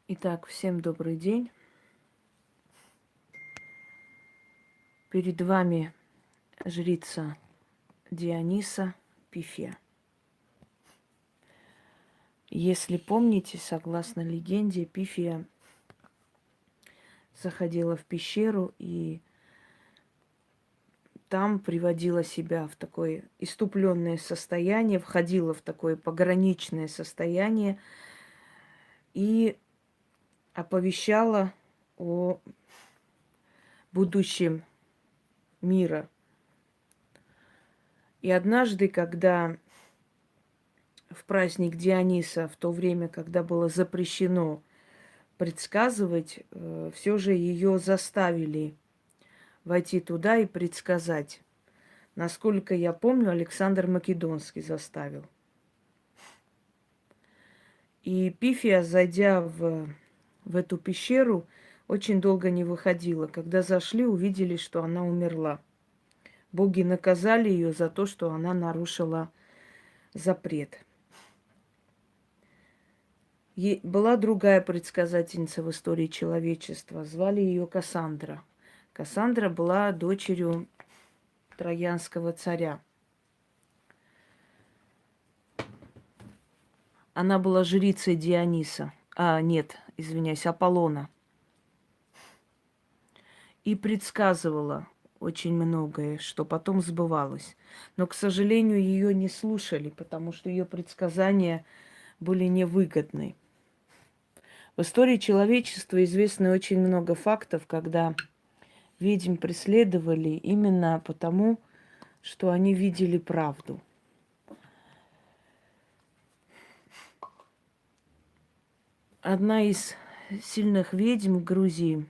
Итак, всем добрый день. Перед вами жрица Диониса Пифия. Если помните, согласно легенде, Пифия заходила в пещеру и там приводила себя в такое иступленное состояние, входила в такое пограничное состояние и оповещала о будущем мира. И однажды, когда в праздник Диониса, в то время, когда было запрещено предсказывать, все же ее заставили войти туда и предсказать. Насколько я помню, Александр Македонский заставил. И Пифия, зайдя в эту пещеру, очень долго не выходила. Когда зашли, увидели, что она умерла. Боги наказали ее за то, что она нарушила запрет. Была другая предсказательница в истории человечества. Звали ее Кассандра. Кассандра была дочерью троянского царя. Она была жрицей Диониса. Нет, извиняюсь, Аполлона. И предсказывала очень многое, что потом сбывалось. Но, к сожалению, ее не слушали, потому что ее предсказания были невыгодны. В истории человечества известно очень много фактов, когда ведьм преследовали именно потому, что они видели правду. Одна из сильных ведьм Грузии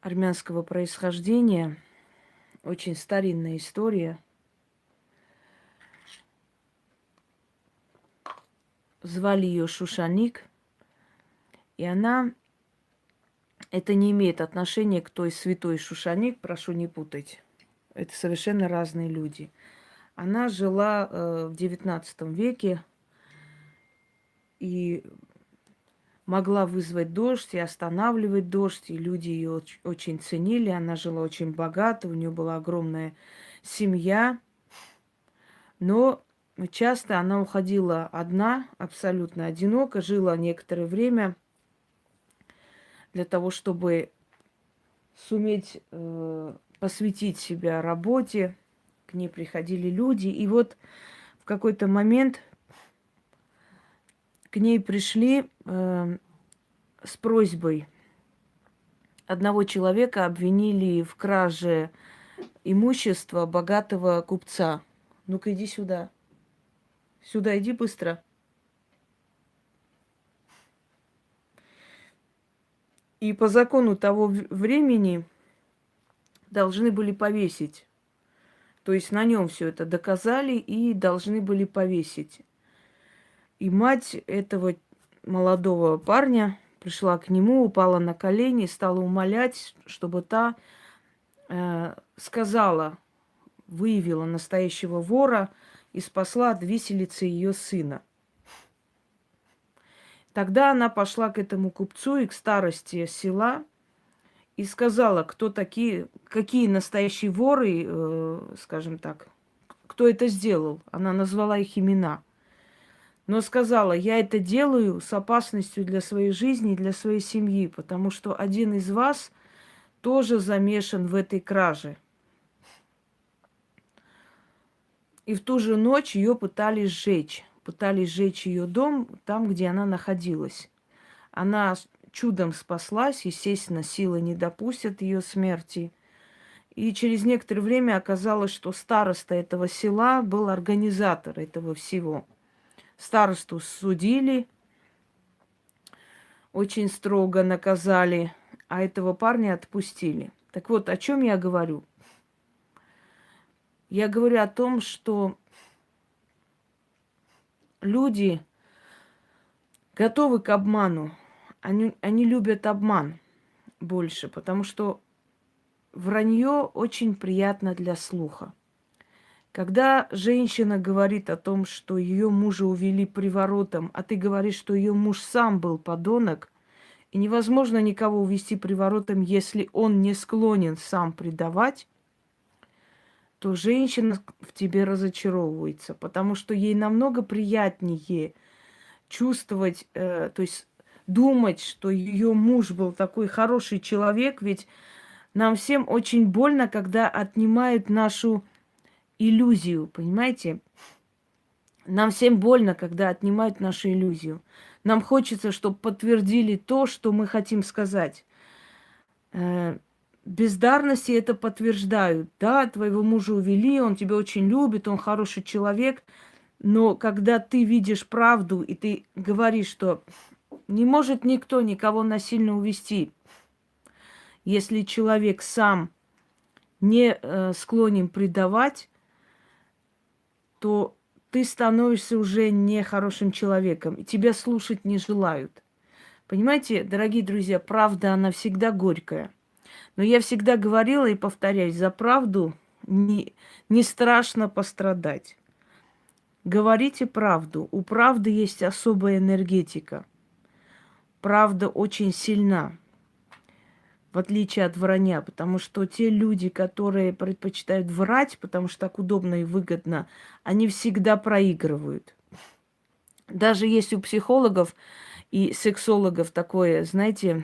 армянского происхождения, очень старинная история, звали ее Шушаник, и она, это не имеет отношения к той святой Шушаник, прошу не путать. Это совершенно разные люди. Она жила в XIX веке и могла вызвать дождь и останавливать дождь, и люди ее очень ценили. Она жила очень богато, у нее была огромная семья, но часто она уходила одна, абсолютно одиноко, жила некоторое время для того, чтобы суметь посвятить себя работе. К ней приходили люди, и вот в какой-то момент к ней пришли с просьбой. Одного человека обвинили в краже имущества богатого купца. Ну-ка, иди сюда. Сюда иди быстро. И по закону того времени должны были повесить. То есть на нем все это доказали и должны были повесить. И мать этого молодого парня пришла к нему, упала на колени, стала умолять, чтобы та сказала, выявила настоящего вора и спасла от виселицы ее сына. Тогда она пошла к этому купцу и к старости села и сказала, кто такие, какие настоящие воры, скажем так, кто это сделал. Она назвала их имена. Но сказала, я это делаю с опасностью для своей жизни и для своей семьи, потому что один из вас тоже замешан в этой краже. И в ту же ночь ее пытались сжечь ее дом там, где она находилась. Она чудом спаслась, естественно, силы не допустят ее смерти. И через некоторое время оказалось, что староста этого села был организатор этого всего. Старосту судили, очень строго наказали, а этого парня отпустили. Так вот, о чем я говорю? Я говорю о том, что люди готовы к обману. Они любят обман больше, потому что вранье очень приятно для слуха. Когда женщина говорит о том, что ее мужа увели приворотом, а ты говоришь, что ее муж сам был подонок, и невозможно никого увести приворотом, если он не склонен сам предавать, то женщина в тебе разочаровывается, потому что ей намного приятнее чувствовать, то есть думать, что ее муж был такой хороший человек, ведь нам всем очень больно, когда отнимают нашу иллюзию, понимаете? Нам всем больно, когда отнимают нашу иллюзию. Нам хочется, чтобы подтвердили то, что мы хотим сказать. Бездарности это подтверждают. Да, твоего мужа увели, он тебя очень любит, он хороший человек. Но когда ты видишь правду, и ты говоришь, что не может никто никого насильно увести, если человек сам не склонен предавать, то ты становишься уже нехорошим человеком, и тебя слушать не желают. Понимаете, дорогие друзья, правда, она всегда горькая. Но я всегда говорила и повторяюсь, за правду не страшно пострадать. Говорите правду. У правды есть особая энергетика. Правда очень сильна, в отличие от вранья, потому что те люди, которые предпочитают врать, потому что так удобно и выгодно, они всегда проигрывают. Даже если у психологов и сексологов такое, знаете,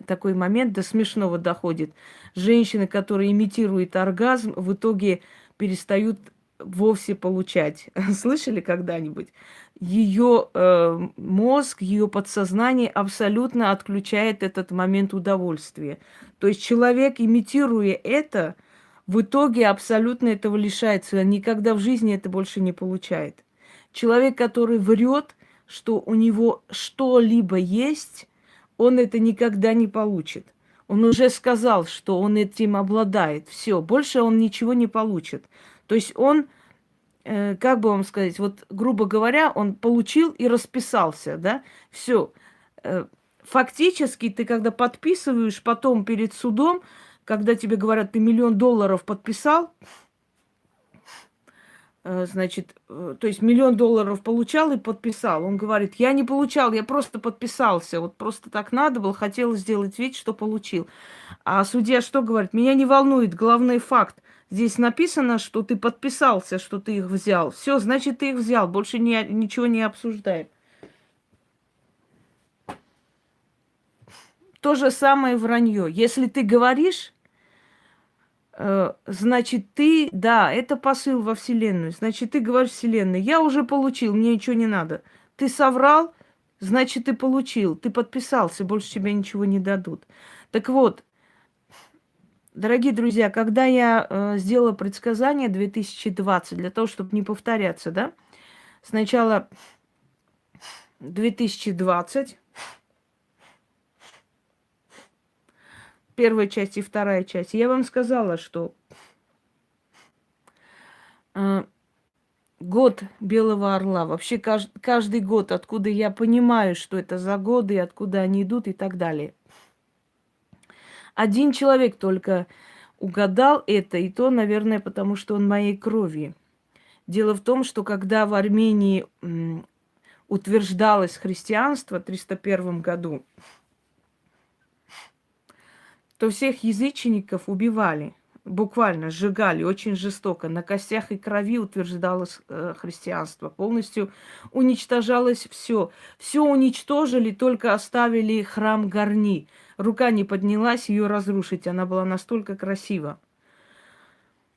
такой момент до смешного доходит. Женщины, которые имитируют оргазм, в итоге перестают вовсе получать. Слышали когда-нибудь? Ее мозг, ее подсознание абсолютно отключает этот момент удовольствия. То есть человек, имитируя это, в итоге абсолютно этого лишается. Никогда в жизни это больше не получает. Человек, который врет, что у него что-либо есть, он это никогда не получит. Он уже сказал, что он этим обладает. Все, больше он ничего не получит. То есть он, как бы вам сказать, вот грубо говоря, он получил и расписался, да? Все. Фактически ты, когда подписываешь потом перед судом, когда тебе говорят, ты $1 000 000 подписал, значит, то есть $1 000 000 получал и подписал. Он говорит, я не получал, я просто подписался. Вот просто так надо было, хотел сделать вид, что получил. А судья что говорит? Меня не волнует, главный факт. Здесь написано, что ты подписался, что ты их взял. Все, значит, ты их взял. Больше ничего не обсуждаем. То же самое вранье. Если ты говоришь, значит, ты, да, это посыл во Вселенную. Значит, ты говоришь Вселенной, я уже получил, мне ничего не надо. Ты соврал, значит, ты получил. Ты подписался, больше тебе ничего не дадут. Так вот, дорогие друзья, когда я сделала предсказание 2020, для того, чтобы не повторяться, да, сначала 2020, первая часть и вторая часть, я вам сказала, что год Белого Орла, вообще каждый год, откуда я понимаю, что это за годы, откуда они идут и так далее. Один человек только угадал это, и то, наверное, потому что он моей крови. Дело в том, что когда в Армении утверждалось христианство в 301 году, то всех язычников убивали, буквально сжигали очень жестоко. На костях и крови утверждалось христианство. Полностью уничтожалось все. Все уничтожили, только оставили храм Гарни. Рука не поднялась ее разрушить, она была настолько красива.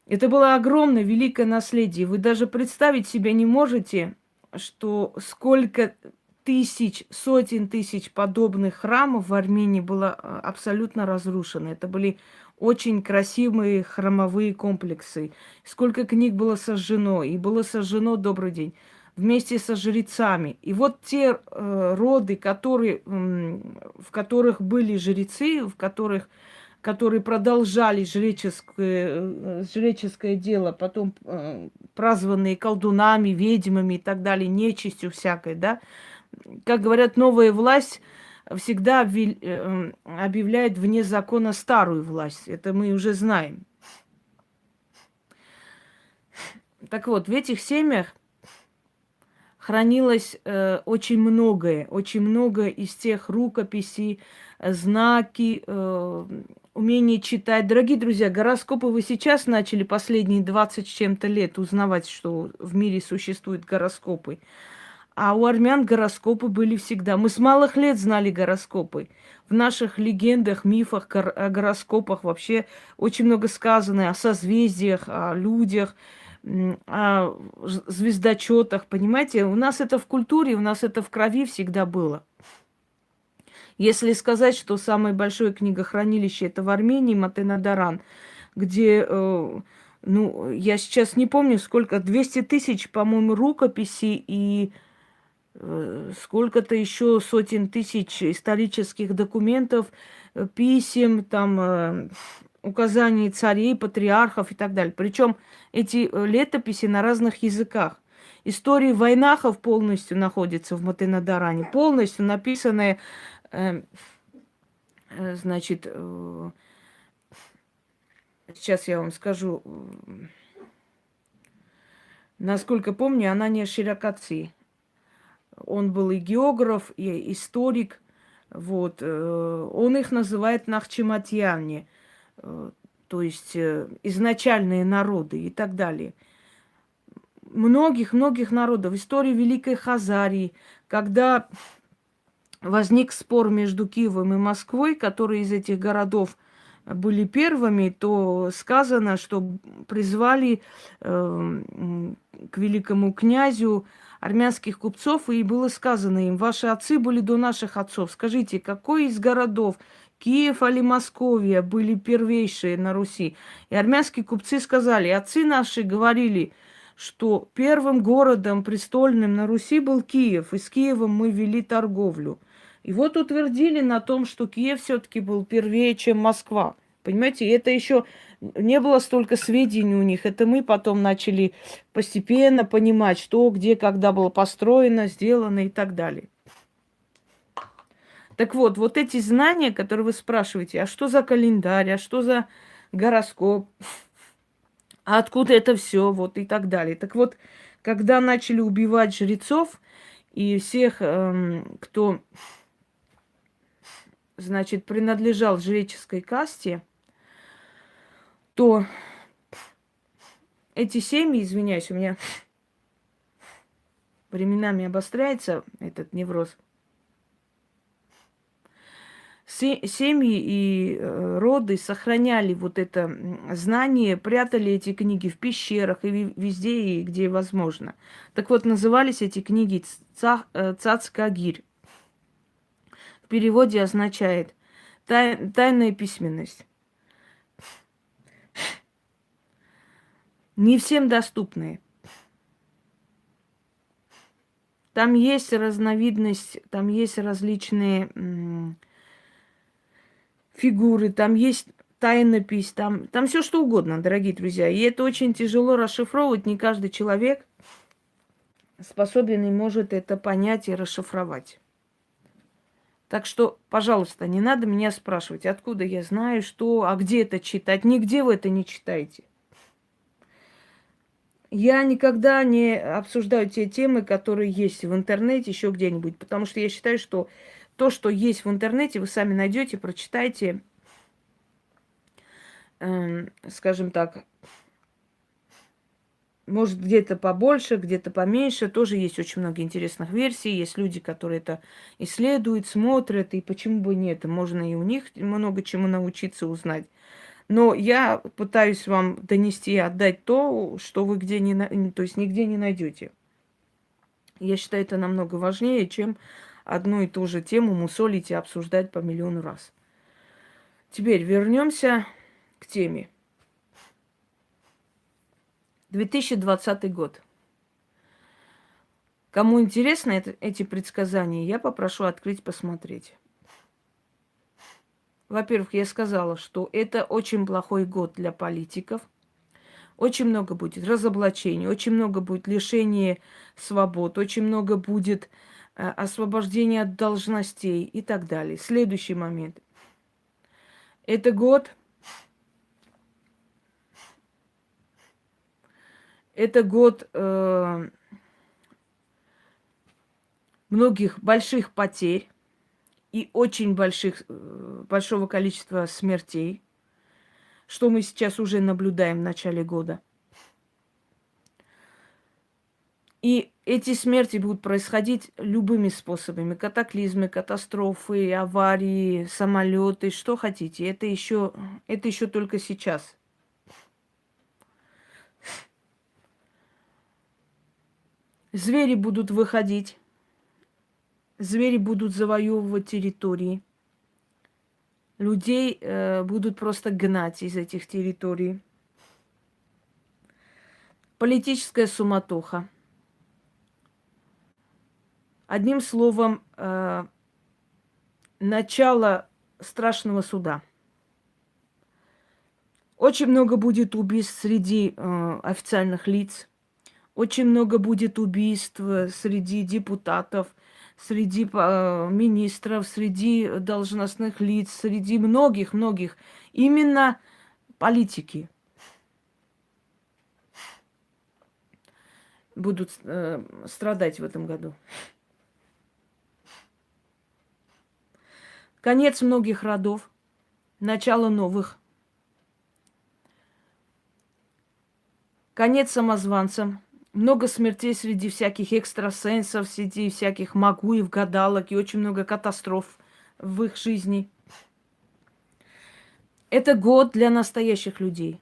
Это было огромное, великое наследие. Вы даже представить себе не можете, что сколько тысяч, сотен тысяч подобных храмов в Армении было абсолютно разрушено. Это были очень красивые храмовые комплексы. Сколько книг было сожжено, и было сожжено, добрый день, вместе со жрецами. И вот те роды, в которых были жрецы, которые продолжали жреческое дело, потом прозванные колдунами, ведьмами и так далее, нечистью всякой, да. Как говорят, новая власть всегда объявляет вне закона старую власть. Это мы уже знаем. Так вот, в этих семьях хранилось очень много из тех рукописей, знаки, умение читать. Дорогие друзья, гороскопы вы сейчас начали последние 20 с чем-то лет узнавать, что в мире существуют гороскопы. А у армян гороскопы были всегда. Мы с малых лет знали гороскопы. В наших легендах, мифах, о гороскопах вообще очень много сказано о созвездиях, о людях, о звездочетах. Понимаете, у нас это в культуре, у нас это в крови всегда было. Если сказать, что самое большое книгохранилище это в Армении, Матенадаран, где, ну, я сейчас не помню, сколько, 200 тысяч, по-моему, рукописей и сколько-то еще сотен тысяч исторических документов, писем, там, указаний царей, патриархов и так далее. Причем эти летописи на разных языках. Истории войнахов полностью находятся в Матенадаране, полностью написанные, значит, сейчас я вам скажу, насколько помню, Анания Ширакаци. Он был и географ, и историк. Вот. Он их называет нахчиматьяне, то есть изначальные народы и так далее. Многих народов. История Великой Хазарии, когда возник спор между Киевом и Москвой, которые из этих городов были первыми, то сказано, что призвали к великому князю армянских купцов, и было сказано им: ваши отцы были до наших отцов. Скажите, какой из городов, Киев или Московия, были первейшие на Руси? И армянские купцы сказали: отцы наши говорили, что первым городом престольным на Руси был Киев, и с Киевом мы вели торговлю. И вот утвердили на том, что Киев все-таки был первее, чем Москва. Понимаете, это еще не было столько сведений у них. Это мы потом начали постепенно понимать, что, где, когда было построено, сделано и так далее. Так вот, вот эти знания, которые вы спрашиваете, а что за календарь, а что за гороскоп, а откуда это все, вот и так далее. Так вот, когда начали убивать жрецов и всех, кто, значит, принадлежал жреческой касте, то эти семьи, извиняюсь, у меня временами обостряется этот невроз. Семьи и роды сохраняли вот это знание, прятали эти книги в пещерах и везде, и где возможно. Так вот, назывались эти книги Цацкагирь. В переводе означает тайная письменность. Не всем доступные. Там есть разновидность, там есть различные фигуры, там есть тайнопись, там все что угодно, дорогие друзья. И это очень тяжело расшифровывать. Не каждый человек способен и может это понять и расшифровать. Так что, пожалуйста, не надо меня спрашивать, откуда я знаю, что, а где это читать. Нигде вы это не читаете. Я никогда не обсуждаю те темы, которые есть в интернете, еще где-нибудь, потому что я считаю, что то, что есть в интернете, вы сами найдете, прочитайте, скажем так, может, где-то побольше, где-то поменьше. Тоже есть очень много интересных версий. Есть люди, которые это исследуют, смотрят, и почему бы нет, можно и у них много чему научиться, узнать. Но я пытаюсь вам донести и отдать то, что вы то есть нигде не найдете. Я считаю, это намного важнее, чем одну и ту же тему мусолить и обсуждать по миллиону раз. Теперь вернемся к теме. 2020 год. Кому интересны эти предсказания, я попрошу открыть, посмотреть. Во-первых, я сказала, что это очень плохой год для политиков. Очень много будет разоблачений, очень много будет лишения свобод, очень много будет освобождения от должностей и так далее. Следующий момент. Это год, Это год многих больших потерь и очень большого количества смертей, что мы сейчас уже наблюдаем в начале года. И эти смерти будут происходить любыми способами. Катаклизмы, катастрофы, аварии, самолеты, что хотите. Это еще только сейчас. Звери будут выходить. Звери будут завоевывать территории. Людей будут просто гнать из этих территорий. Политическая суматоха. Одним словом, начало страшного суда. Очень много будет убийств среди официальных лиц. Очень много будет убийств среди депутатов, среди министров, среди должностных лиц, среди многих-многих. Именно политики будут страдать в этом году. Конец многих родов, начало новых. Конец самозванцам. Много смертей среди всяких экстрасенсов, среди всяких магуев, гадалок и очень много катастроф в их жизни. Это год для настоящих людей.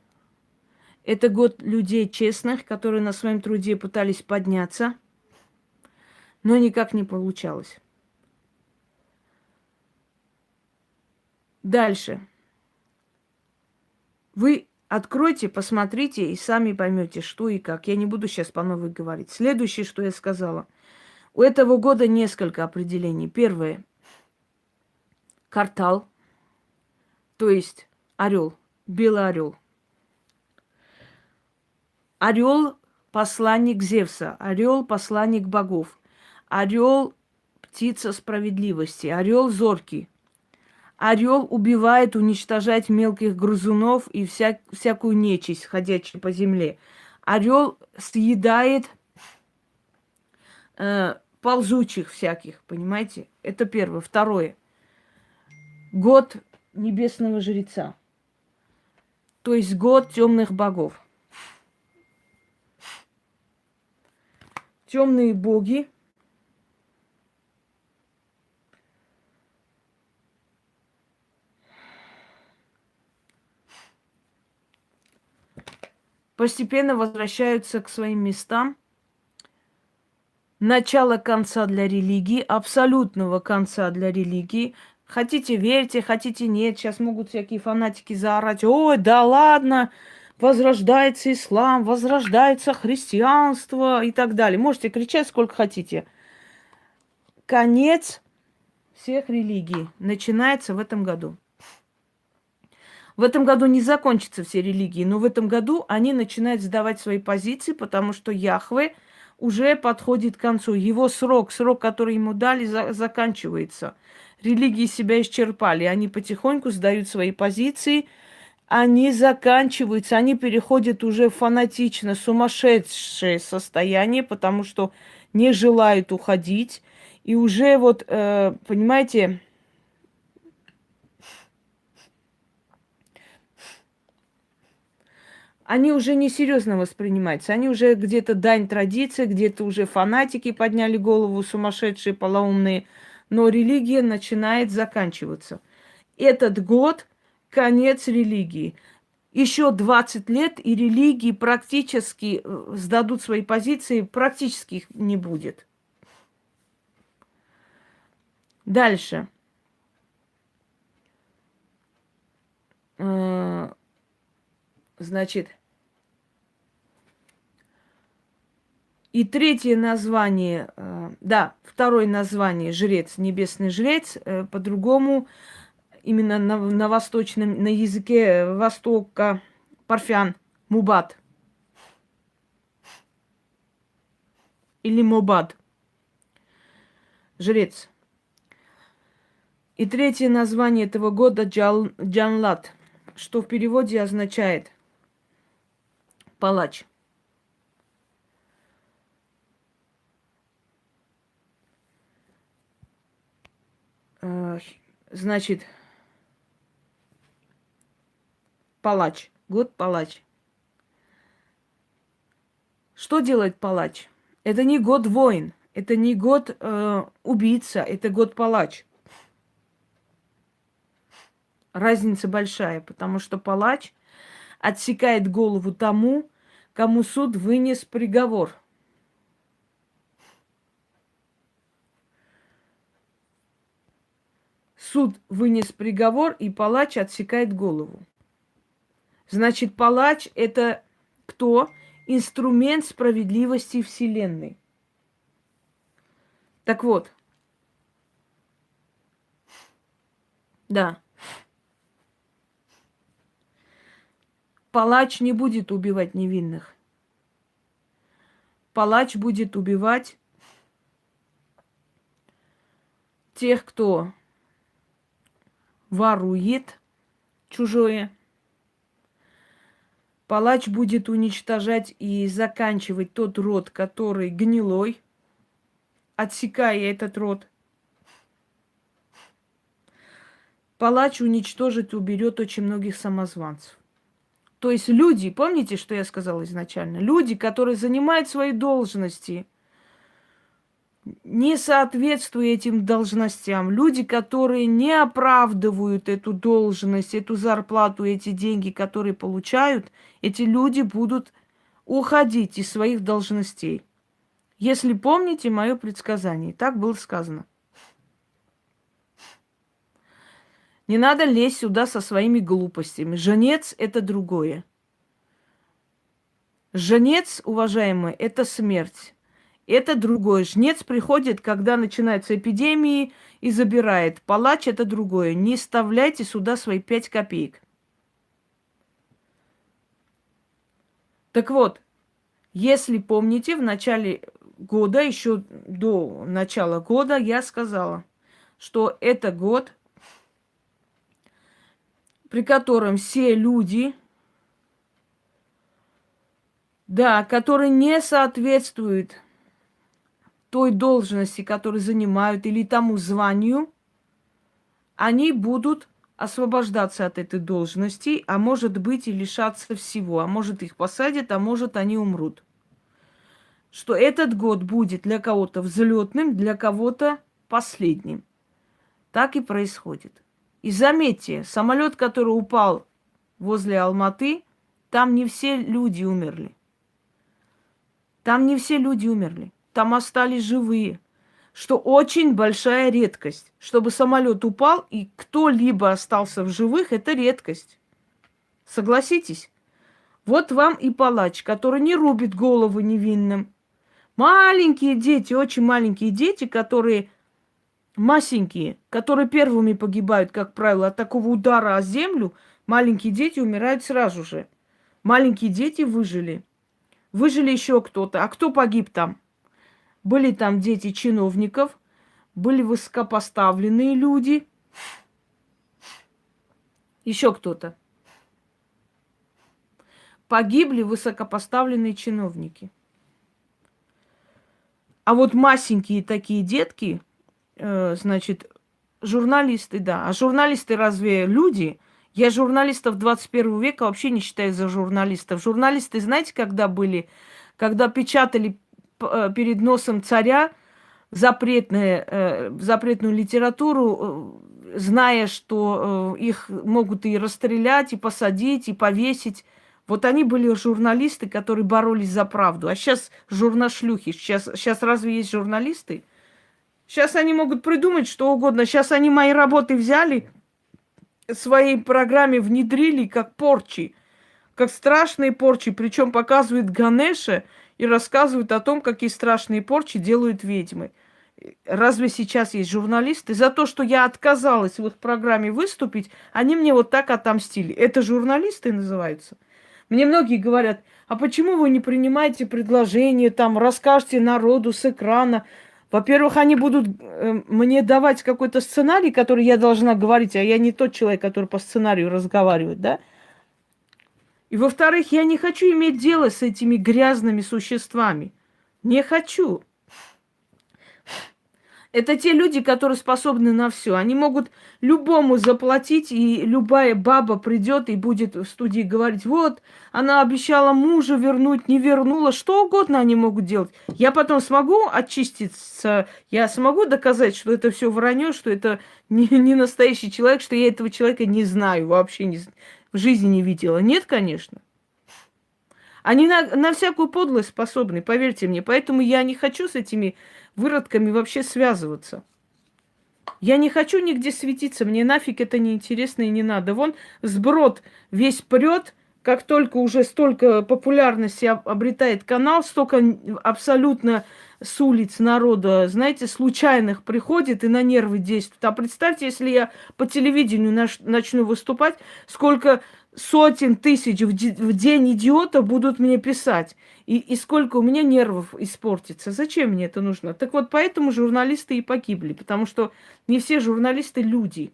Это год людей честных, которые на своем труде пытались подняться, но никак не получалось. Дальше. Вы откройте, посмотрите и сами поймете, что и как. Я не буду сейчас по новой говорить. Следующее, что я сказала. У этого года несколько определений. Первое. Картал, то есть орел, белый орел. Орел – посланник Зевса, орел – посланник богов, орел – птица справедливости, орел – зоркий. Орел убивает, уничтожает мелких грызунов и всякую нечисть, ходячую по земле. Орел съедает ползучих всяких, понимаете? Это первое. Второе. Год небесного жреца. То есть год темных богов. Темные боги постепенно возвращаются к своим местам. Начало конца для религии, абсолютного конца для религии. Хотите верьте, хотите нет. Сейчас могут всякие фанатики заорать: ой, да ладно, возрождается ислам, возрождается христианство и так далее. Можете кричать сколько хотите. Конец всех религий начинается в этом году. В этом году не закончатся все религии, но в этом году они начинают сдавать свои позиции, потому что Яхве уже подходит к концу. Его срок, который ему дали, заканчивается. Религии себя исчерпали, они потихоньку сдают свои позиции, они заканчиваются, они переходят уже в фанатично сумасшедшее состояние, потому что не желают уходить. И уже вот, понимаете, они уже несерьезно воспринимаются. Они уже где-то дань традиции, где-то уже фанатики подняли голову, сумасшедшие, полоумные. Но религия начинает заканчиваться. Этот год – конец религии. Еще 20 лет, и религии практически сдадут свои позиции, практически их не будет. Дальше. Значит, и третье название, второе название жрец, небесный жрец, по-другому, именно на восточном, на языке Востока, парфян, мубад. Или мобад. Жрец. И третье название этого года Джанлат, что в переводе означает палач. Значит, палач. Год палач. Что делает палач? Это не год воин, это не год убийца, это год палач. Разница большая, потому что палач отсекает голову тому, кому суд вынес приговор. Суд вынес приговор, и палач отсекает голову. Значит, палач – это кто? Инструмент справедливости Вселенной. Так вот, да, палач не будет убивать невинных. Палач будет убивать тех, кто ворует чужое. Палач будет уничтожать и заканчивать тот род, который гнилой, отсекая этот род. Палач уничтожит и уберет очень многих самозванцев. То есть люди, помните, что я сказала изначально? Люди, которые занимают свои должности, не соответствуя этим должностям, люди, которые не оправдывают эту должность, эту зарплату, эти деньги, которые получают, эти люди будут уходить из своих должностей. Если помните мое предсказание, так было сказано. Не надо лезть сюда со своими глупостями. Жнец – это другое. Жнец, уважаемые, это смерть. Это другое. Жнец приходит, когда начинаются эпидемии и забирает. Палач – это другое. Не вставляйте сюда свои 5 копеек. Так вот, если помните, в начале года, еще до начала года, я сказала, что это год, при котором все люди, да, которые не соответствуют той должности, которую занимают, или тому званию, они будут освобождаться от этой должности, а может быть и лишаться всего, а может их посадят, а может они умрут. Что этот год будет для кого-то взлетным, для кого-то последним. Так и происходит. И заметьте, самолет, который упал возле Алматы, там не все люди умерли. Там не все люди умерли. Там остались живые. Что очень большая редкость. Чтобы самолет упал и кто-либо остался в живых, это редкость. Согласитесь? Вот вам и палач, который не рубит голову невинным. Маленькие дети, очень маленькие дети, которые масенькие, которые первыми погибают, как правило, от такого удара о землю, маленькие дети умирают сразу же. Маленькие дети выжили. Выжили еще кто-то. А кто погиб там? Были там дети чиновников, были высокопоставленные люди. Еще кто-то. Погибли высокопоставленные чиновники. А вот масенькие такие детки, значит, журналисты, да. А журналисты разве люди? Я журналистов 21 века вообще не считаю за журналистов. Журналисты, знаете, когда были? Когда печатали перед носом царя запретную литературу, зная, что их могут и расстрелять, и посадить, и повесить. Вот они были журналисты, которые боролись за правду. А сейчас журнашлюхи. Сейчас разве есть журналисты? Сейчас они могут придумать что угодно. Сейчас они мои работы взяли, в своей программе внедрили как порчи, как страшные порчи. Причем показывают Ганеша и рассказывают о том, какие страшные порчи делают ведьмы. Разве сейчас есть журналисты? За то, что я отказалась в их программе выступить, они мне вот так отомстили. Это журналисты называются? Мне многие говорят, а почему вы не принимаете предложения, там, расскажете народу с экрана? Во-первых, они будут мне давать какой-то сценарий, который я должна говорить, а я не тот человек, который по сценарию разговаривает, да? И во-вторых, я не хочу иметь дело с этими грязными существами. Не хочу. Это те люди, которые способны на все. Они могут любому заплатить, и любая баба придет и будет в студии говорить, вот, она обещала мужа вернуть, не вернула. Что угодно они могут делать. Я потом смогу очиститься, я смогу доказать, что это все вранье, что это не настоящий человек, что я этого человека не знаю, вообще в жизни не видела. Нет, конечно. Они на всякую подлость способны, поверьте мне. Поэтому я не хочу с этими выродками вообще связываться. Я не хочу нигде светиться, мне нафиг это не интересно и не надо. Вон сброд весь прет, как только уже столько популярности обретает канал, столько абсолютно с улиц народа, знаете, случайных приходит и на нервы действует. А представьте, если я по телевидению начну выступать, сколько сотен тысяч в день идиотов будут мне писать. И сколько у меня нервов испортится. Зачем мне это нужно? Так вот, поэтому журналисты и погибли. Потому что не все журналисты люди.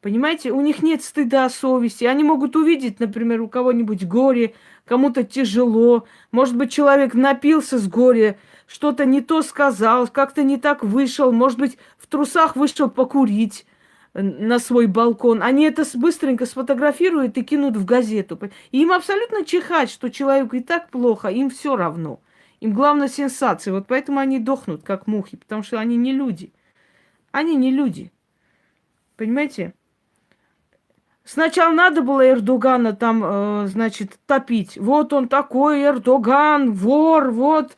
Понимаете, у них нет стыда, совести. Они могут увидеть, например, у кого-нибудь горе, кому-то тяжело. Может быть, человек напился с горя, что-то не то сказал, как-то не так вышел. Может быть, в трусах вышел покурить на свой балкон. Они это быстренько сфотографируют и кинут в газету. И им абсолютно чихать, что человеку и так плохо, им все равно. Им главное сенсация. Вот поэтому они дохнут, как мухи, потому что они не люди. Они не люди. Понимаете? Сначала надо было Эрдогана там, значит, топить. Вот он такой, Эрдоган, вор, вот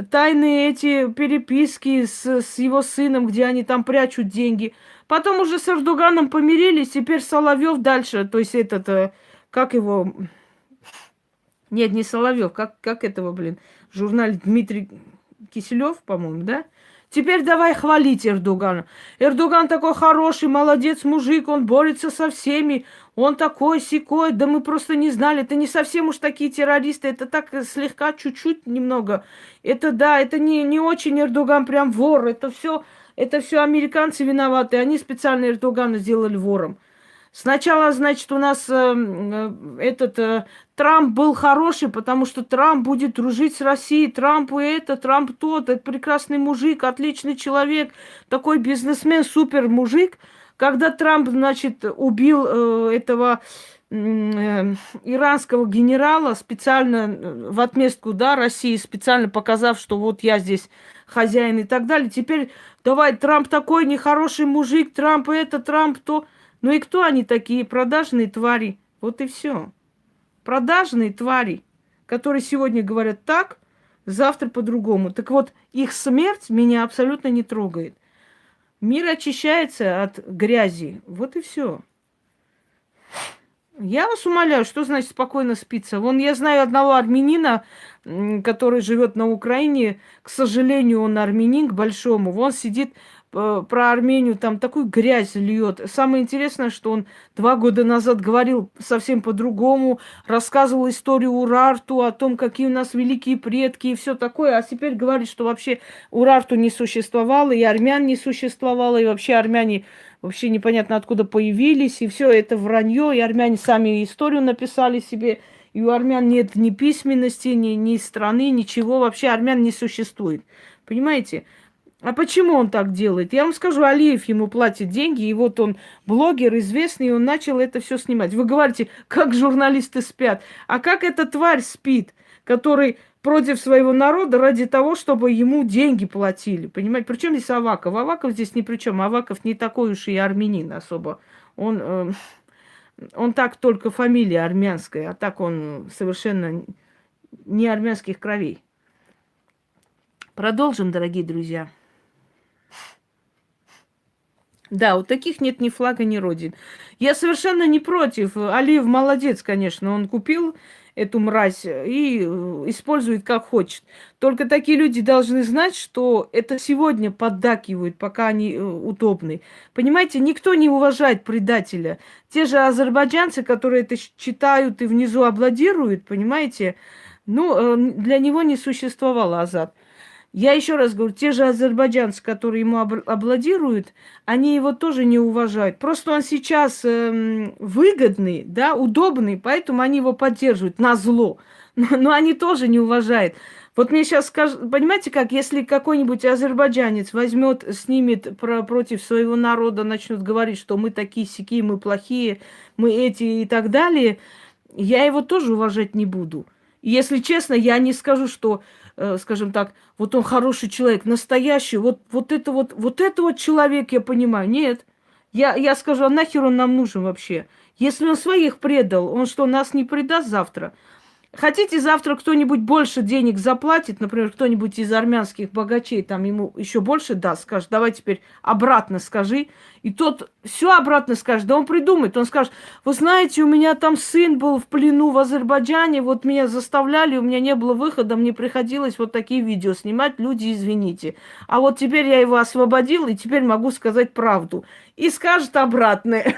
тайные эти переписки с его сыном, где они там прячут деньги. Потом уже с Эрдоганом помирились, теперь Соловьев дальше, то есть этот, как его... Нет, не Соловьев, как этого, журналист Дмитрий Киселев, по-моему, да? Теперь давай хвалить Эрдогана. Эрдоган такой хороший, молодец мужик, он борется со всеми, он такой сякой, да мы просто не знали, это не совсем уж такие террористы, это так слегка, чуть-чуть, немного. Это да, это не очень Эрдоган прям вор, это все американцы виноваты, они специально Эрдогана сделали вором. Сначала, значит, у нас Трамп был хороший, потому что Трамп будет дружить с Россией. Трамп и это, Трамп тот, это прекрасный мужик, отличный человек, такой бизнесмен, супер мужик. Когда Трамп, значит, убил этого иранского генерала специально в отместку, да, России, специально показав, что вот я здесь хозяин и так далее. Теперь давай, Трамп такой нехороший мужик, Трамп это, Трамп то. Ну и кто они такие? Продажные твари. Вот и все. Продажные твари, которые сегодня говорят так, завтра по-другому. Так вот, их смерть меня абсолютно не трогает. Мир очищается от грязи. Вот и все. Я вас умоляю, что значит спокойно спится? Вон я знаю одного армянина, который живет на Украине. К сожалению, он армянин к большому. Вон сидит про Армению, там такую грязь льет. Самое интересное, что он 2 года назад говорил совсем по-другому, рассказывал историю Урарту, о том, какие у нас великие предки и все такое, а теперь говорит, что вообще Урарту не существовало, и армян не существовало, и вообще армяне вообще непонятно откуда появились, и все это вранье, и армяне сами историю написали себе, и у армян нет ни письменности, ни страны, ничего, вообще армян не существует. Понимаете? А почему он так делает? Я вам скажу, Алиев ему платит деньги, и вот он блогер известный, и он начал это все снимать. Вы говорите, как журналисты спят. А как эта тварь спит, который против своего народа ради того, чтобы ему деньги платили? Понимаете? Причем здесь Аваков? Аваков здесь ни при чем. Аваков не такой уж и армянин особо. Он так только фамилия армянская, а так он совершенно не армянских кровей. Продолжим, дорогие друзья. Да, у таких нет ни флага, ни родин. Я совершенно не против. Алиев молодец, конечно. Он купил эту мразь и использует как хочет. Только такие люди должны знать, что это сегодня поддакивают, пока они удобны. Понимаете, никто не уважает предателя. Те же азербайджанцы, которые это читают и внизу аплодируют, понимаете, для него не существовал Азат. Я еще раз говорю, те же азербайджанцы, которые ему аплодируют, они его тоже не уважают. Просто он сейчас выгодный, да, удобный, поэтому они его поддерживают назло. Но они тоже не уважают. Вот мне сейчас скажут, понимаете как, если какой-нибудь азербайджанец возьмет, снимет против своего народа, начнут говорить, что мы такие сякие, мы плохие, мы эти и так далее, я его тоже уважать не буду. И если честно, я не скажу, что, скажем так, вот он хороший человек, настоящий, вот это вот человек, я понимаю. Нет. Я скажу, а нахер он нам нужен вообще? Если он своих предал, он что, нас не предаст завтра? Хотите, завтра кто-нибудь больше денег заплатит, например, кто-нибудь из армянских богачей там ему еще больше даст, скажет, давай теперь обратно скажи. И тот все обратно скажет, да он придумает, он скажет, вы знаете, у меня там сын был в плену в Азербайджане, вот меня заставляли, у меня не было выхода, мне приходилось вот такие видео снимать, люди, извините. А вот теперь я его освободил, и теперь могу сказать правду. И скажет обратное.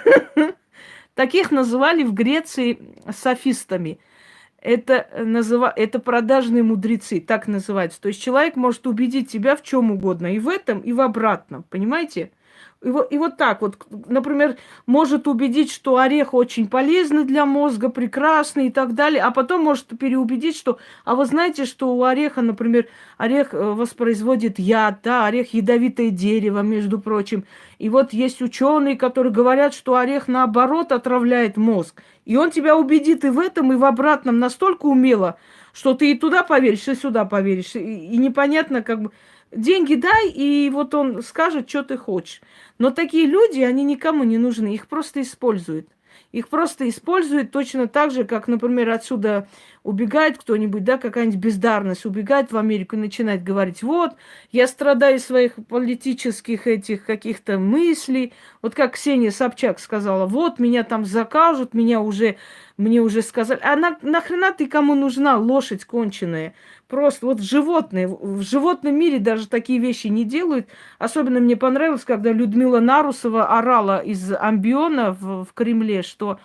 Таких называли в Греции софистами. Это продажные мудрецы, так называется. То есть человек может убедить тебя в чем угодно, и в этом, и в обратном, понимаете? И вот так вот, например, может убедить, что орех очень полезный для мозга, прекрасный и так далее, а потом может переубедить, что, а вы знаете, что у ореха, например, орех воспроизводит яд, да, орех ядовитое дерево, между прочим. И вот есть ученые, которые говорят, что орех наоборот отравляет мозг. И он тебя убедит и в этом, и в обратном настолько умело, что ты и туда поверишь, и сюда поверишь. И непонятно, как бы, деньги дай, и вот он скажет, что ты хочешь. Но такие люди, они никому не нужны, их просто используют. Их просто используют точно так же, как, например, отсюда убегает кто-нибудь, да, какая-нибудь бездарность, убегает в Америку и начинает говорить, вот, я страдаю своих политических этих каких-то мыслей. Вот как Ксения Собчак сказала, вот, меня там закажут, мне уже сказали. А нахрена ты кому нужна, лошадь конченая? Просто вот животные, в животном мире даже такие вещи не делают. Особенно мне понравилось, когда Людмила Нарусова орала из Амбиона в Кремле, что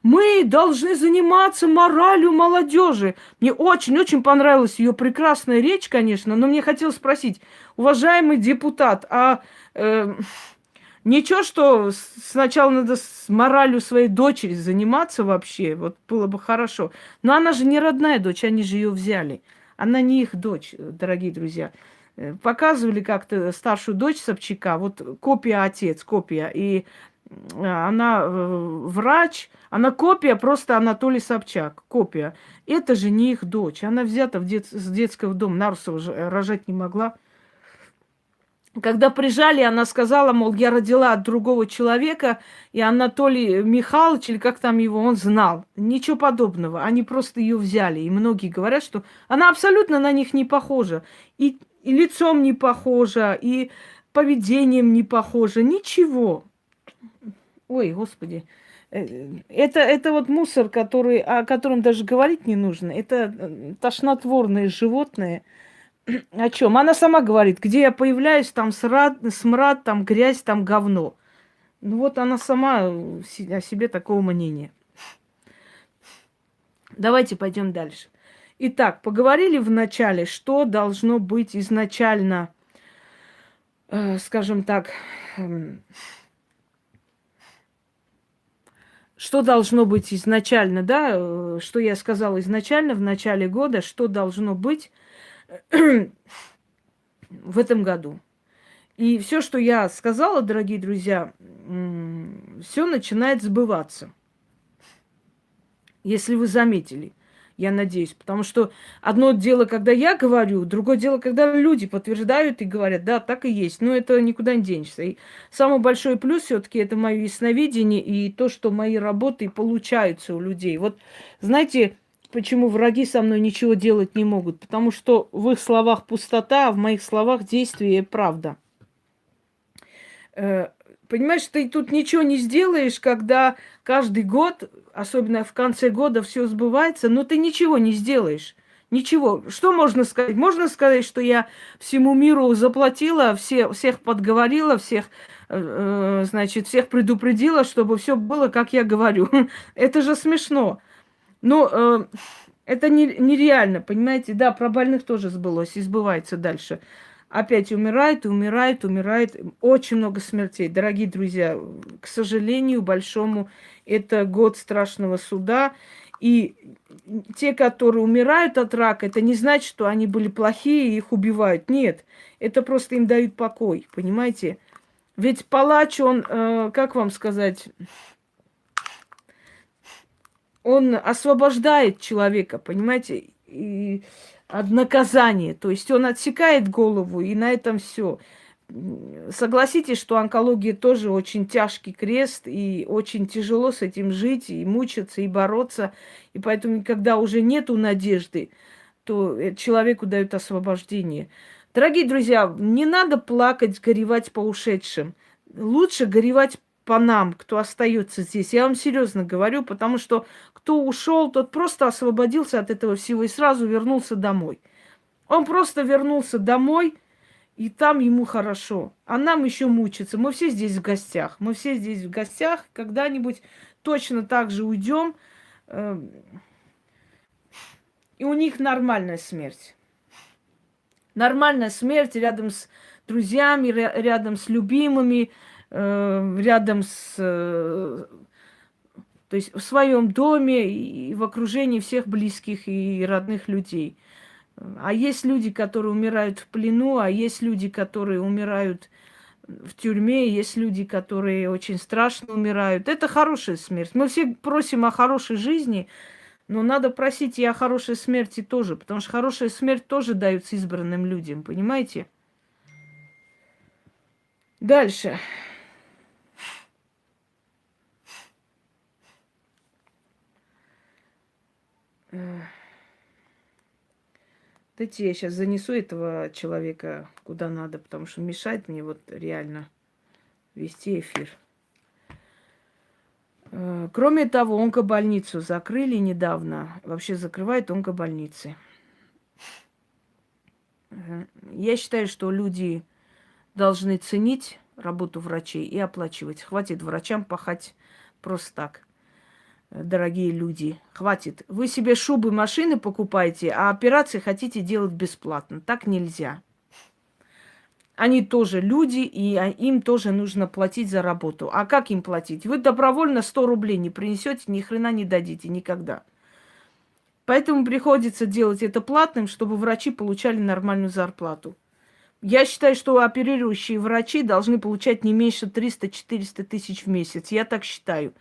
мы должны заниматься моралью молодежи. Мне очень-очень понравилась ее прекрасная речь, конечно, но мне хотелось спросить, уважаемый депутат, ничего, что сначала надо с моралью своей дочери заниматься вообще, вот было бы хорошо. Но она же не родная дочь, они же ее взяли. Она не их дочь, дорогие друзья. Показывали как-то старшую дочь Собчака, вот копия отец, копия. И она врач, она копия, просто Анатолий Собчак, копия. Это же не их дочь. Она взята с детского дома, Нарусова рожать не могла. Когда прижали, она сказала, мол, я родила от другого человека, и Анатолий Михайлович, или как там его, он знал. Ничего подобного. Они просто ее взяли. И многие говорят, что она абсолютно на них не похожа. И лицом не похожа, и поведением не похожа. Ничего. Ой, Господи. Это вот мусор, о котором даже говорить не нужно. Это тошнотворные животные. О чем? Она сама говорит, где я появляюсь, там смрад, там грязь, там говно. Ну вот она сама о себе такого мнения. Давайте пойдем дальше. Итак, поговорили в начале, что должно быть изначально, скажем так, что должно быть изначально, да, что я сказала изначально, в начале года, что должно быть в этом году. И все, что я сказала, дорогие друзья, все начинает сбываться. Если вы заметили, я надеюсь. Потому что одно дело, когда я говорю, другое дело, когда люди подтверждают и говорят, да, так и есть. Но это никуда не денешься. И самый большой плюс все-таки это мое ясновидение и то, что мои работы получаются у людей. Вот знаете, почему враги со мной ничего делать не могут? Потому что в их словах пустота, а в моих словах действие и правда. Понимаешь, ты тут ничего не сделаешь, когда каждый год, особенно в конце года, все сбывается, но ты ничего не сделаешь. Ничего. Что можно сказать? Можно сказать, что я всему миру заплатила, всех подговорила, значит, всех предупредила, чтобы все было, как я говорю. Это же смешно. Но это нереально, понимаете? Да, про больных тоже сбылось и сбывается дальше. Опять умирает, умирает, умирает. Очень много смертей. Дорогие друзья, к сожалению, большому, это год страшного суда. И те, которые умирают от рака, это не значит, что они были плохие и их убивают. Нет, это просто им дают покой, понимаете? Ведь палач, он, как вам сказать, он освобождает человека, понимаете, и от наказания. То есть он отсекает голову, и на этом все. Согласитесь, что онкология тоже очень тяжкий крест, и очень тяжело с этим жить, и мучиться, и бороться. И поэтому, когда уже нету надежды, то человеку дают освобождение. Дорогие друзья, не надо плакать, горевать по ушедшим. Лучше горевать по нам, кто остается здесь. Я вам серьезно говорю, потому что кто ушел, тот просто освободился от этого всего и сразу вернулся домой. Он просто вернулся домой, и там ему хорошо. А нам еще мучиться. Мы все здесь в гостях. Мы все здесь в гостях. Когда-нибудь точно так же уйдем. И у них нормальная смерть. Нормальная смерть рядом с друзьями, рядом с любимыми, рядом с... То есть в своем доме и в окружении всех близких и родных людей. А есть люди, которые умирают в плену, а есть люди, которые умирают в тюрьме, есть люди, которые очень страшно умирают. Это хорошая смерть. Мы все просим о хорошей жизни, но надо просить и о хорошей смерти тоже, потому что хорошая смерть тоже дается избранным людям, понимаете? Дальше. Дайте я сейчас занесу этого человека куда надо, потому что мешает мне вот реально вести эфир. Кроме того, онкобольницу закрыли недавно. Вообще закрывают онкобольницы. Я считаю, что люди должны ценить работу врачей и оплачивать. Хватит врачам пахать просто так, дорогие люди. Хватит. Вы себе шубы, машины покупаете, а операции хотите делать бесплатно. Так нельзя. Они тоже люди, и им тоже нужно платить за работу. А как им платить? Вы добровольно 100 рублей не принесете, ни хрена не дадите никогда. Поэтому приходится делать это платным, чтобы врачи получали нормальную зарплату. Я считаю, что оперирующие врачи должны получать не меньше 300-400 тысяч в месяц. Я так считаю.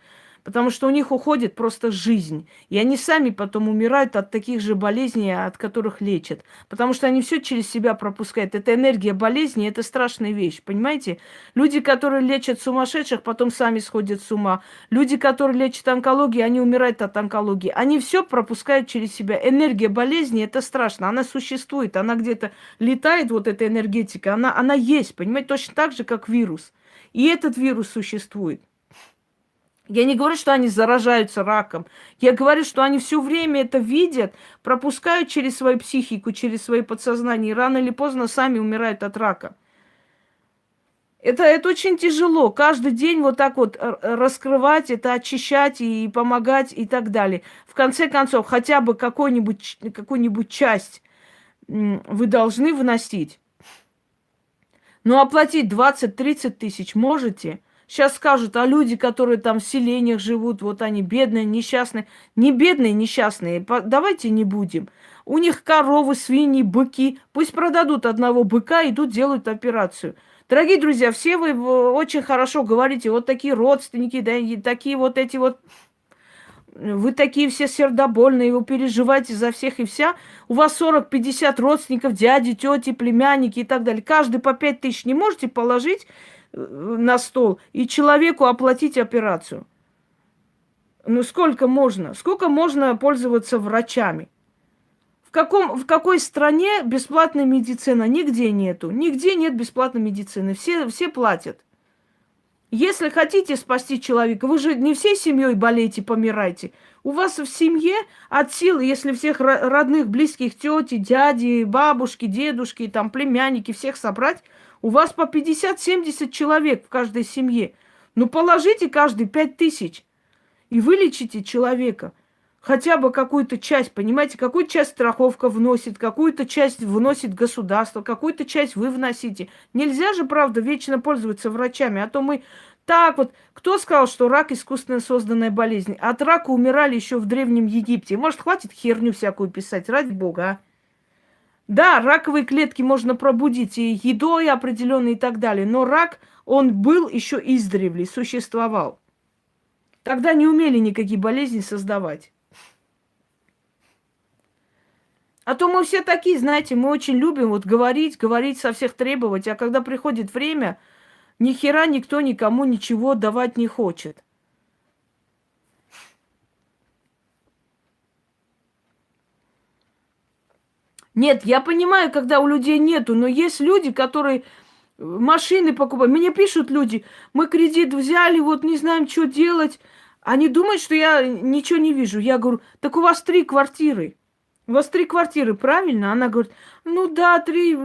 Потому что у них уходит просто жизнь. И они сами потом умирают от таких же болезней, от которых лечат. Потому что они все через себя пропускают. Это энергия болезни, это страшная вещь. Понимаете? Люди, которые лечат сумасшедших, потом сами сходят с ума. Люди, которые лечат онкологию, они умирают от онкологии. Они все пропускают через себя. Энергия болезни, это страшно. Она существует, она где-то летает, вот эта энергетика. Она есть, понимаете? Точно так же, как вирус. И этот вирус существует. Я не говорю, что они заражаются раком. Я говорю, что они все время это видят, пропускают через свою психику, через свои подсознания, и рано или поздно сами умирают от рака. Это очень тяжело. Каждый день вот так вот раскрывать, это очищать и помогать и так далее. В конце концов, хотя бы какую-нибудь часть вы должны вносить. Но оплатить 20-30 тысяч можете? Сейчас скажут, а люди, которые там в селениях живут, вот они бедные, несчастные. Не бедные, несчастные, давайте не будем. У них коровы, свиньи, быки. Пусть продадут одного быка, идут, делают операцию. Дорогие друзья, все вы очень хорошо говорите, вот такие родственники, да, и такие вот эти вот... Вы такие все сердобольные, вы переживаете за всех и вся. У вас 40-50 родственников, дяди, тети, племянники и так далее. Каждый по 5 тысяч не можете положить на стол и человеку оплатить операцию. Ну сколько можно? Сколько можно пользоваться врачами? В какой стране бесплатная медицина? Нигде нету. Нигде нет бесплатной медицины. Все платят. Если хотите спасти человека, вы же не всей семьей болеете, помираете. У вас в семье от силы, если всех родных, близких, тети, дяди, бабушки, дедушки, там, племянники, всех собрать, у вас по 50-70 человек в каждой семье. Ну, положите каждый 5 тысяч и вылечите человека. Хотя бы какую-то часть, понимаете, какую часть страховка вносит, какую-то часть вносит государство, какую-то часть вы вносите. Нельзя же, правда, вечно пользоваться врачами, а то мы так вот. Кто сказал, что рак искусственно созданная болезнь? От рака умирали еще в Древнем Египте. Может, хватит херню всякую писать, ради бога, а? Да, раковые клетки можно пробудить и едой определенной и так далее, но рак, он был еще издревле, существовал. Тогда не умели никакие болезни создавать. А то мы все такие, знаете, мы очень любим вот говорить, говорить, со всех требовать, а когда приходит время, ни хера никто никому ничего давать не хочет. Нет, я понимаю, когда у людей нету, но есть люди, которые машины покупают. Мне пишут люди, мы кредит взяли, вот не знаем, что делать. Они думают, что я ничего не вижу. Я говорю, так у вас 3 квартиры. У вас 3 квартиры, правильно? Она говорит, ну да, три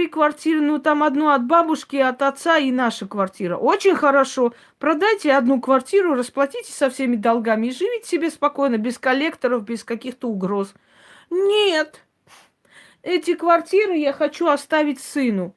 квартиры, ну там одну от бабушки, от отца и наша квартира. Очень хорошо. Продайте одну квартиру, расплатитесь со всеми долгами и живите себе спокойно, без коллекторов, без каких-то угроз. Нет, эти квартиры я хочу оставить сыну.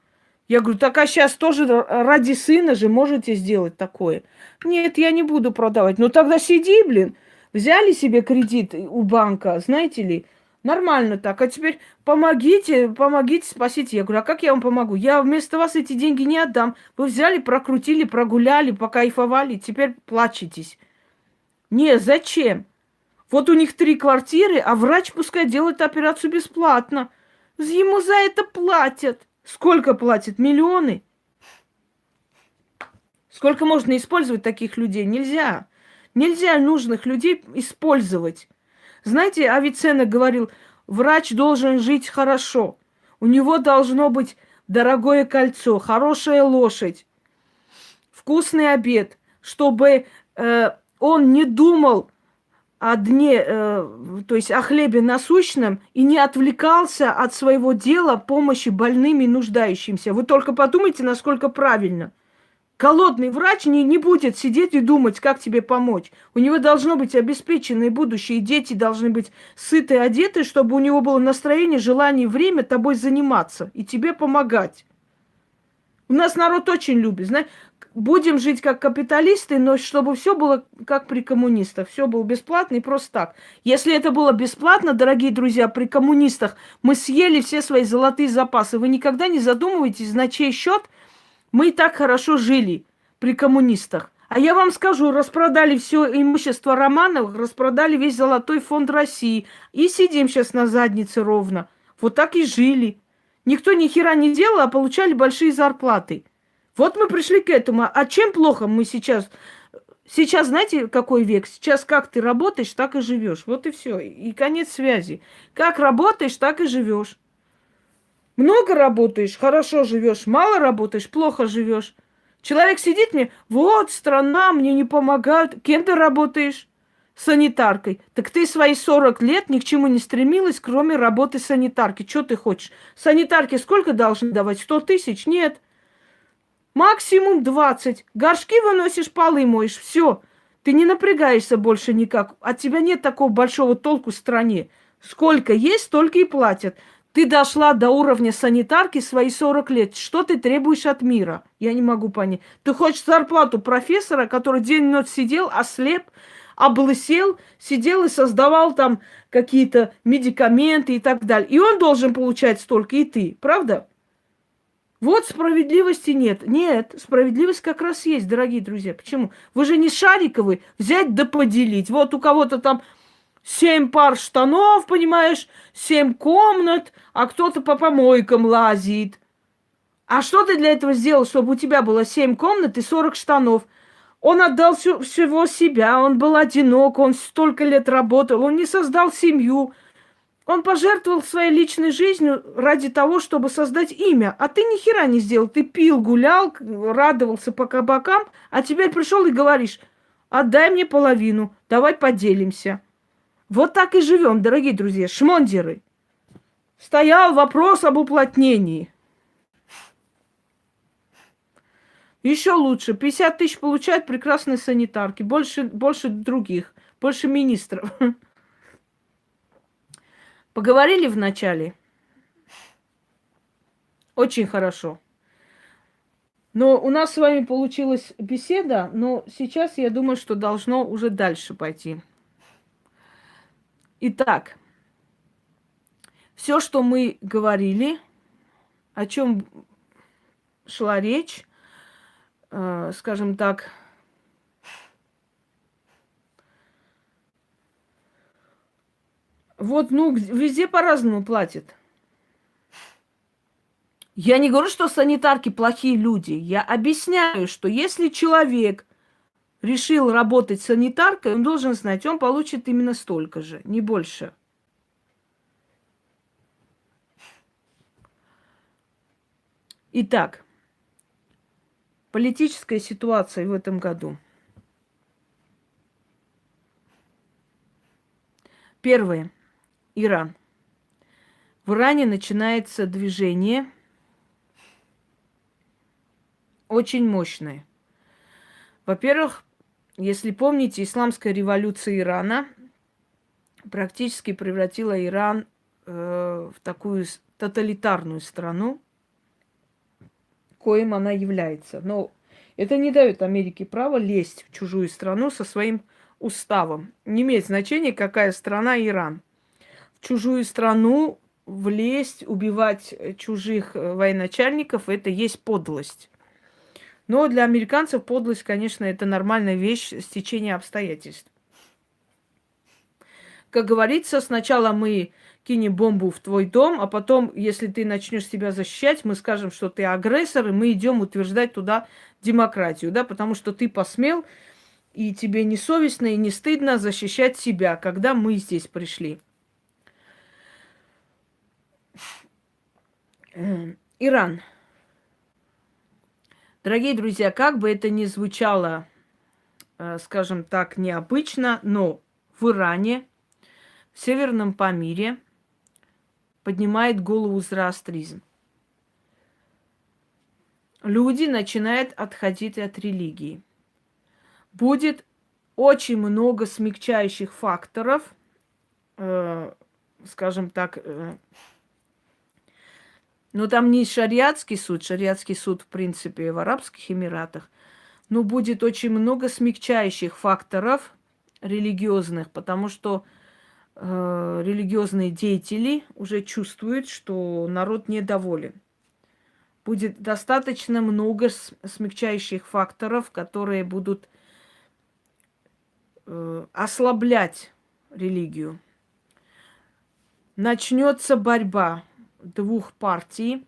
Я говорю, так а сейчас тоже ради сына же можете сделать такое. Нет, я не буду продавать. Ну тогда сиди, блин. Взяли себе кредит у банка, знаете ли, нормально так. А теперь помогите, помогите, спасите. Я говорю, а как я вам помогу? Я вместо вас эти деньги не отдам. Вы взяли, прокрутили, прогуляли, покайфовали, теперь плачетесь. Не, зачем? Вот у них 3 квартиры, а врач пускай делает операцию бесплатно. Ему за это платят. Сколько платят? Миллионы? Сколько можно использовать таких людей? Нельзя. Нельзя нужных людей использовать. Знаете, Авиценна говорил, врач должен жить хорошо. У него должно быть дорогое кольцо, хорошая лошадь, вкусный обед, чтобы он не думал о дне, то есть о хлебе насущном, и не отвлекался от своего дела помощи больным и нуждающимся. Вы только подумайте, насколько правильно. Голодный врач не будет сидеть и думать, как тебе помочь. У него должно быть обеспеченное будущее, и дети должны быть сыты, одеты, чтобы у него было настроение, желание, время тобой заниматься и тебе помогать. У нас народ очень любит. Знаешь, будем жить как капиталисты, но чтобы все было как при коммунистах. Все было бесплатно и просто так. Если это было бесплатно, дорогие друзья, при коммунистах мы съели все свои золотые запасы. Вы никогда не задумываетесь, на чей счет мы и так хорошо жили при коммунистах. А я вам скажу, распродали все имущество Романовых, распродали весь золотой фонд России. И сидим сейчас на заднице ровно. Вот так и жили. Никто ни хера не делал, а получали большие зарплаты. Вот мы пришли к этому. А чем плохо мы сейчас? Сейчас, знаете, какой век? Сейчас как ты работаешь, так и живешь. Вот и все. И конец связи. Как работаешь, так и живешь. Много работаешь, хорошо живешь. Мало работаешь, плохо живешь. Человек сидит мне, вот страна, мне не помогают. Кем ты работаешь? Санитаркой. Так ты свои 40 лет ни к чему не стремилась, кроме работы санитарки. Что ты хочешь? Санитарке сколько должны давать? 100 тысяч? Нет. Максимум 20. Горшки выносишь, полы моешь. Все. Ты не напрягаешься больше никак. От тебя нет такого большого толку в стране. Сколько есть, столько и платят. Ты дошла до уровня санитарки свои 40 лет. Что ты требуешь от мира? Я не могу понять. Ты хочешь зарплату профессора, который день и ночь сидел, ослеп, облысел, сидел и создавал там какие-то медикаменты и так далее. И он должен получать столько, и ты. Правда? Вот справедливости нет. Нет, справедливость как раз есть, дорогие друзья. Почему? Вы же не Шариковы взять да поделить. Вот у кого-то там 7 пар штанов, понимаешь, 7 комнат, а кто-то по помойкам лазит. А что ты для этого сделал, чтобы у тебя было 7 комнат и 40 штанов? Он отдал всего себя, он был одинок, он столько лет работал, он не создал семью. Он пожертвовал своей личной жизнью ради того, чтобы создать имя. А ты ни хера не сделал. Ты пил, гулял, радовался по кабакам, а теперь пришел и говоришь, отдай мне половину, давай поделимся. Вот так и живем, дорогие друзья, шмондеры. Стоял вопрос об уплотнении. Еще лучше. 50 тысяч получают прекрасные санитарки. Больше других. Больше министров. Поговорили вначале? Очень хорошо. Но у нас с вами получилась беседа, но сейчас я думаю, что должно уже дальше пойти. Итак, все, что мы говорили, о чем шла речь, скажем так, вот, ну, везде по-разному платят. Я не говорю, что санитарки плохие люди. Я объясняю, что если человек решил работать санитаркой, он должен знать, он получит именно столько же, не больше. Итак, политическая ситуация в этом году. Первое. Иран. В Иране начинается движение очень мощное. Во-первых, если помните, исламская революция Ирана практически превратила Иран в такую тоталитарную страну, коим она является. Но это не дает Америке права лезть в чужую страну со своим уставом. Не имеет значения, какая страна Иран. В чужую страну влезть, убивать чужих военачальников – это есть подлость. Но для американцев подлость, конечно, это нормальная вещь, стечение обстоятельств. Как говорится, сначала мы кинем бомбу в твой дом, а потом, если ты начнешь себя защищать, мы скажем, что ты агрессор, и мы идем утверждать туда демократию, да, потому что ты посмел, и тебе не совестно и не стыдно защищать себя, когда мы здесь пришли. Иран. Дорогие друзья, как бы это ни звучало, скажем так, необычно, но в Иране, в Северном Памире, поднимает голову зороастризм. Люди начинают отходить от религии. Будет очень много смягчающих факторов, скажем так, но там не шариатский суд, в принципе, в Арабских Эмиратах, но будет очень много смягчающих факторов религиозных, потому что религиозные деятели уже чувствуют, что народ недоволен. Будет достаточно много смягчающих факторов, которые будут ослаблять религию. Начнется борьба двух партий.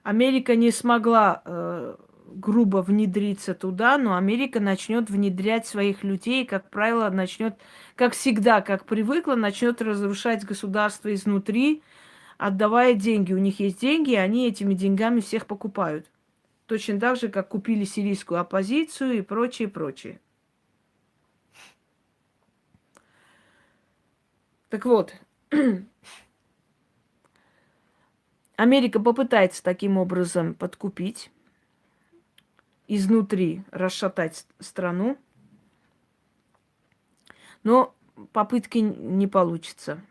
Америка не смогла грубо внедриться туда, но Америка начнет внедрять своих людей, как правило, начнет, как всегда, как привыкла, начнет разрушать государство изнутри, отдавая деньги. У них есть деньги, и они этими деньгами всех покупают. Точно так же, как купили сирийскую оппозицию и прочее, прочее. Так вот, Америка попытается таким образом подкупить, изнутри расшатать страну, но попытки не получится.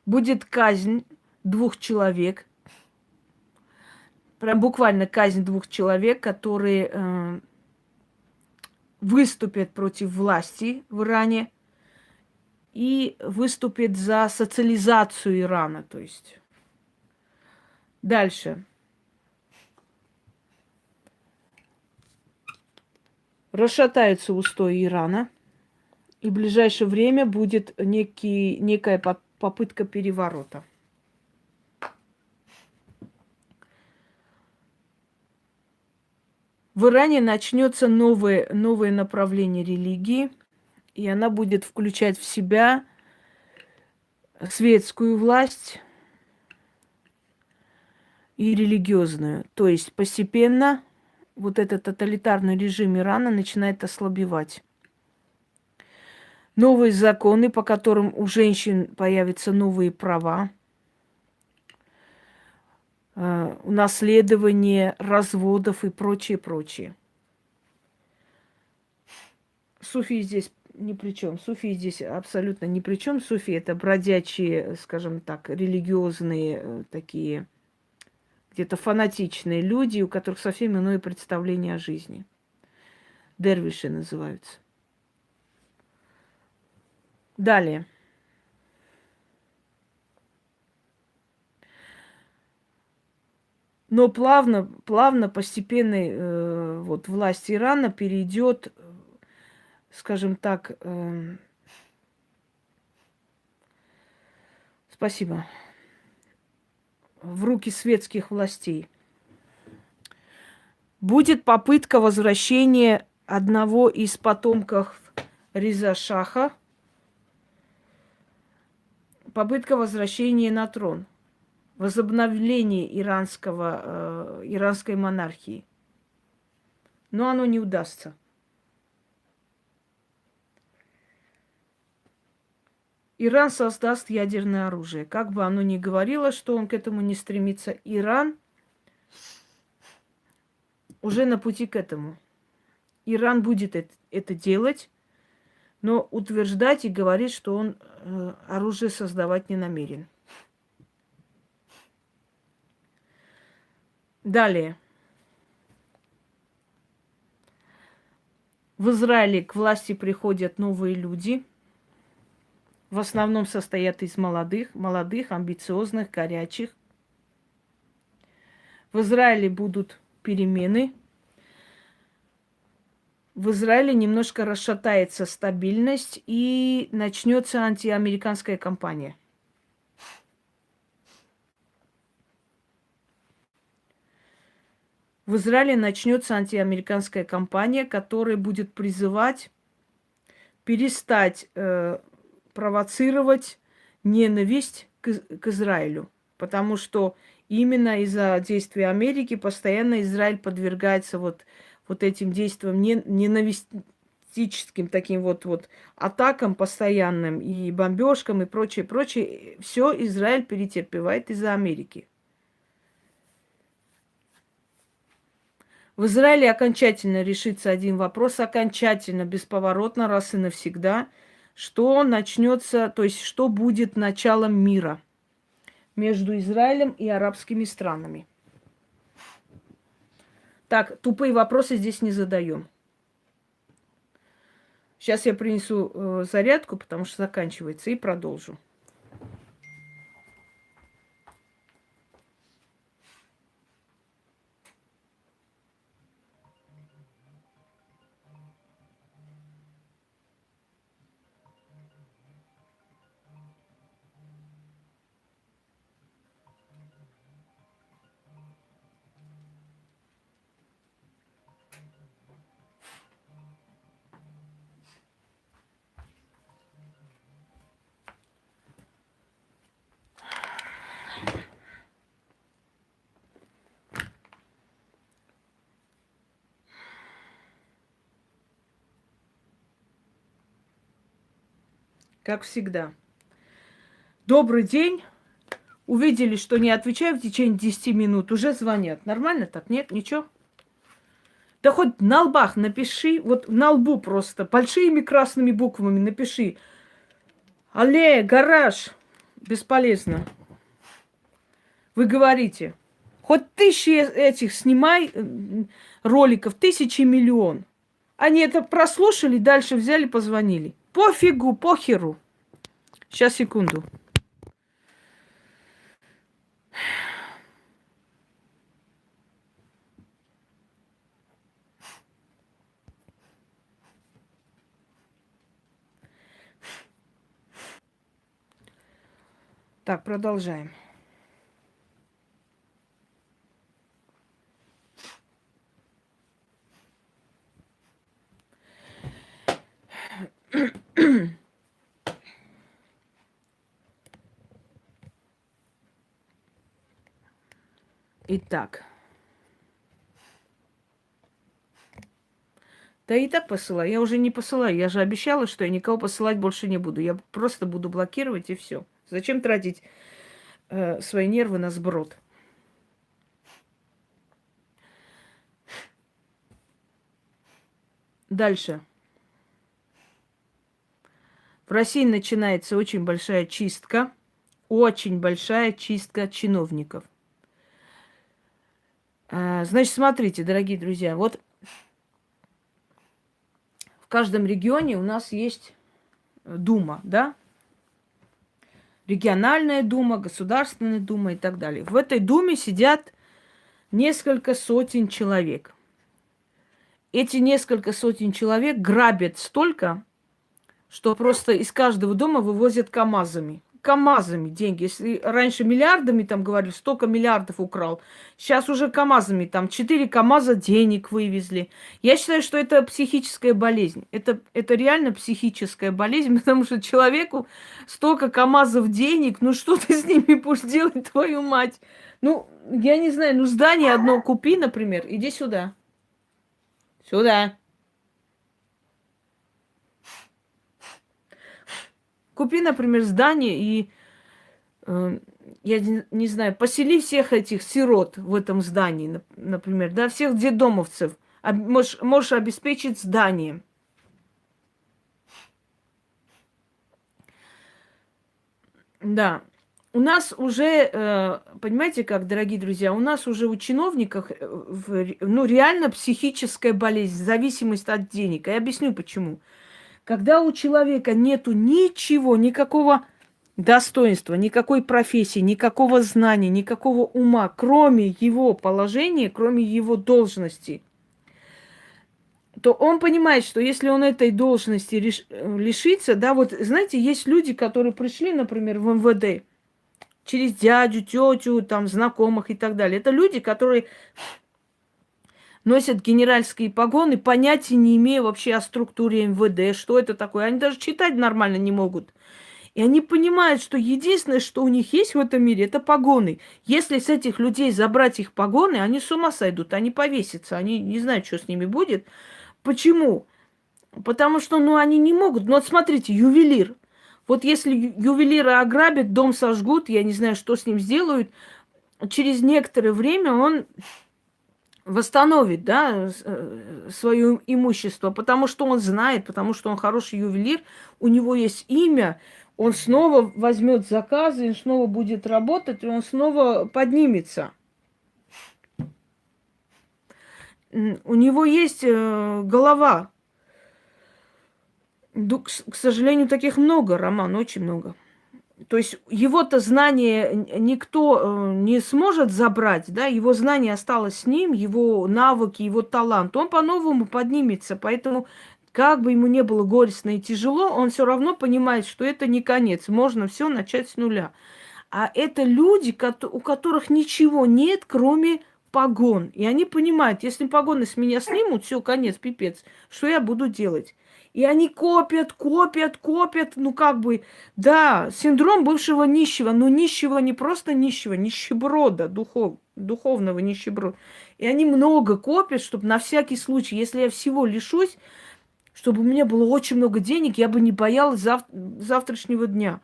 Будет казнь 2 человек, прям буквально казнь 2 человек, которые выступят против власти в Иране и выступят за социализацию Ирана, то есть. Дальше. Расшатаются устои Ирана, и в ближайшее время будет некая попытка переворота. В Иране начнется новое направление религии, и она будет включать в себя светскую власть и религиозную. То есть постепенно вот этот тоталитарный режим Ирана начинает ослабевать. Новые законы, по которым у женщин появятся новые права, наследование, разводов и прочее, прочее. Суфии здесь ни при чем. Суфии здесь абсолютно ни при чем. Суфии это бродячие, скажем так, религиозные такие где-то фанатичные люди, у которых совсем иное представление о жизни. Дервиши называются. Далее. Но плавно, постепенно вот власть Ирана перейдет, скажем так, спасибо, в руки светских властей. Будет попытка возвращения одного из потомков Реза Шаха, попытка возвращения на трон, возобновление иранской монархии. Но оно не удастся. Иран создаст ядерное оружие. Как бы оно ни говорило, что он к этому не стремится, Иран уже на пути к этому. Иран будет это делать, но утверждать и говорить, что он оружие создавать не намерен. Далее. В Израиле к власти приходят новые люди. В основном состоят из молодых, амбициозных, горячих. В Израиле будут перемены. В Израиле немножко расшатается стабильность и начнется антиамериканская кампания. В Израиле начнется антиамериканская кампания, которая будет призывать перестать провоцировать ненависть к Израилю. Потому что именно из-за действий Америки постоянно Израиль подвергается вот этим действиям ненавистическим таким вот атакам постоянным и бомбежкам и прочее, прочее. Все Израиль перетерпевает из-за Америки. В Израиле окончательно решится один вопрос, окончательно, бесповоротно, раз и навсегда, что начнется, то есть что будет началом мира между Израилем и арабскими странами. Так, тупые вопросы здесь не задаем. Сейчас я принесу зарядку, потому что заканчивается, и продолжу. Как всегда. Добрый день. Увидели, что не отвечаю в течение 10 минут, уже звонят. Нормально так? Нет? Ничего? Да хоть на лбах напиши, вот на лбу просто, большими красными буквами напиши. Алле, гараж. Бесполезно. Вы говорите. Хоть 1000 этих снимай роликов, 1000 миллион. Они это прослушали, дальше взяли, позвонили. Пофигу, похеру. Сейчас, секунду. Так, продолжаем. Итак. Да и так посылаю. Я уже не посылаю. Я же обещала, что я никого посылать больше не буду. Я просто буду блокировать и все. Зачем тратить свои нервы на сброд? Дальше. В России начинается очень большая чистка чиновников. Значит, смотрите, дорогие друзья, вот в каждом регионе у нас есть дума, да? Региональная дума, государственная дума и так далее. В этой думе сидят несколько сотен человек. Эти несколько сотен человек грабят столько, что просто из каждого дома вывозят КАМАЗами. КАМАЗами деньги. Если раньше миллиардами там говорили, столько миллиардов украл, сейчас уже КАМАЗами, там 4 КАМАЗа денег вывезли. Я считаю, что это психическая болезнь. Это реально психическая болезнь, потому что человеку столько КАМАЗов денег, ну что ты с ними будешь делать, твою мать? Ну, я не знаю, ну здание одно купи, например, иди сюда. Сюда. Купи, например, здание и, я не знаю, посели всех этих сирот в этом здании, например, да, всех детдомовцев. Можешь обеспечить зданием. Да. У нас уже, понимаете как, дорогие друзья, у нас уже у чиновников, ну, реально психическая болезнь, зависимость от денег. Я объясню почему. Когда у человека нету ничего, никакого достоинства, никакой профессии, никакого знания, никакого ума, кроме его положения, кроме его должности, то он понимает, что если он этой должности лишится, да, вот знаете, есть люди, которые пришли, например, в МВД через дядю, тетю, там, знакомых и так далее. Это люди, которые носят генеральские погоны, понятия не имея вообще о структуре МВД, что это такое. Они даже читать нормально не могут. И они понимают, что единственное, что у них есть в этом мире, это погоны. Если с этих людей забрать их погоны, они с ума сойдут, они повесятся, они не знают, что с ними будет. Почему? Потому что, ну, они не могут. Ну, вот смотрите, ювелир. Вот если ювелира ограбят, дом сожгут, я не знаю, что с ним сделают, через некоторое время он восстановит, да, свое имущество, потому что он знает, потому что он хороший ювелир, у него есть имя, он снова возьмет заказы, он снова будет работать, и он снова поднимется. У него есть голова. К сожалению, таких много, Роман, очень много. То есть его-то знание никто не сможет забрать, да, его знание осталось с ним, его навыки, его талант. Он по-новому поднимется, поэтому как бы ему не было горестно и тяжело, он все равно понимает, что это не конец, можно все начать с нуля. А это люди, у которых ничего нет, кроме погон. И они понимают, если погоны с меня снимут, все, конец, пипец, что я буду делать? И они копят, копят, копят, ну как бы, да, синдром бывшего нищего, но нищего не просто нищего, нищеброда, духовного нищеброда. И они много копят, чтобы на всякий случай, если я всего лишусь, чтобы у меня было очень много денег, я бы не боялась завтрашнего дня.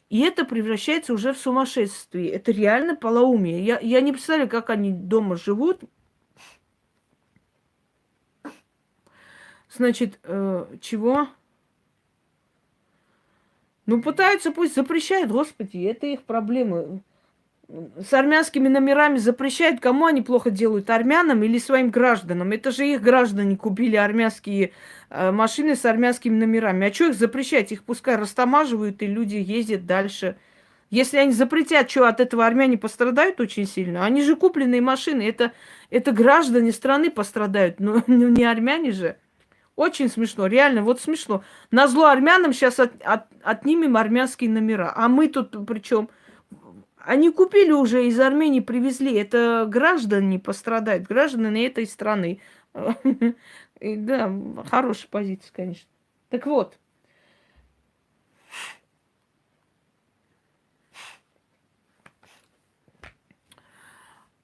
И это превращается уже в сумасшествие. Это реально полоумие. Я не представляю, как они дома живут. Значит, чего? Ну, пытаются, пусть запрещают, господи, это их проблемы. С армянскими номерами запрещают, кому они плохо делают, армянам или своим гражданам? Это же их граждане купили армянские машины с армянскими номерами. А что их запрещать? Их пускай растамаживают, и люди ездят дальше. Если они запретят, что от этого армяне пострадают очень сильно? Они же купленные машины, это граждане страны пострадают, но не армяне же. Очень смешно, реально, вот смешно. Назло армянам сейчас отнимем армянские номера. А мы тут при чем? Они купили уже, из Армении привезли. Это граждане пострадают, граждане этой страны. Да, хорошая позиция, конечно. Так вот.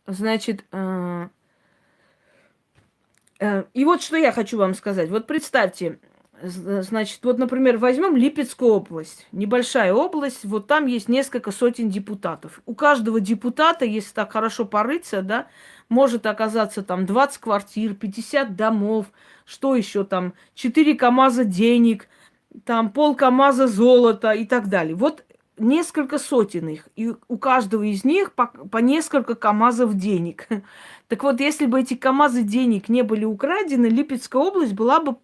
Значит, и вот что я хочу вам сказать. Вот представьте, значит, вот, например, возьмем Липецкую область. Небольшая область, вот там есть несколько сотен депутатов. У каждого депутата, если так хорошо порыться, да, может оказаться там 20 квартир, 50 домов, что еще там, 4 КАМАЗа денег, там пол КАМАЗа золота и так далее. Вот несколько сотен их, и у каждого из них по несколько КАМАЗов денег. Так вот, если бы эти КАМАЗы денег не были украдены, Липецкая область была бы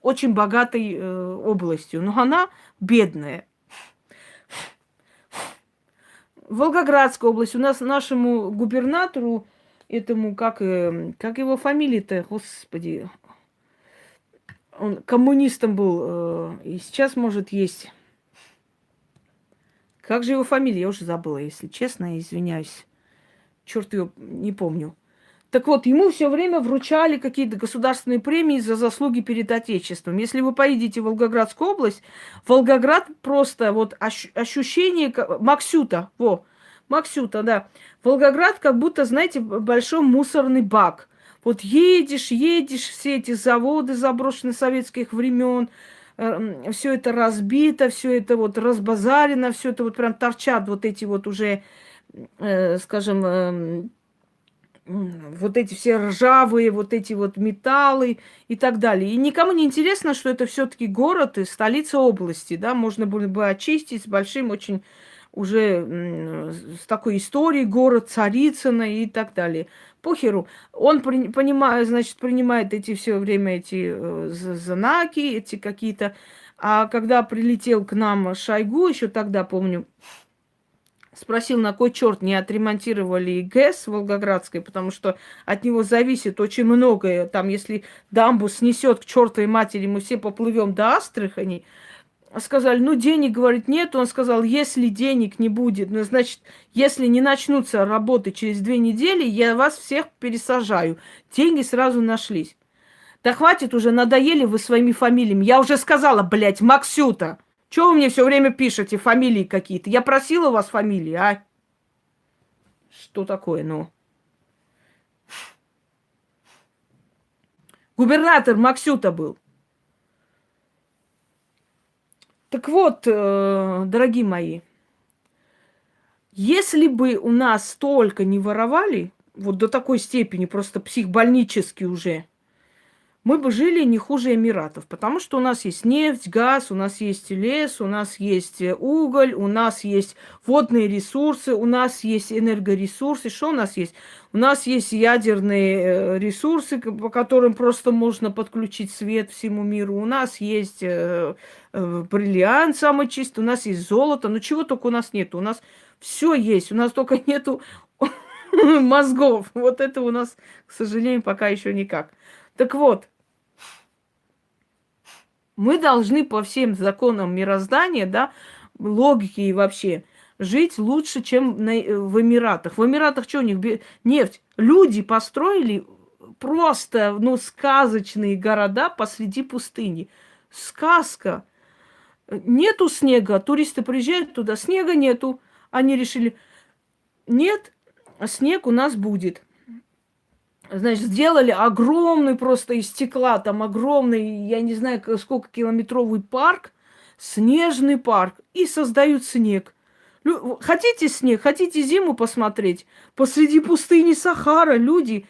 очень богатой областью, но она бедная. Волгоградская область. У нас нашему губернатору, этому, как его фамилия-то, господи, он коммунистом был, и сейчас, может, есть. Как же его фамилия? Я уже забыла, если честно, извиняюсь. Черт его, не помню. Так вот, ему все время вручали какие-то государственные премии за заслуги перед Отечеством. Если вы поедете в Волгоградскую область, Волгоград просто вот ощущение Максюта, Максюта, да. Волгоград как будто, знаете, большой мусорный бак. Вот едешь, все эти заводы заброшенные советских времен, все это разбито, все это вот разбазарено, все это вот прям торчат вот эти вот уже, скажем, вот эти все ржавые, вот эти вот металлы и так далее. И никому не интересно, что это все-таки город и столица области, да, можно было бы очистить с большим очень уже с такой историей город Царицына и так далее. Похеру. Он понимает, значит, принимает эти все время эти знаки, эти какие-то. А когда прилетел к нам Шойгу, еще тогда, помню, спросил, на кой черт не отремонтировали ГЭС Волгоградской, потому что от него зависит очень многое. Там, если дамбу снесет к чертовой матери, мы все поплывем до Астрахани. Сказали, ну, денег, говорит, нет. Он сказал, если денег не будет, ну, значит, если не начнутся работы через 2 недели, я вас всех пересажаю. Деньги сразу нашлись. Да хватит уже, надоели вы своими фамилиями. Я уже сказала, блядь, Максюта. Чего вы мне все время пишете, фамилии какие-то? Я просила у вас фамилии, а? Что такое, ну? Губернатор Максюта был. Так вот, дорогие мои, если бы у нас столько не воровали, вот до такой степени, просто психбольнически уже, мы бы жили не хуже Эмиратов, потому что у нас есть нефть, газ, у нас есть лес, у нас есть уголь, у нас есть водные ресурсы, у нас есть энергоресурсы. Что у нас есть? У нас есть ядерные ресурсы, по которым просто можно подключить свет всему миру. У нас есть бриллиант самый чистый, у нас есть золото. Но чего только у нас нет? У нас все есть, у нас только нету мозгов. Вот это у нас, к сожалению, пока еще никак. Так вот, мы должны по всем законам мироздания, да, логики и вообще жить лучше, чем в Эмиратах. В Эмиратах что у них? Нефть. Люди построили просто, ну, сказочные города посреди пустыни. Сказка. Нету снега, туристы приезжают туда, снега нету. Они решили, нет, снег у нас будет. Значит, сделали огромный просто из стекла, там огромный, я не знаю, сколько километровый парк, снежный парк, и создают снег. Хотите снег, хотите зиму посмотреть? Посреди пустыни Сахара люди,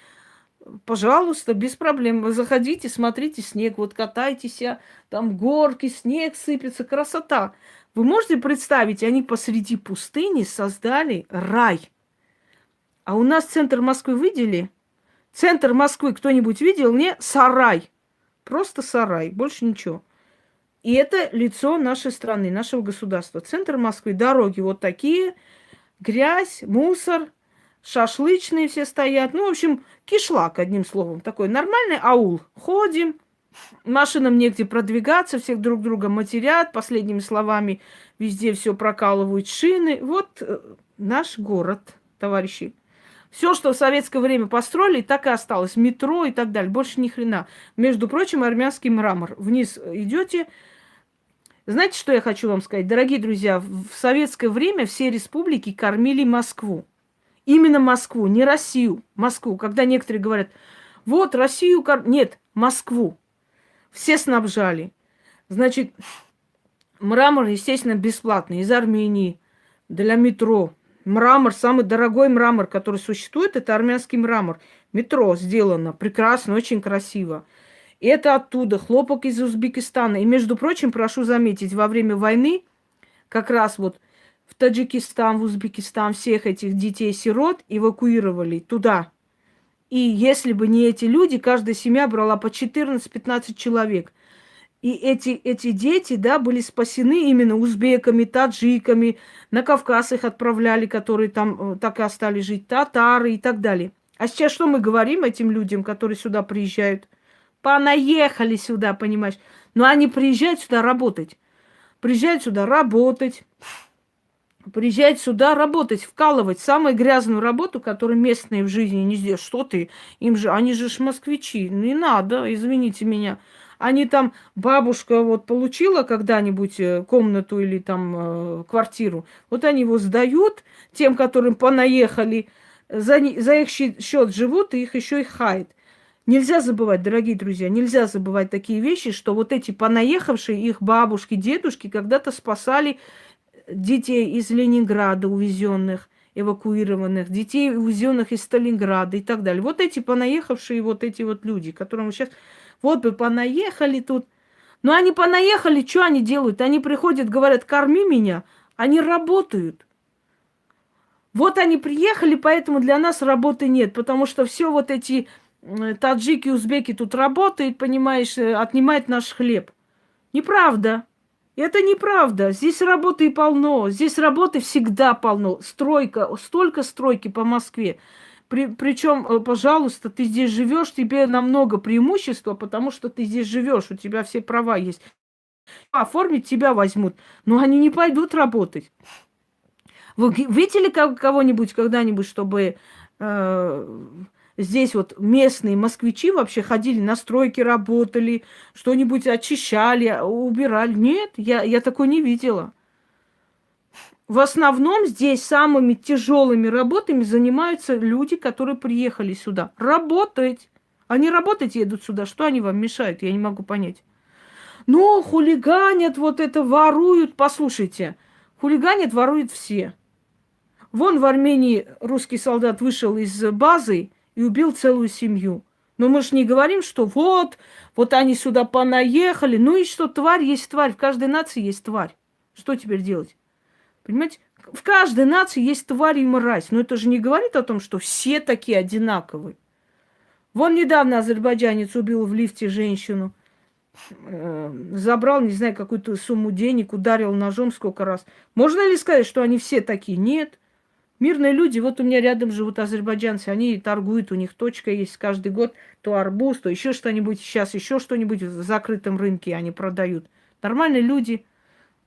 пожалуйста, без проблем, вы заходите, смотрите снег, вот катайтесь, там горки, снег сыпется, красота. Вы можете представить, они посреди пустыни создали рай. А у нас центр Москвы видели? Центр Москвы кто-нибудь видел? Не, сарай. Просто сарай, больше ничего. И это лицо нашей страны, нашего государства. Центр Москвы, дороги вот такие, грязь, мусор, шашлычные все стоят. Ну, в общем, кишлак, одним словом. Такой нормальный аул. Ходим, машинам негде продвигаться, всех друг друга матерят, последними словами везде все прокалывают шины. Вот наш город, товарищи. Все, что в советское время построили, так и осталось. Метро и так далее. Больше ни хрена. Между прочим, армянский мрамор. Вниз идете. Знаете, что я хочу вам сказать? Дорогие друзья, в советское время все республики кормили Москву. Именно Москву, не Россию. Москву. Когда некоторые говорят, вот Россию кормили. Нет, Москву. Все снабжали. Значит, мрамор, естественно, бесплатный. Из Армении. Для метро. Мрамор, самый дорогой мрамор, который существует, это армянский мрамор. Метро сделано прекрасно, очень красиво. И это оттуда, хлопок из Узбекистана. И, между прочим, прошу заметить, во время войны как раз вот в Таджикистан, в Узбекистан всех этих детей-сирот эвакуировали туда. И если бы не эти люди, каждая семья брала по 14-15 человек. И эти дети, да, были спасены именно узбеками, таджиками, на Кавказ их отправляли, которые там так и остались жить, татары и так далее. А сейчас что мы говорим этим людям, которые сюда приезжают? Понаехали сюда, понимаешь? Но они приезжают сюда работать. Приезжают сюда работать. Приезжают сюда работать, вкалывать. Самую грязную работу, которую местные в жизни не сделают. Что ты? Им же, они же ж москвичи. Не надо, извините меня. Они там, бабушка вот получила когда-нибудь комнату или там квартиру. Вот они его сдают тем, которым понаехали, за их счет живут и их еще и хает. Нельзя забывать, дорогие друзья, нельзя забывать такие вещи, что вот эти понаехавшие, их бабушки, дедушки когда-то спасали детей из Ленинграда увезенных, эвакуированных, детей, увезенных из Сталинграда и так далее. Вот эти понаехавшие вот эти вот люди, которым сейчас вот бы понаехали тут. Но они понаехали, что они делают? Они приходят, говорят, корми меня, они работают. Вот они приехали, поэтому для нас работы нет, потому что все вот эти таджики, узбеки тут работают, понимаешь, отнимают наш хлеб. Неправда. Это неправда. Здесь работы полно. Здесь работы всегда полно. Стройка, столько стройки по Москве. Причем, пожалуйста, ты здесь живешь, тебе намного преимущества, потому что ты здесь живешь, у тебя все права есть. Оформить тебя возьмут, но они не пойдут работать. Вы видели кого-нибудь когда-нибудь, чтобы здесь вот местные москвичи вообще ходили на стройки, работали, что-нибудь очищали, убирали? Нет, я такой не видела. В основном здесь самыми тяжелыми работами занимаются люди, которые приехали сюда. Работать. Они работать едут сюда. Что они вам мешают? Я не могу понять. Ну, хулиганят, вот это воруют. Послушайте, хулиганят, воруют все. Вон в Армении русский солдат вышел из базы и убил целую семью. Но мы же не говорим, что вот они сюда понаехали. Ну и что, тварь есть тварь. В каждой нации есть тварь. Что теперь делать? Понимаете? В каждой нации есть тварь и мразь. Но это же не говорит о том, что все такие одинаковые. Вон недавно азербайджанец убил в лифте женщину. Забрал, не знаю, какую-то сумму денег, ударил ножом сколько раз. Можно ли сказать, что они все такие? Нет. Мирные люди, вот у меня рядом живут азербайджанцы, они торгуют, у них точка есть каждый год, то арбуз, то еще что-нибудь, сейчас еще что-нибудь в закрытом рынке они продают. Нормальные люди,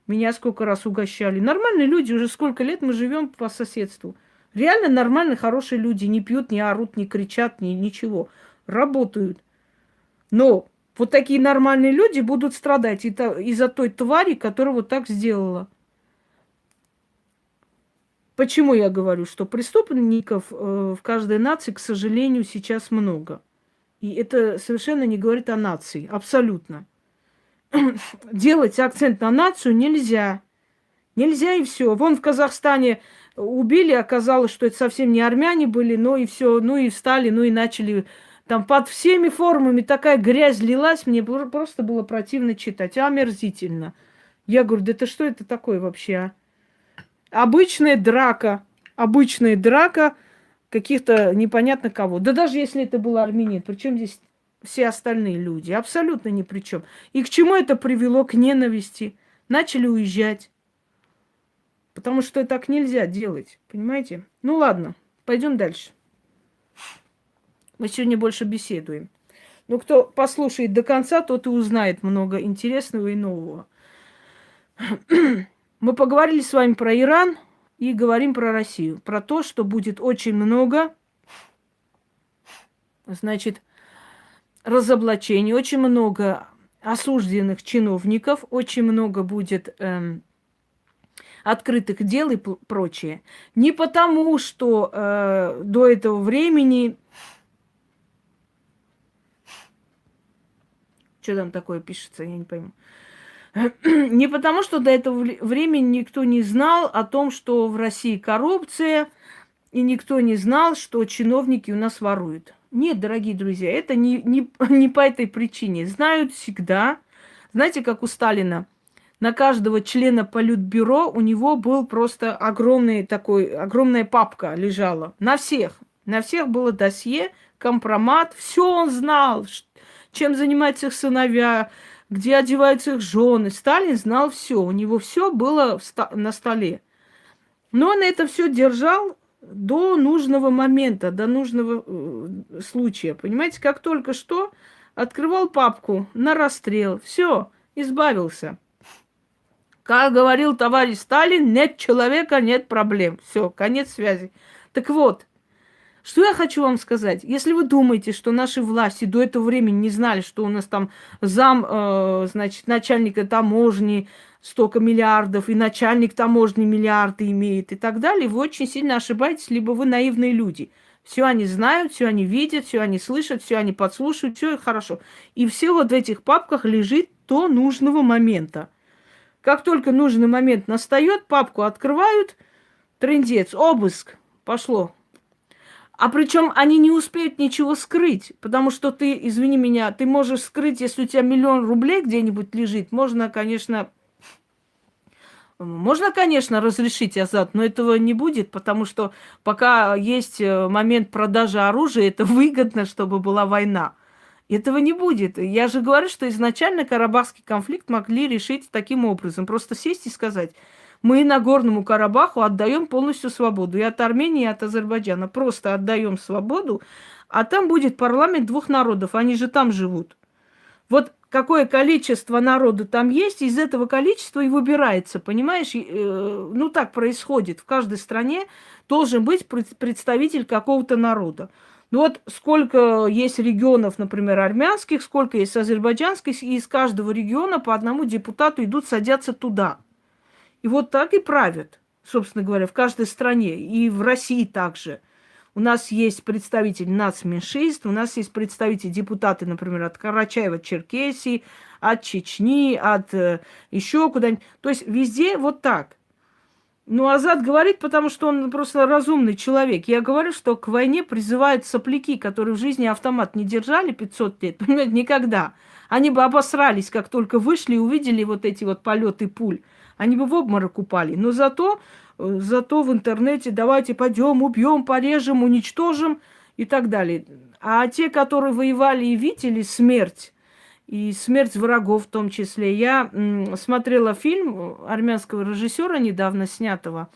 меня сколько раз угощали. Нормальные люди, уже сколько лет мы живем по соседству. Реально нормальные, хорошие люди, не пьют, не орут, не кричат, ничего. Работают. Но вот такие нормальные люди будут страдать из-за той твари, которая вот так сделала. Почему я говорю, что преступников в каждой нации, к сожалению, сейчас много. И это совершенно не говорит о нации. Абсолютно. Делать акцент на нацию нельзя. Нельзя и все. Вон в Казахстане убили, оказалось, что это совсем не армяне были, но и все, ну и встали, ну и начали. Там под всеми формами такая грязь лилась, мне просто было противно читать. Омерзительно. Я говорю, да это что это такое вообще, а? Обычная драка каких-то непонятно кого. Да даже если это был армянин, причем здесь все остальные люди? Абсолютно ни при чем. И к чему это привело? К ненависти. Начали уезжать. Потому что так нельзя делать. Понимаете? Ну ладно, пойдем дальше. Мы сегодня больше беседуем. Но кто послушает до конца, тот и узнает много интересного и нового. Мы поговорили с вами про Иран и говорим про Россию. Про то, что будет очень много, значит, разоблачений, очень много осужденных чиновников, очень много будет открытых дел и прочее. Не потому, что до этого времени... Что там такое пишется, я не пойму. Не потому, что до этого времени никто не знал о том, что в России коррупция, и никто не знал, что чиновники у нас воруют. Нет, дорогие друзья, это не по этой причине. Знают всегда. Знаете, как у Сталина На каждого члена политбюро у него был просто огромная папка лежала. На всех. На всех было досье, компромат. Все он знал, чем занимаются их сыновья, где одеваются их жены. Сталин знал все. У него все было на столе. Но он это все держал до нужного момента, до нужного случая. Понимаете, как только что открывал папку на расстрел. Все, избавился. Как говорил товарищ Сталин, нет человека, нет проблем. Все, конец связи. Так вот, что я хочу вам сказать. Если вы думаете, что наши власти до этого времени не знали, что у нас там значит, начальника таможни столько миллиардов, и начальник таможни миллиарды имеет и так далее, вы очень сильно ошибаетесь, либо вы наивные люди. Все они знают, все они видят, все они слышат, все они подслушивают, все хорошо. И все вот в этих папках лежит до нужного момента. Как только нужный момент настает, папку открывают, трындец, обыск, пошло. А причем они не успеют ничего скрыть, потому что ты, извини меня, ты можешь скрыть, если у тебя 1 000 000 рублей где-нибудь лежит, можно, конечно, разрешить азарт, но этого не будет, потому что пока есть момент продажи оружия, это выгодно, чтобы была война. Этого не будет. Я же говорю, что изначально Карабахский конфликт могли решить таким образом. Просто сесть и сказать, мы Нагорному Карабаху отдаем полностью свободу. И от Армении, и от Азербайджана. Просто отдаем свободу, а там будет парламент 2 народов. Они же там живут. Вот какое количество народу там есть, из этого количества и выбирается, понимаешь? Ну, так происходит. В каждой стране должен быть представитель какого-то народа. Ну вот сколько есть регионов, например, армянских, сколько есть азербайджанских, и из каждого региона по одному депутату идут, садятся туда. И вот так и правят, собственно говоря, в каждой стране. И в России также. У нас есть представитель нацменьшинств, у нас есть представители, депутаты, например, от Карачаева-Черкесии, от Чечни, от еще куда-нибудь. То есть везде вот так. Ну, Азат говорит, потому что он просто разумный человек. Я говорю, что к войне призывают сопляки, которые в жизни автомат не держали 500 лет, понимаете, никогда. Они бы обосрались, как только вышли и увидели вот эти вот полеты пуль. Они бы в обморок упали. Но зато в интернете давайте пойдем, убьем, порежем, уничтожим и так далее. А те, которые воевали и видели смерть, и смерть врагов в том числе. Я смотрела фильм армянского режиссера, недавно снятого.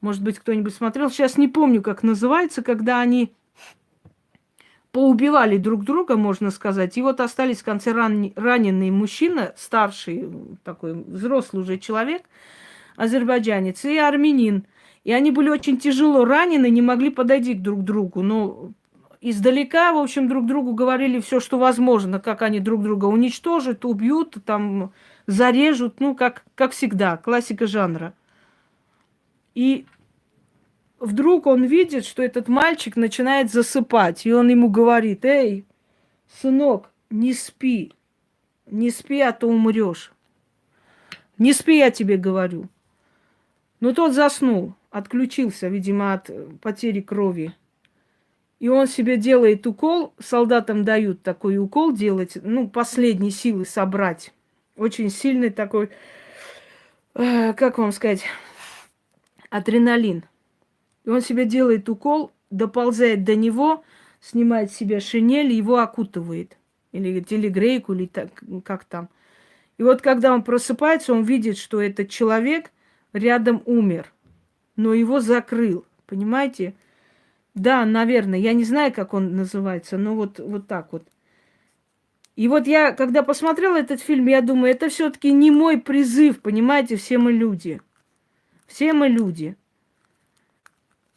Может быть, кто-нибудь смотрел. Сейчас не помню, как называется, когда они поубивали друг друга, можно сказать. И вот остались в конце раненый мужчина, старший, такой взрослый уже человек, азербайджанец, и армянин. И они были очень тяжело ранены, не могли подойти друг к другу. Но издалека, в общем, друг другу говорили все, что возможно, как они друг друга уничтожат, убьют, там, зарежут, ну, как всегда, классика жанра. И вдруг он видит, что этот мальчик начинает засыпать, и он ему говорит: эй, сынок, не спи, а то умрешь. Не спи, я тебе говорю. Но тот заснул, отключился, видимо, от потери крови. И он себе делает укол, солдатам дают такой укол делать, ну, последние силы собрать. Очень сильный такой, как вам сказать, адреналин. И он себе делает укол, доползает до него, снимает с себя шинель, его окутывает. Или телегрейку, или так, как там. И вот когда он просыпается, он видит, что этот человек рядом умер, но его закрыл. Понимаете? Да, наверное. Я не знаю, как он называется, но вот так вот. И вот я, когда посмотрела этот фильм, я думаю, это все-таки не мой призыв, понимаете, все мы люди. Все мы люди.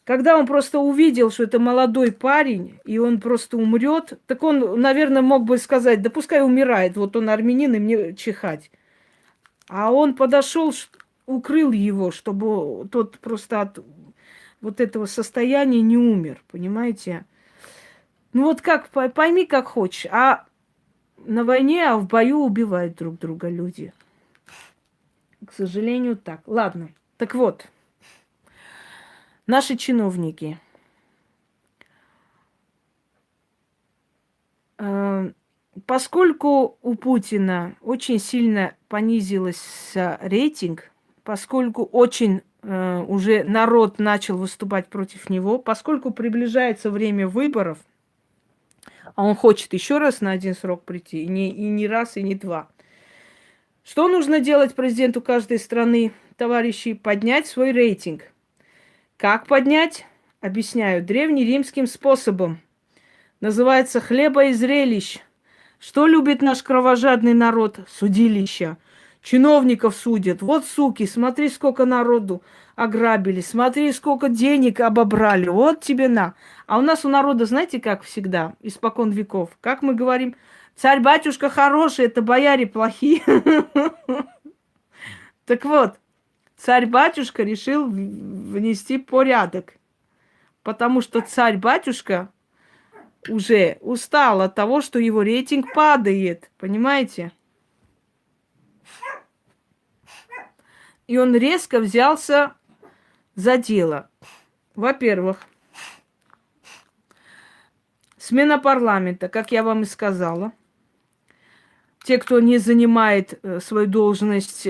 Когда он просто увидел, что это молодой парень, и он просто умрет, так он, наверное, мог бы сказать: да пускай умирает, вот он армянин, и мне чихать. А он подошел, укрыл его, чтобы тот просто от вот этого состояния не умер, понимаете? Ну вот как, пойми как хочешь. А на войне, а в бою убивают друг друга люди. К сожалению, так. Ладно. Так вот, наши чиновники. Поскольку у Путина очень сильно понизился рейтинг, поскольку очень уже народ начал выступать против него, поскольку приближается время выборов, а он хочет еще раз на один срок прийти, и не раз, и не два. Что нужно делать президенту каждой страны, товарищи? Поднять свой рейтинг. Как поднять? Объясняю. Древнеримским способом. Называется хлеба и зрелищ. Что любит наш кровожадный народ? Судилища. Чиновников судят. Вот суки, смотри, сколько народу ограбили. Смотри, сколько денег обобрали. Вот тебе на. А у народа, знаете, как всегда, испокон веков, как мы говорим, царь-батюшка хороший, это бояре плохие. Так вот, царь-батюшка решил внести порядок, потому что царь-батюшка уже устал от того, что его рейтинг падает, понимаете? И он резко взялся за дело. Во-первых, смена парламента, как я вам и сказала. Те, кто не занимает свою должность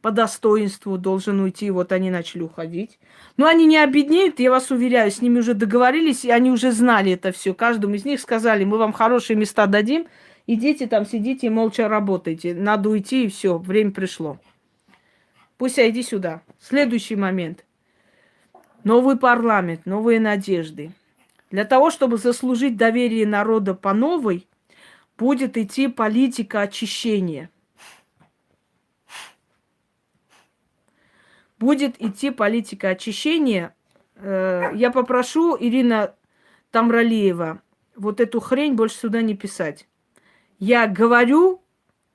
по достоинству, должен уйти, вот они начали уходить. Но они не обеднеют, я вас уверяю, с ними уже договорились, и они уже знали это все. Каждому из них сказали, мы вам хорошие места дадим, идите там, сидите, молча работайте. Надо уйти, и все, время пришло. Пусть иди сюда. Следующий момент. Новый парламент, новые надежды. Для того, чтобы заслужить доверие народа по новой, будет идти политика очищения. Будет идти политика очищения. Я попрошу Ирина Тамралиева вот эту хрень больше сюда не писать. Я говорю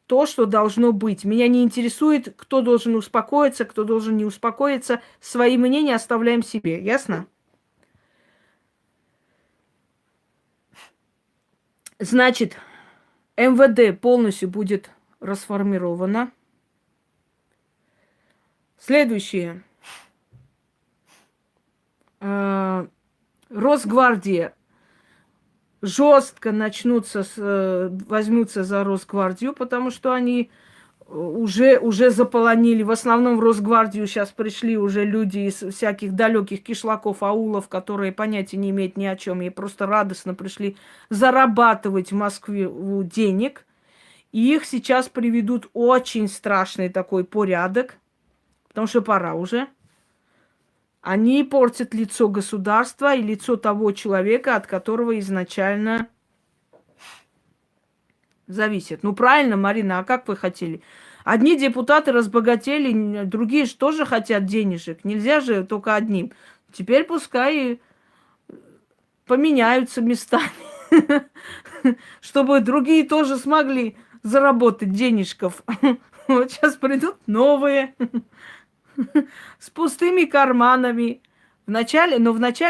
то, что должно быть. Меня не интересует, кто должен успокоиться, кто должен не успокоиться. Свои мнения оставляем себе. Ясно? Значит, МВД полностью будет расформировано. Следующее. Росгвардия жестко возьмутся за Росгвардию, потому что они уже заполонили. В основном в Росгвардию сейчас пришли уже люди из всяких далеких кишлаков, аулов, которые понятия не имеют ни о чем. И просто радостно пришли зарабатывать в Москву денег. И их сейчас приведут очень страшный такой порядок, потому что пора уже. Они портят лицо государства и лицо того человека, от которого изначально зависит. Ну, правильно, Марина, а как вы хотели? Одни депутаты разбогатели, другие же тоже хотят денежек. Нельзя же только одним. Теперь пускай поменяются местами, чтобы другие тоже смогли заработать денежков. Вот сейчас придут новые. С пустыми карманами. Вначале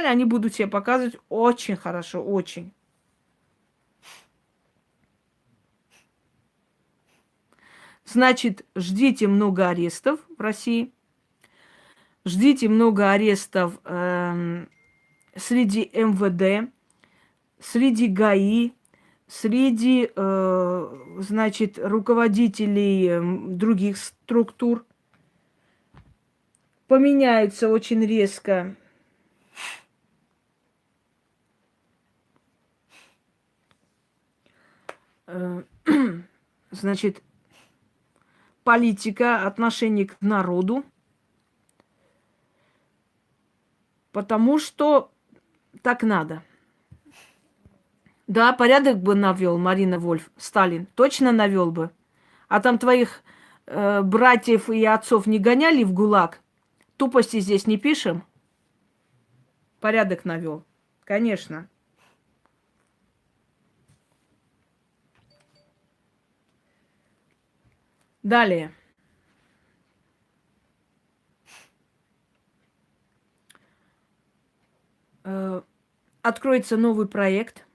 они будут себя показывать очень хорошо, очень. Значит, ждите много арестов в России. Ждите много арестов среди МВД, среди ГАИ, среди, значит, руководителей других структур. Поменяется очень резко значит, политика, отношение к народу, потому что так надо. Да, порядок бы навел Марина Вольф, Сталин, точно навел бы. А там твоих братьев и отцов не гоняли в ГУЛАГ? Тупости здесь не пишем. Порядок навел. Конечно. Далее. Откроется новый проект.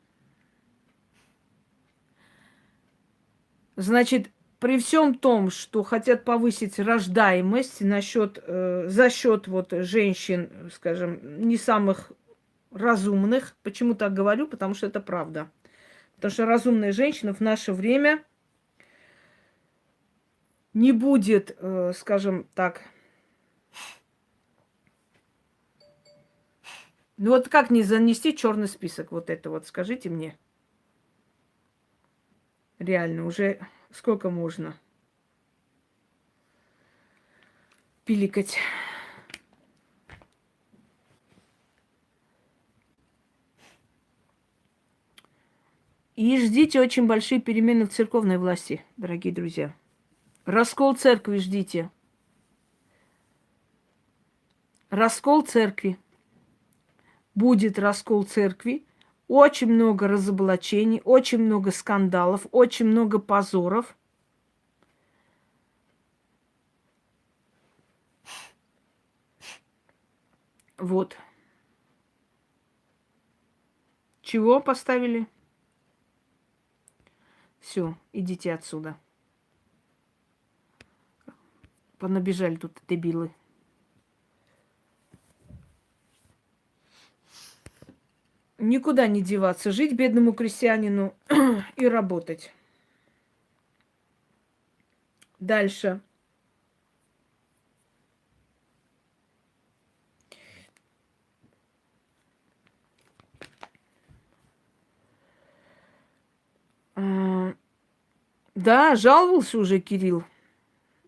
Значит, при всем том, что хотят повысить рождаемость за счет вот женщин, скажем, не самых разумных. Почему так говорю? Потому что это правда. Потому что разумная женщина в наше время не будет, скажем так, ну вот как не занести черный список? Вот это вот скажите мне. Реально, уже сколько можно пиликать? И ждите очень большие перемены в церковной власти, дорогие друзья. Раскол церкви ждите. Раскол церкви. Будет раскол церкви. Очень много разоблачений, очень много скандалов, очень много позоров. Вот. Чего поставили? Все, идите отсюда. Понабежали тут дебилы. Никуда не деваться. Жить бедному крестьянину и работать. Дальше. Да, жаловался уже Кирилл,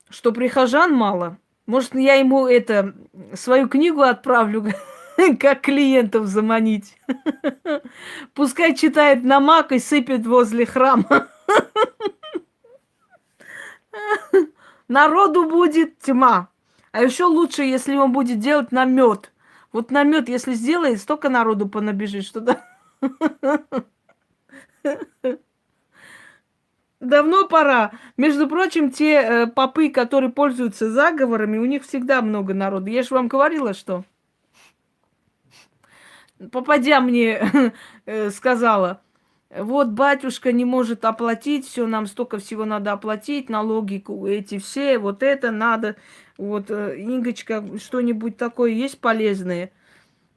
что прихожан мало. Может, я ему свою книгу отправлю, как клиентов заманить. Пускай читает на мак и сыпет возле храма. Народу будет тьма. А еще лучше, если он будет делать намет. Вот намет, если сделает, столько народу понабежит, что да. Давно пора. Между прочим, те попы, которые пользуются заговорами, у них всегда много народу. Я же вам говорила, что попадя мне сказала, вот батюшка не может оплатить, все, нам столько всего надо оплатить, налоги эти все, вот это надо. Вот, Ингочка, что-нибудь такое есть полезное?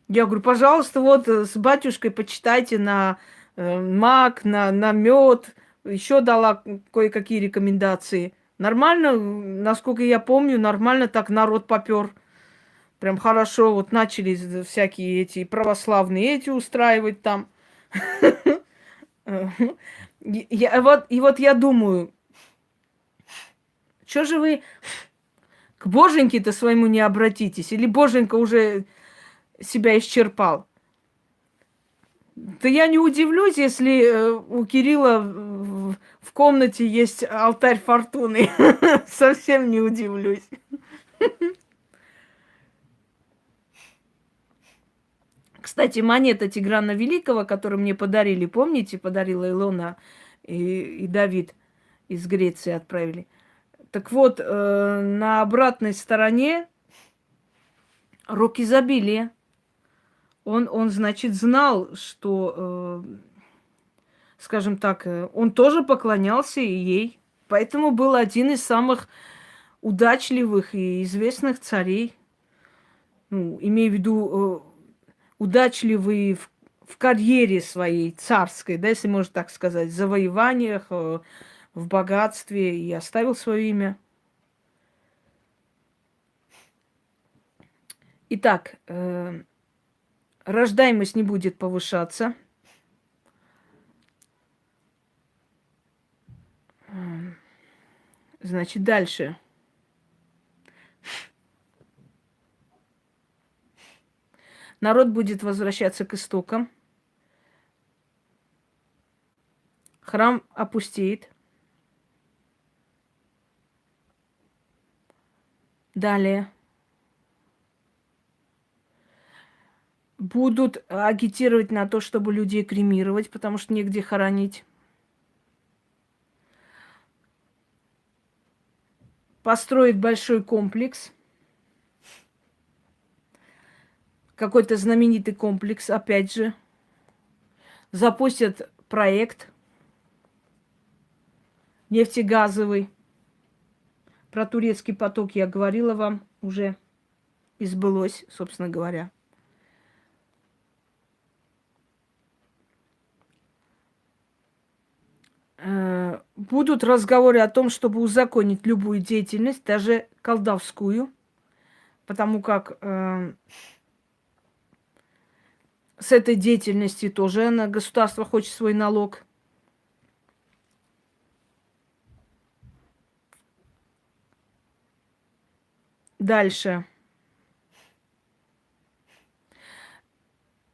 Я говорю, пожалуйста, вот с батюшкой почитайте на мак, на мед. Еще дала кое-какие рекомендации. Нормально, насколько я помню, нормально так народ попер. Прям хорошо, вот начали всякие эти православные эти устраивать там. И вот я думаю, что же вы к боженьке-то своему не обратитесь? Или боженька уже себя исчерпал? Да я не удивлюсь, если у Кирилла в комнате есть алтарь фортуны. Совсем не удивлюсь. Кстати, монета Тиграна Великого, которую мне подарили, помните, подарила Илона и Давид из Греции отправили. Так вот, на обратной стороне рок изобилия. Он, значит, знал, что, скажем так, он тоже поклонялся и ей. Поэтому был один из самых удачливых и известных царей. Ну, имею в виду удачливый в карьере своей царской, да, если можно так сказать, в завоеваниях, в богатстве, и оставил свое имя. Итак, рождаемость не будет повышаться. Значит, дальше. Народ будет возвращаться к истокам. Храм опустеет. Далее. Будут агитировать на то, чтобы людей кремировать, потому что негде хоронить. Построить большой комплекс. Какой-то знаменитый комплекс, опять же. Запустят проект нефтегазовый. Про турецкий поток я говорила вам уже. И сбылось, собственно говоря. Будут разговоры о том, чтобы узаконить любую деятельность, даже колдовскую, потому как с этой деятельности тоже государство хочет свой налог. Дальше.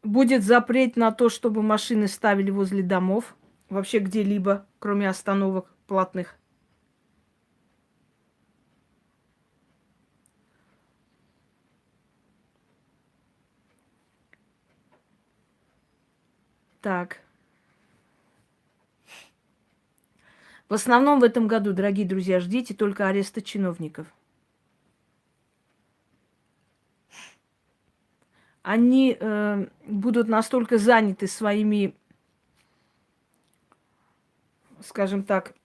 Будет запрет на то, чтобы машины ставили возле домов, вообще где-либо, кроме остановок платных. Так. В основном в этом году, дорогие друзья, ждите только ареста чиновников. Они будут настолько заняты своими, скажем так,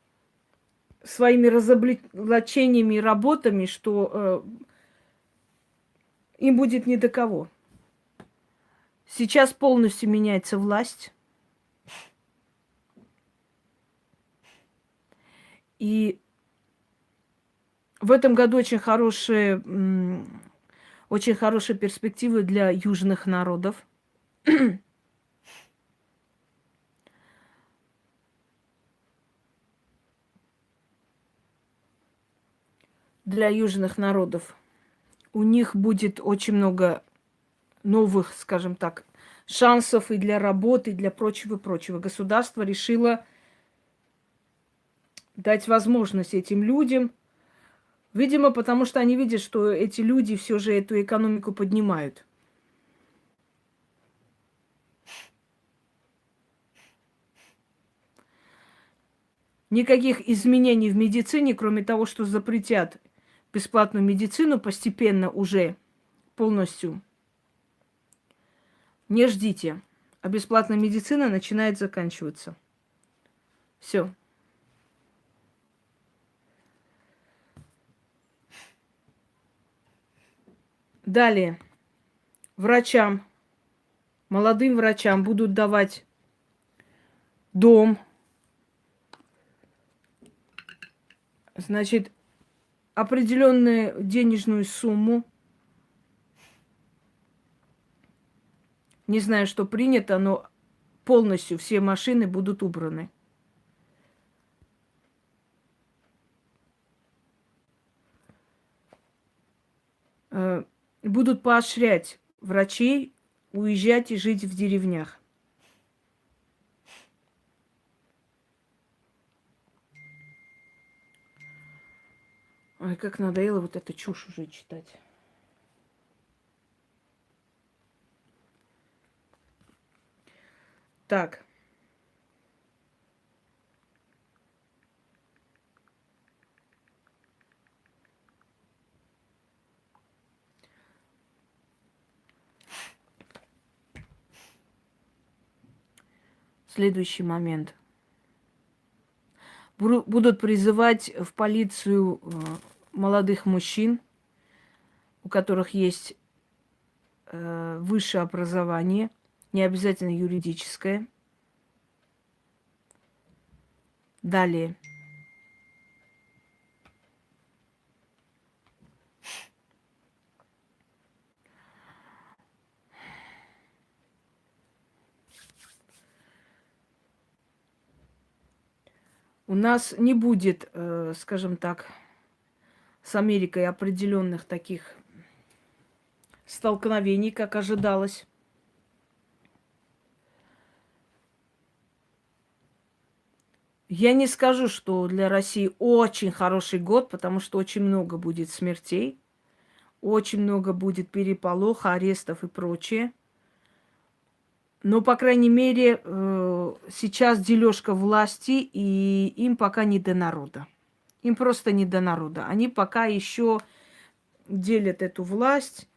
своими разоблачениями и работами, что им будет не до кого. Сейчас полностью меняется власть. И в этом году очень хорошие перспективы для южных народов. Для южных народов. У них будет очень много новых, скажем так, шансов и для работы, и для прочего-прочего. Государство решило дать возможность этим людям, видимо, потому что они видят, что эти люди все же эту экономику поднимают. Никаких изменений в медицине, кроме того, что запретят бесплатную медицину постепенно уже полностью, не ждите. А бесплатная медицина начинает заканчиваться. Все. Далее. Врачам, молодым врачам будут давать дом, значит, определенную денежную сумму. Не знаю, что принято, но полностью все машины будут убраны. Будут поощрять врачей уезжать и жить в деревнях. Ой, как надоело вот эту чушь уже читать. Так. Следующий момент. Будут призывать в полицию молодых мужчин, у которых есть высшее образование, не обязательно юридическое. Далее. У нас не будет, скажем так, с Америкой определенных таких столкновений, как ожидалось. Я не скажу, что для России очень хороший год, потому что очень много будет смертей, очень много будет переполоха, арестов и прочее. Но, по крайней мере, сейчас дележка власти, и им пока не до народа. Им просто не до народа. Они пока еще делят эту власть.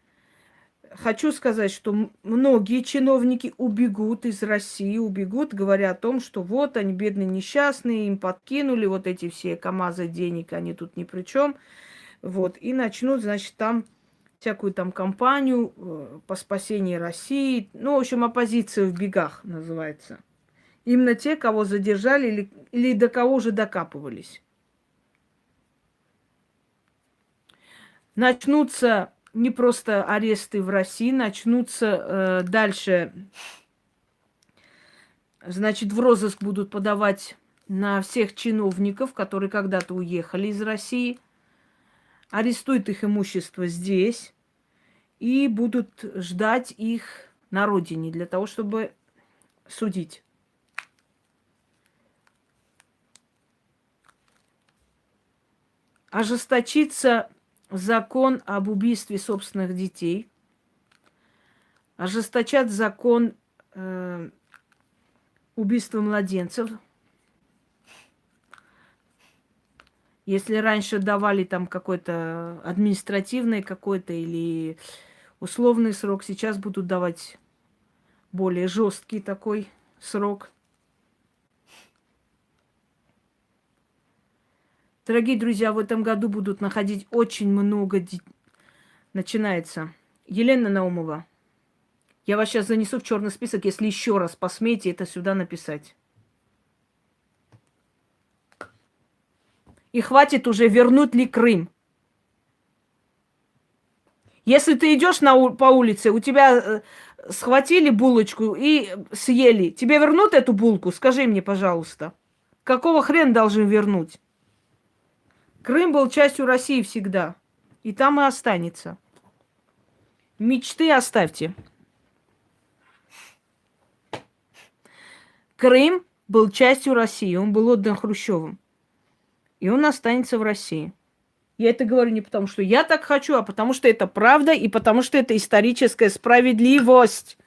Хочу сказать, что многие чиновники убегут из России, убегут, говоря о том, что вот они бедные несчастные, им подкинули вот эти все КАМАЗы денег, они тут ни при чем. Вот, и начнут, значит, там всякую там кампанию по спасению России. Ну, в общем, оппозиция в бегах называется. Именно те, кого задержали или до кого уже докапывались. Начнутся не просто аресты в России, начнутся дальше, значит, в розыск будут подавать на всех чиновников, которые когда-то уехали из России, арестуют их имущество здесь и будут ждать их на родине для того, чтобы судить. Ожесточится закон об убийстве собственных детей, ожесточат закон убийства младенцев. Если раньше давали там какой-то административный какой-то или условный срок, сейчас будут давать более жесткий такой срок. Дорогие друзья, в этом году будут находить очень много Начинается. Елена Наумова, я вас сейчас занесу в черный список, если еще раз посмеете это сюда написать. И хватит уже, вернуть ли Крым. Если ты идешь по улице, у тебя схватили булочку и съели. Тебе вернут эту булку? Скажи мне, пожалуйста. Какого хрена должны вернуть? Крым был частью России всегда. И там и останется. Мечты оставьте. Крым был частью России. Он был отдан Хрущевым. И он останется в России. Я это говорю не потому, что я так хочу, а потому, что это правда и потому, что это историческая справедливость.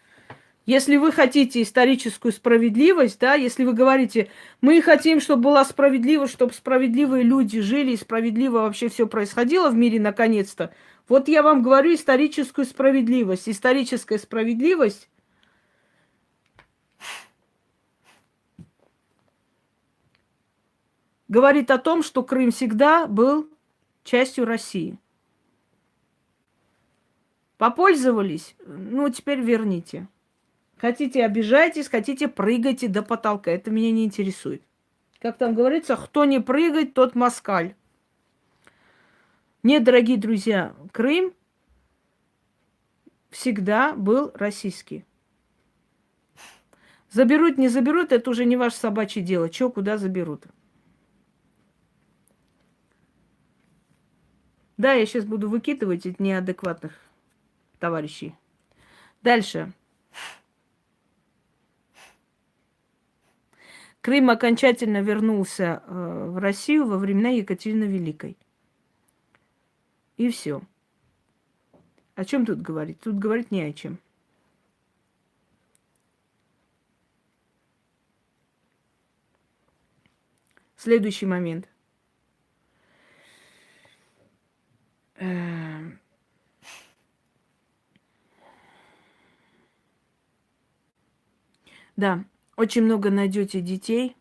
Если вы хотите историческую справедливость, да, если вы говорите, мы хотим, чтобы была справедливость, чтобы справедливые люди жили и справедливо вообще все происходило в мире наконец-то, вот я вам говорю историческую справедливость. Историческая справедливость говорит о том, что Крым всегда был частью России. Попользовались? Ну, теперь верните. Хотите, обижайтесь, хотите, прыгайте до потолка. Это меня не интересует. Как там говорится, кто не прыгает, тот москаль. Нет, дорогие друзья, Крым всегда был российский. Заберут, не заберут, это уже не ваше собачье дело. Чё, куда заберут? Да, я сейчас буду выкидывать этих неадекватных товарищей. Дальше. Крым окончательно вернулся в Россию во времена Екатерины Великой. И все. О чем тут говорить? Тут говорить не о чем. Следующий момент. Да, очень много найдете детей,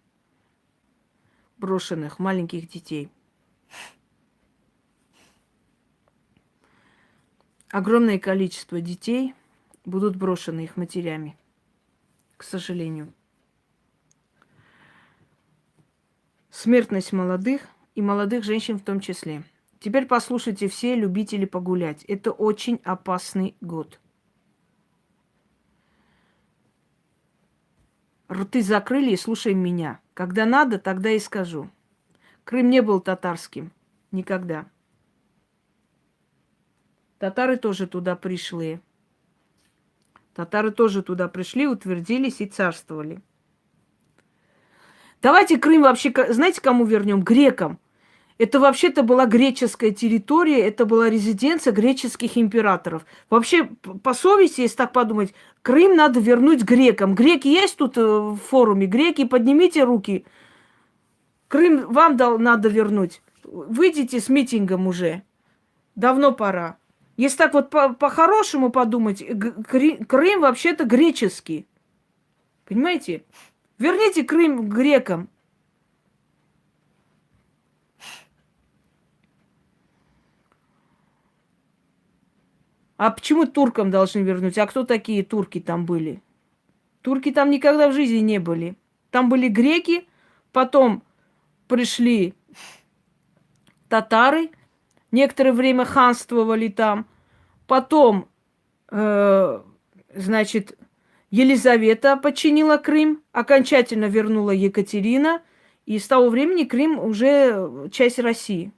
брошенных, маленьких детей. Огромное количество детей будут брошены их матерями, к сожалению. Смертность молодых и молодых женщин в том числе. Теперь послушайте все любители погулять. Это очень опасный год. Рты закрыли и слушаем меня. Когда надо, тогда и скажу. Крым не был татарским. Никогда. Татары тоже туда пришли. Татары тоже туда пришли, утвердились и царствовали. Давайте Крым вообще, знаете, кому вернем? Грекам. Это вообще-то была греческая территория, это была резиденция греческих императоров. Вообще, по совести, если так подумать, Крым надо вернуть грекам. Греки есть тут в форуме? Греки, поднимите руки. Крым вам надо вернуть. Выйдите с митингом уже. Давно пора. Если так вот по-хорошему подумать, Крым вообще-то греческий. Понимаете? Верните Крым грекам. А почему туркам должны вернуть? А кто такие турки там были? Турки там никогда в жизни не были. Там были греки, потом пришли татары, некоторое время ханствовали там, потом, значит, Елизавета подчинила Крым, окончательно вернула Екатерина, и с того времени Крым уже часть России.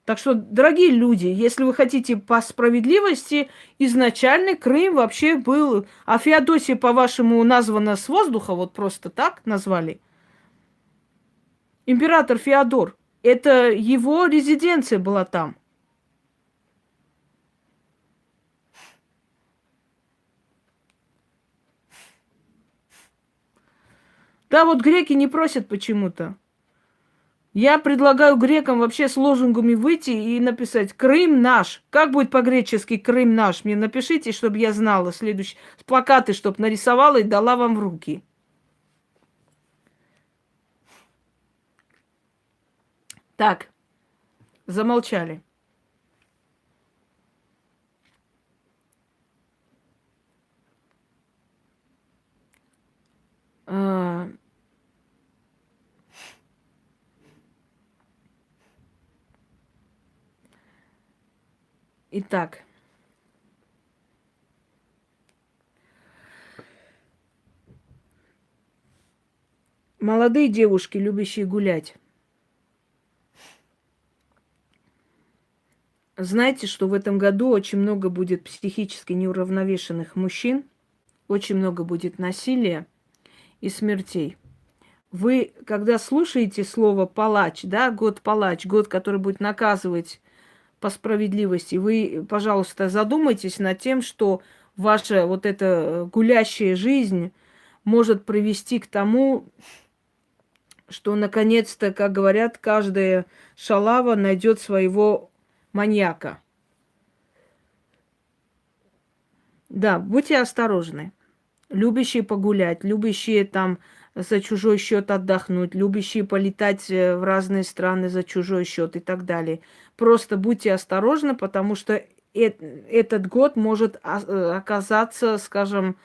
Так что, дорогие люди, если вы хотите по справедливости, изначально Крым вообще был... А Феодосия, по-вашему, названа с воздуха, вот просто так назвали? Император Феодор. Это его резиденция была там. Да, вот греки не просят почему-то. Я предлагаю грекам вообще с лозунгами выйти и написать «Крым наш». Как будет по-гречески «Крым наш»? Мне напишите, чтобы я знала. Следующий. Плакаты, чтобы нарисовала и дала вам в руки. Так, замолчали. А, Итак, молодые девушки, любящие гулять. Знаете, что в этом году очень много будет психически неуравновешенных мужчин, очень много будет насилия и смертей. Вы, когда слушаете слово «палач», да, год палач, год, который будет наказывать по справедливости, вы, пожалуйста, задумайтесь над тем, что ваша вот эта гулящая жизнь может привести к тому, что наконец-то, как говорят, каждая шалава найдет своего маньяка. Да, будьте осторожны. Любящие погулять, любящие там за чужой счет отдохнуть, любящие полетать в разные страны за чужой счет и так далее. Просто будьте осторожны, потому что этот год может оказаться, скажем,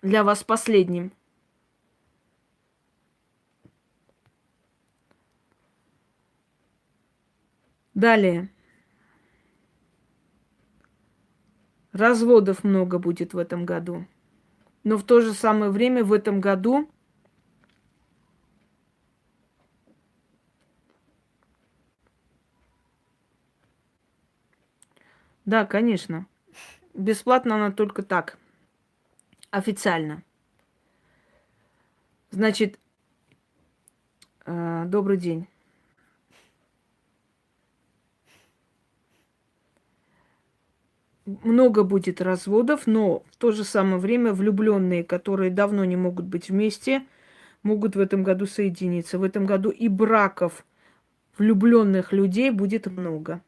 для вас последним. Далее. Разводов много будет в этом году. Но в то же самое время в этом году да, конечно. Бесплатно она только так, официально. Значит, добрый день. Много будет разводов, но в то же самое время влюбленные, которые давно не могут быть вместе, могут в этом году соединиться. В этом году и браков влюбленных людей будет много.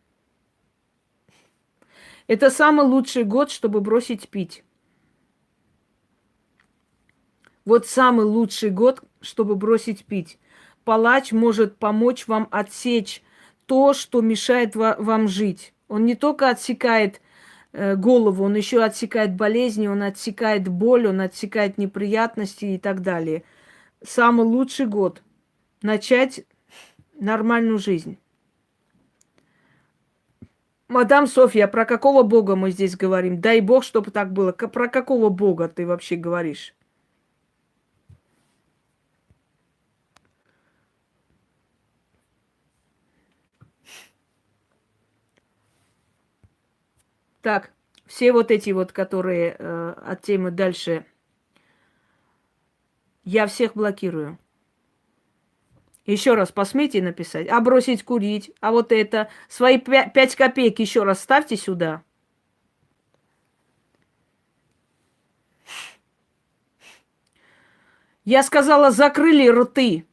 Это самый лучший год, чтобы бросить пить. Вот самый лучший год, чтобы бросить пить. Палач может помочь вам отсечь то, что мешает вам жить. Он не только отсекает голову, он еще отсекает болезни, он отсекает боль, он отсекает неприятности и так далее. Самый лучший год начать нормальную жизнь. Мадам Софья, про какого бога мы здесь говорим? Дай бог, чтобы так было. Про какого бога ты вообще говоришь? Так, все вот эти вот, которые от темы дальше, я всех блокирую. Еще раз посмейте написать. А бросить курить, а вот это. Свои 5 копеек еще раз ставьте сюда. Я сказала, закрыли рты.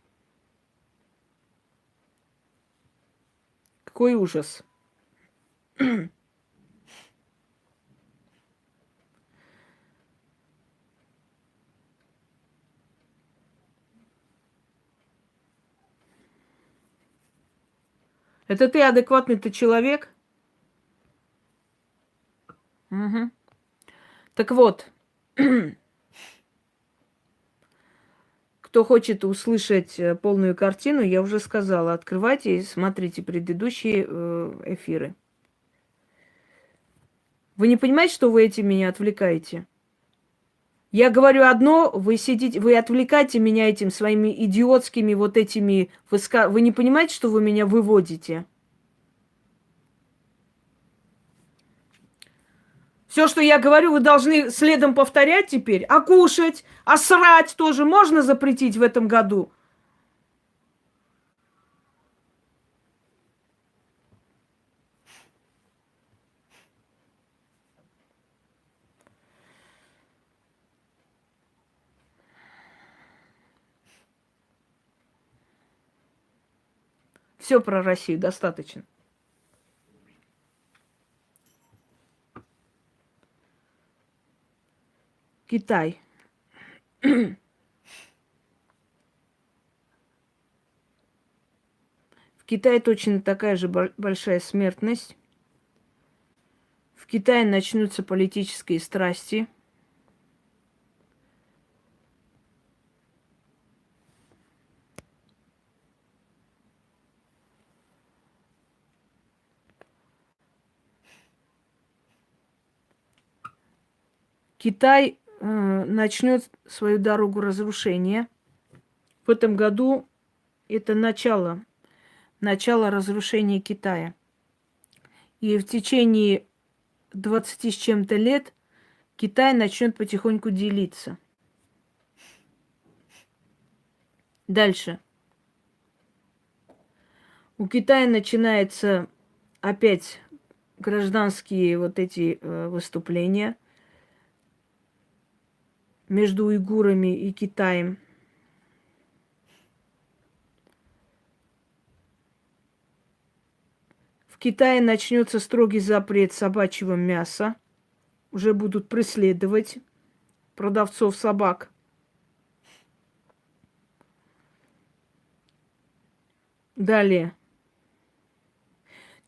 Какой ужас. Это ты адекватный ты человек? Угу. Так вот, Кто хочет услышать полную картину, я уже сказала, открывайте и смотрите предыдущие эфиры. Вы не понимаете, что вы этим меня отвлекаете? Я говорю одно, вы сидите, вы отвлекаете меня этим своими идиотскими вот этими... Вы не понимаете, что вы меня выводите? Все, что я говорю, вы должны следом повторять теперь. А кушать, а срать тоже можно запретить в этом году? Все про Россию достаточно. Китай. В Китае точно такая же большая смертность. В Китае начнутся политические страсти. Китай начнет свою дорогу разрушения. В этом году это начало разрушения Китая. И в течение 20 с чем-то лет Китай начнет потихоньку делиться. Дальше. У Китая начинаются опять гражданские вот эти выступления между уйгурами и Китаем. В Китае начнется строгий запрет собачьего мяса. Уже будут преследовать продавцов собак. Далее.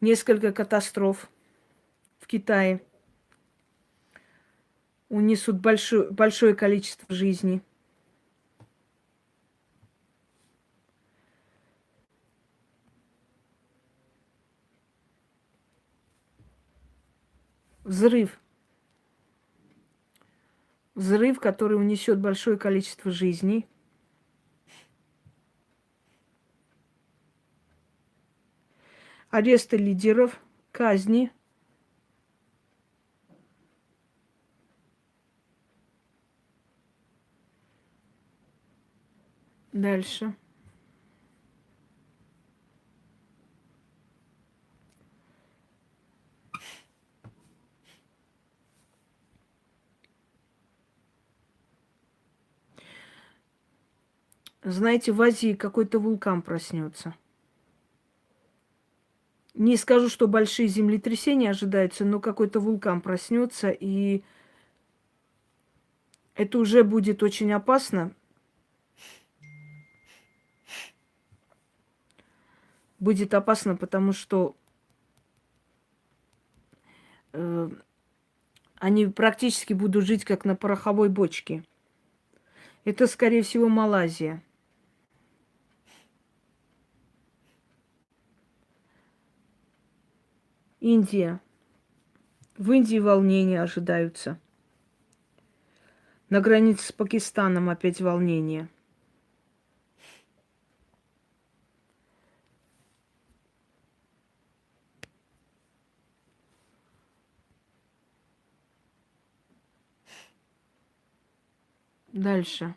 Несколько катастроф в Китае. Унесут большое количество жизней. Взрыв. Взрыв, который унесет большое количество жизней. Аресты лидеров, казни. Дальше. Знаете, в Азии какой-то вулкан проснется. Не скажу, что большие землетрясения ожидаются, но какой-то вулкан проснется, и это уже будет очень опасно. Будет опасно, потому что они практически будут жить как на пороховой бочке. Это, скорее всего, Малайзия. Индия. В Индии волнения ожидаются. На границе с Пакистаном опять волнения. Дальше.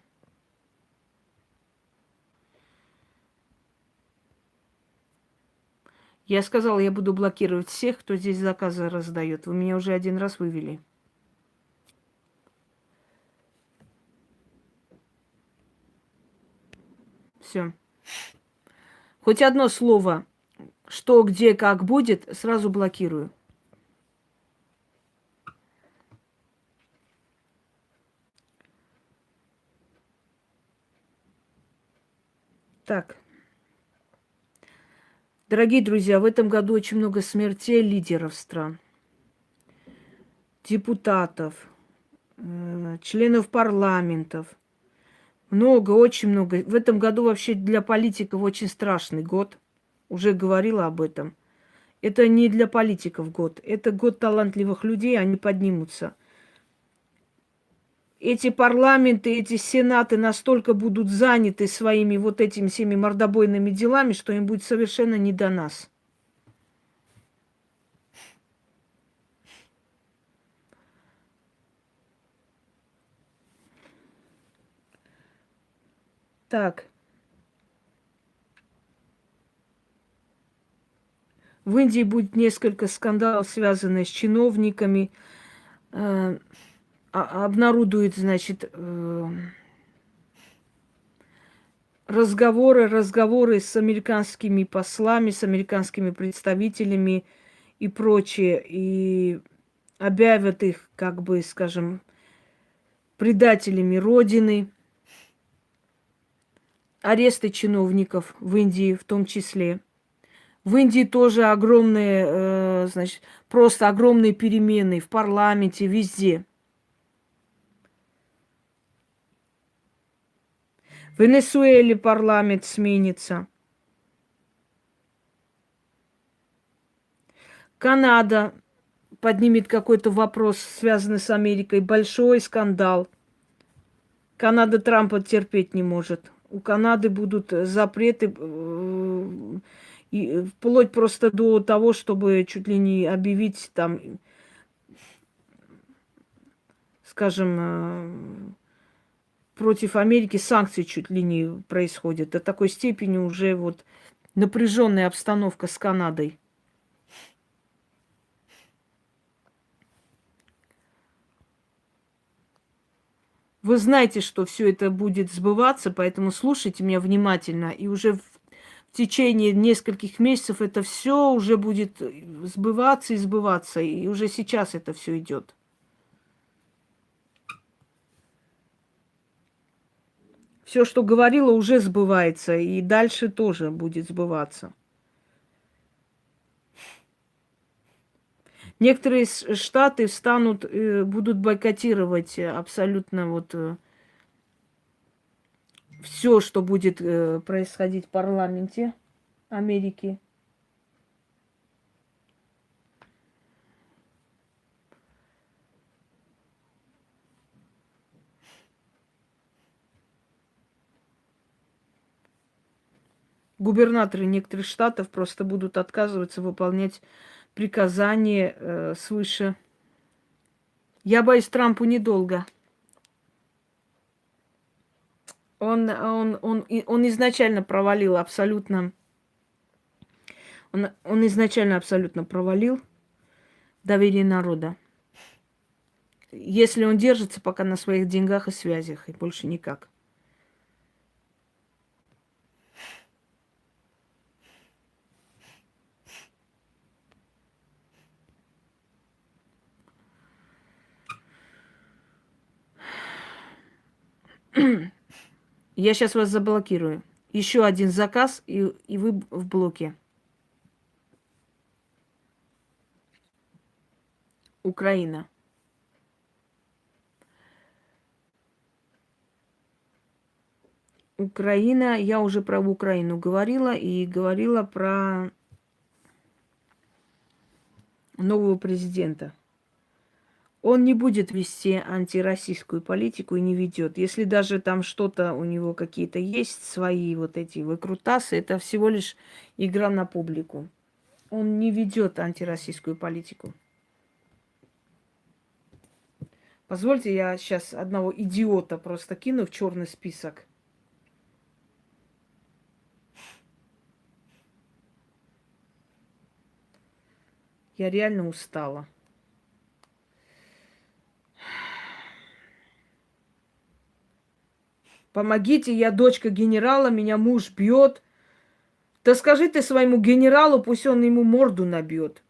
Я сказала, я буду блокировать всех, кто здесь заказы раздает. Вы меня уже один раз вывели. Все. Хоть одно слово, что, где, как будет, сразу блокирую. Так. Дорогие друзья, в этом году очень много смертей лидеров стран, депутатов, членов парламентов. Много, очень много. В этом году вообще для политиков очень страшный год. Уже говорила об этом. Это не для политиков год. Это год талантливых людей, они поднимутся. Эти парламенты, эти сенаты настолько будут заняты своими вот этими всеми мордобойными делами, что им будет совершенно не до нас. Так. В Индии будет несколько скандалов, связанных с чиновниками. Обнародуют, значит, разговоры с американскими послами, с американскими представителями и прочее. И объявят их, как бы, скажем, предателями Родины. Аресты чиновников в Индии в том числе. В Индии тоже огромные, значит, просто огромные перемены в парламенте, везде. В Венесуэле парламент сменится. Канада поднимет какой-то вопрос, связанный с Америкой. Большой скандал. Канада Трампа терпеть не может. У Канады будут запреты, и вплоть просто до того, чтобы чуть ли не объявить там, скажем, против Америки санкции чуть ли не происходят. До такой степени уже вот напряженная обстановка с Канадой. Вы знаете, что все это будет сбываться, поэтому слушайте меня внимательно. И уже в течение нескольких месяцев это все уже будет сбываться и сбываться. И уже сейчас это все идет. Все, что говорила, уже сбывается. И дальше тоже будет сбываться. Некоторые штаты станут, будут бойкотировать абсолютно вот все, что будет происходить в парламенте Америки. Губернаторы некоторых штатов просто будут отказываться выполнять приказания свыше. Я боюсь, Трампу недолго. Он изначально провалил абсолютно. Он изначально абсолютно провалил доверие народа. Если он держится пока на своих деньгах и связях, и больше никак. Я сейчас вас заблокирую. Еще один заказ, и вы в блоке. Украина. Украина, я уже про Украину говорила и говорила про нового президента. Он не будет вести антироссийскую политику и не ведет. Если даже там что-то у него какие-то есть, свои вот эти выкрутасы, это всего лишь игра на публику. Он не ведет антироссийскую политику. Позвольте, я сейчас одного идиота просто кину в черный список. Я реально устала. Помогите, я дочка генерала, меня муж бьет. Да скажи ты своему генералу, пусть он ему морду набьет.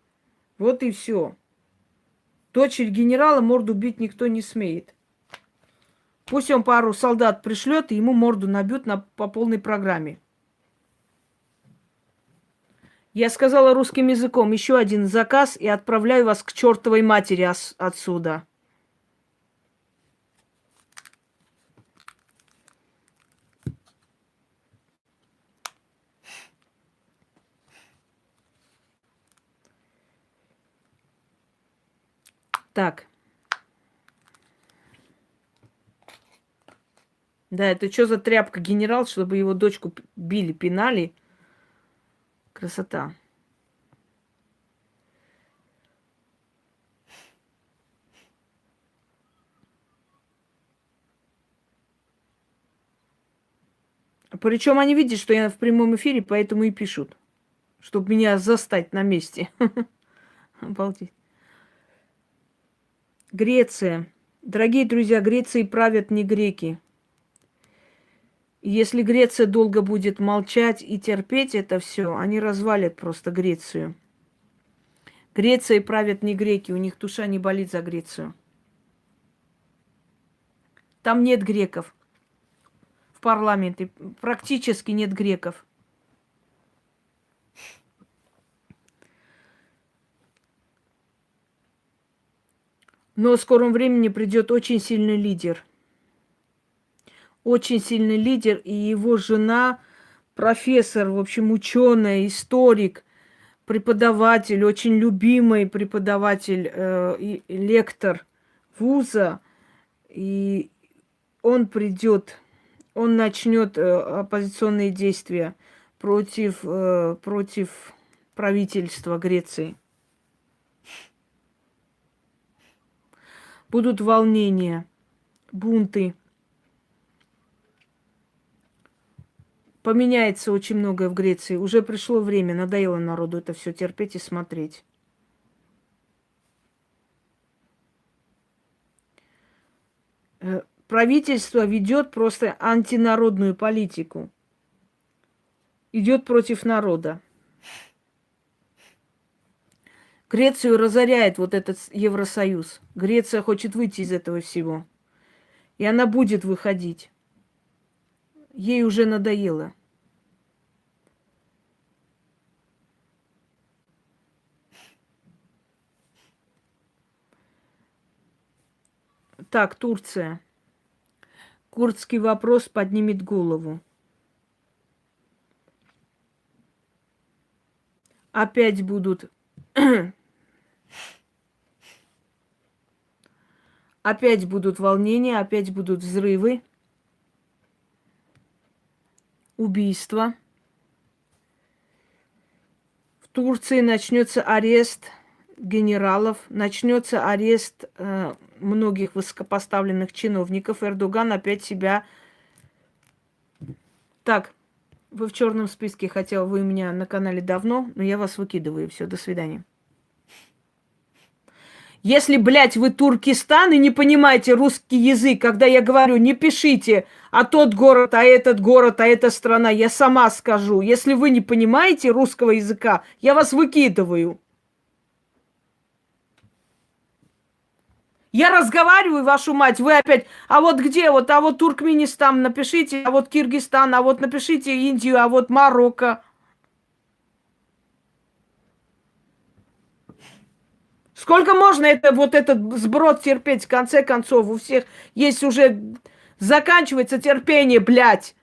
Вот и все. Дочерь генерала морду бить никто не смеет. Пусть он пару солдат пришлет и ему морду набьют по полной программе. Я сказала русским языком еще один заказ и отправляю вас к чертовой матери отсюда. Так. Да, это что за тряпка генерал, чтобы его дочку били, пинали? Красота. Причем они видят, что я в прямом эфире, поэтому и пишут. Чтобы меня застать на месте. Обалдеть. Греция. Дорогие друзья, Грецией правят не греки. И если Греция долго будет молчать и терпеть это все, они развалят просто Грецию. Грецией правят не греки, у них душа не болит за Грецию. Там нет греков. В парламенте практически нет греков. Но в скором времени придет очень сильный лидер. Очень сильный лидер, и его жена, профессор, в общем, ученый, историк, преподаватель, очень любимый преподаватель и лектор вуза. И он придет, он начнет оппозиционные действия против правительства Греции. Будут волнения, бунты. Поменяется очень многое в Греции. Уже пришло время, надоело народу это все терпеть и смотреть. Правительство ведет просто антинародную политику. Идет против народа. Грецию разоряет вот этот Евросоюз. Греция хочет выйти из этого всего. И она будет выходить. Ей уже надоело. Так, Турция. Курдский вопрос поднимет голову. Опять будут... Опять будут волнения, опять будут взрывы, убийства. В Турции начнется арест генералов, начнется арест многих высокопоставленных чиновников. Эрдоган опять себя... Так, вы в черном списке, хотя вы у меня на канале давно, но я вас выкидываю. Все, до свидания. Если, блядь, вы Туркестан и не понимаете русский язык, когда я говорю, не пишите, а тот город, а эта страна, я сама скажу. Если вы не понимаете русского языка, я вас выкидываю. Я разговариваю, вашу мать, вы опять, а вот где, вот, а вот Туркменистан напишите, а вот Киргизстан, а вот напишите Индию, а вот Марокко. Сколько можно вот этот сброд терпеть, в конце концов? У всех есть уже... Заканчивается терпение, блядь.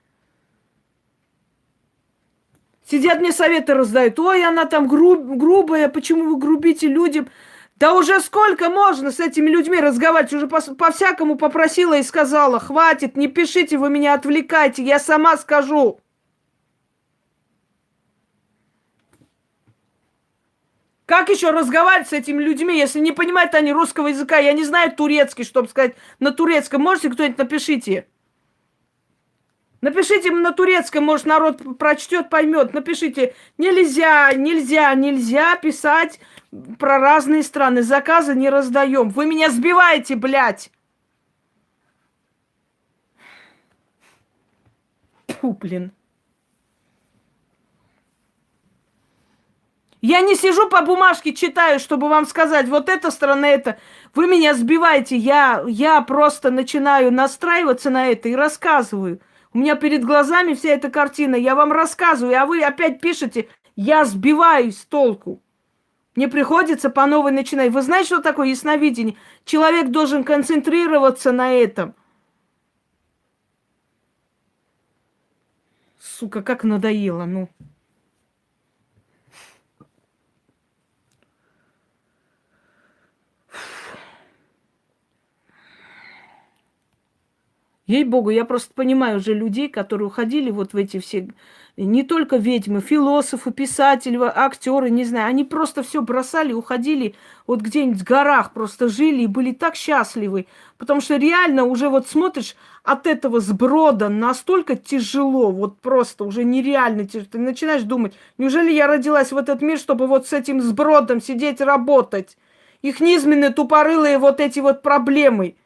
Сидят мне советы раздают. Ой, она там грубая, почему вы грубите людям? Да уже сколько можно с этими людьми разговаривать? Уже по-всякому попросила и сказала, хватит, не пишите, вы меня отвлекаете, я сама скажу. Как еще разговаривать с этими людьми, если не понимают они русского языка? Я не знаю турецкий, чтобы сказать на турецком. Можете кто-нибудь напишите? Напишите на турецком, может, народ прочтет, поймет. Напишите, нельзя писать про разные страны. Заказы не раздаем. Вы меня сбиваете, блядь. Фу, блин. Я не сижу по бумажке, читаю, чтобы вам сказать, вот эта страна, это. Вы меня сбиваете, я просто начинаю настраиваться на это и рассказываю. У меня перед глазами вся эта картина, я вам рассказываю, а вы опять пишете, я сбиваюсь с толку. Мне приходится по новой начинать. Вы знаете, что такое ясновидение? Человек должен концентрироваться на этом. Сука, как надоело, ну. Ей-богу, я просто понимаю уже людей, которые уходили вот в эти все, не только ведьмы, философы, писатели, актеры, не знаю, они просто все бросали, уходили вот где-нибудь в горах, просто жили и были так счастливы, потому что реально уже вот смотришь, от этого сброда настолько тяжело, вот просто уже нереально тяжело. Ты начинаешь думать, неужели я родилась в этот мир, чтобы вот с этим сбродом сидеть, работать? Их низменные, тупорылые вот эти вот проблемы.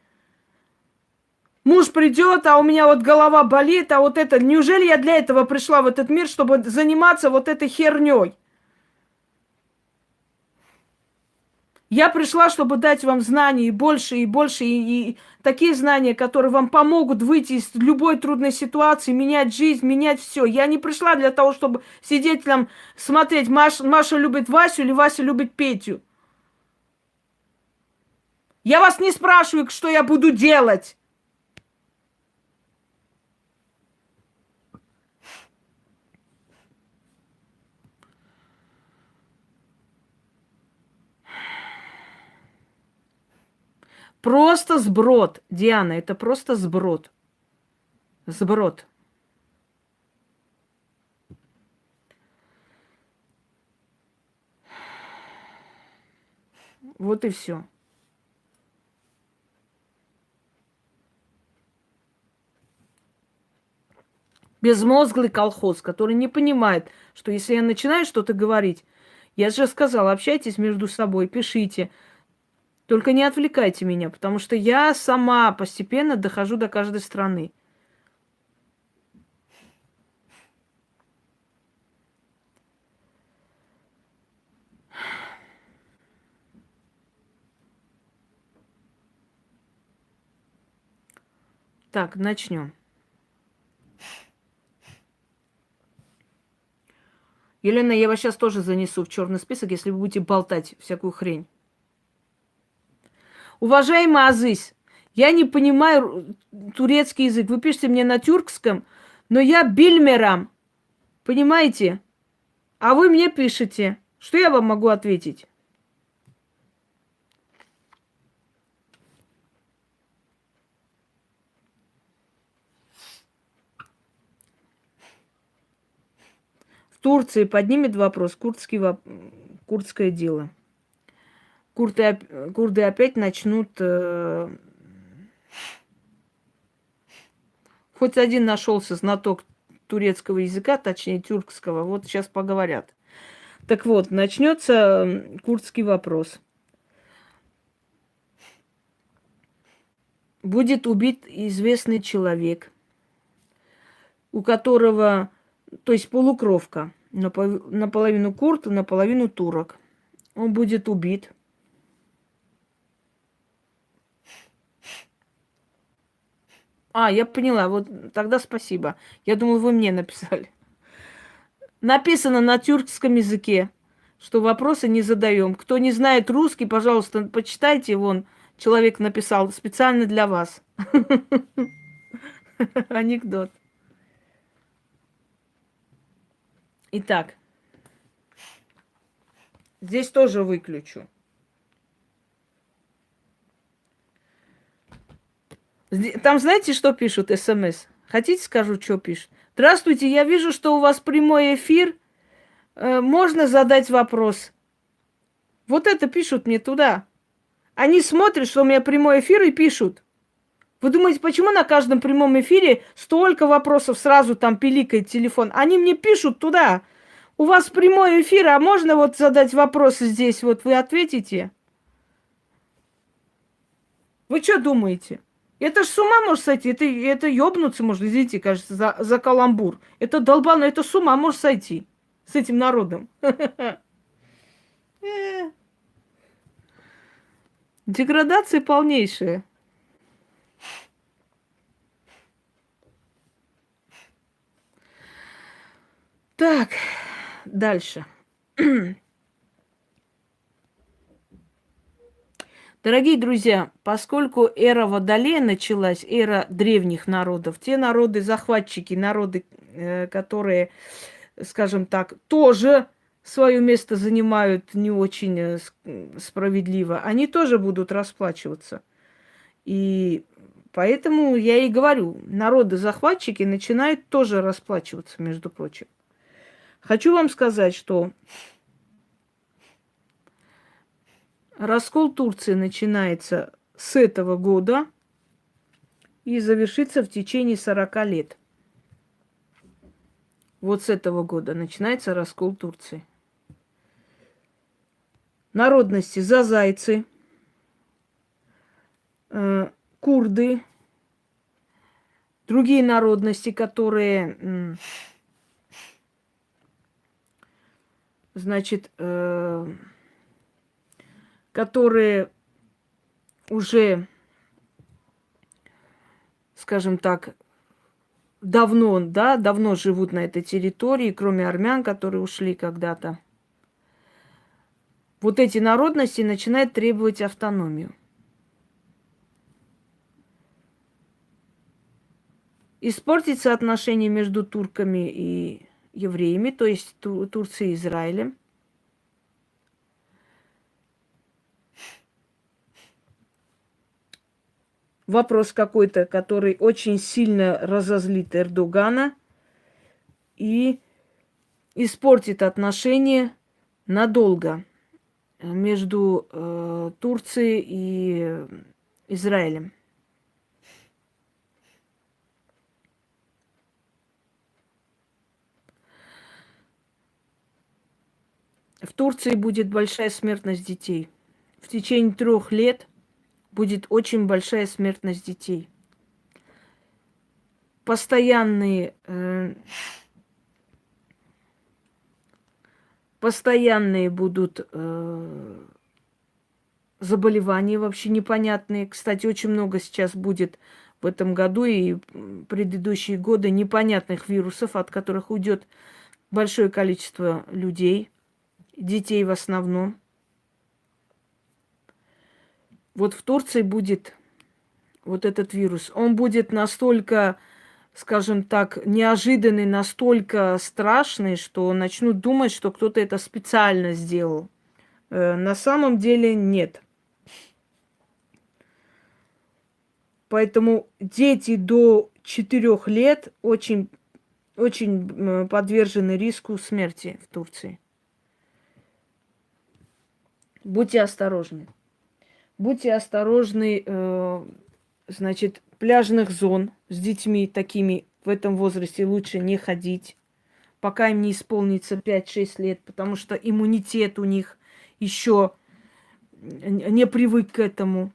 Муж придет, а у меня вот голова болит, а вот это... Неужели я для этого пришла в этот мир, чтобы заниматься вот этой херней? Я пришла, чтобы дать вам знания и больше, и такие знания, которые вам помогут выйти из любой трудной ситуации, менять жизнь, менять все. Я не пришла для того, чтобы сидеть там, смотреть, Маша любит Васю или Вася любит Петю. Я вас не спрашиваю, что я буду делать. Просто сброд, Диана, это просто сброд. Сброд. Вот и все. Безмозглый колхоз, который не понимает, что если я начинаю что-то говорить, я же сказала, общайтесь между собой, пишите. Только не отвлекайте меня, потому что я сама постепенно дохожу до каждой страны. Так, начнем. Елена, я вас сейчас тоже занесу в черный список, если вы будете болтать всякую хрень. Уважаемый Азис, я не понимаю турецкий язык. Вы пишете мне на тюркском, но я бильмерам. Понимаете? А вы мне пишете. Что я вам могу ответить? В Турции поднимет вопрос курдское дело. Курды опять начнут... Хоть один нашелся знаток турецкого языка, точнее тюркского, вот сейчас поговорят. Так вот, начнется курдский вопрос. Будет убит известный человек, у которого, то есть полукровка, наполовину курд, наполовину турок. Он будет убит. Я поняла, вот тогда спасибо. Я думала, вы мне написали. Написано на тюркском языке, что вопросы не задаем. Кто не знает русский, пожалуйста, почитайте. Вон, человек написал специально для вас. Анекдот. Итак, здесь тоже выключу. Там знаете, что пишут СМС? Хотите, скажу, что пишут? Здравствуйте, я вижу, что у вас прямой эфир. Можно задать вопрос? Вот это пишут мне туда. Они смотрят, что у меня прямой эфир и пишут. Вы думаете, почему на каждом прямом эфире столько вопросов сразу там пиликает телефон? Они мне пишут туда. У вас прямой эфир, а можно вот задать вопросы здесь? Вот вы ответите. Вы что думаете? Это ж с ума может сойти. Это ёбнуться можно, извините, кажется, за каламбур. Это долбано, это с ума может сойти с этим народом. Деградация полнейшая. Так, дальше. Дорогие друзья, поскольку эра Водолея началась, эра древних народов, те народы-захватчики, народы, которые, скажем так, тоже свое место занимают не очень справедливо, они тоже будут расплачиваться. И Поэтому я и говорю, народы-захватчики начинают тоже расплачиваться, между прочим. Хочу вам сказать, что раскол Турции начинается с этого года и завершится в течение 40 лет. Вот с этого года начинается раскол Турции. Народности зазайцы, курды, другие народности, которые, значит, которые уже, скажем так, давно живут на этой территории, кроме армян, которые ушли когда-то. Вот эти народности начинают требовать автономию. Испортится отношения между турками и евреями, то есть Турцией и Израилем. Вопрос какой-то, который очень сильно разозлит Эрдогана и испортит отношения надолго между Турцией и Израилем. В Турции будет большая смертность детей. В течение 3 лет будет очень большая смертность детей. Постоянные будут заболевания вообще непонятные. Кстати, очень много сейчас будет в этом году и предыдущие годы непонятных вирусов, от которых уйдет большое количество людей, детей в основном. Вот в Турции будет вот этот вирус. Он будет настолько, скажем так, неожиданный, настолько страшный, что начнут думать, что кто-то это специально сделал. На самом деле нет. Поэтому дети до 4 лет очень подвержены риску смерти в Турции. Будьте осторожны. Будьте осторожны, значит, пляжных зон с детьми такими в этом возрасте лучше не ходить, пока им не исполнится 5-6 лет, потому что иммунитет у них еще не привык к этому.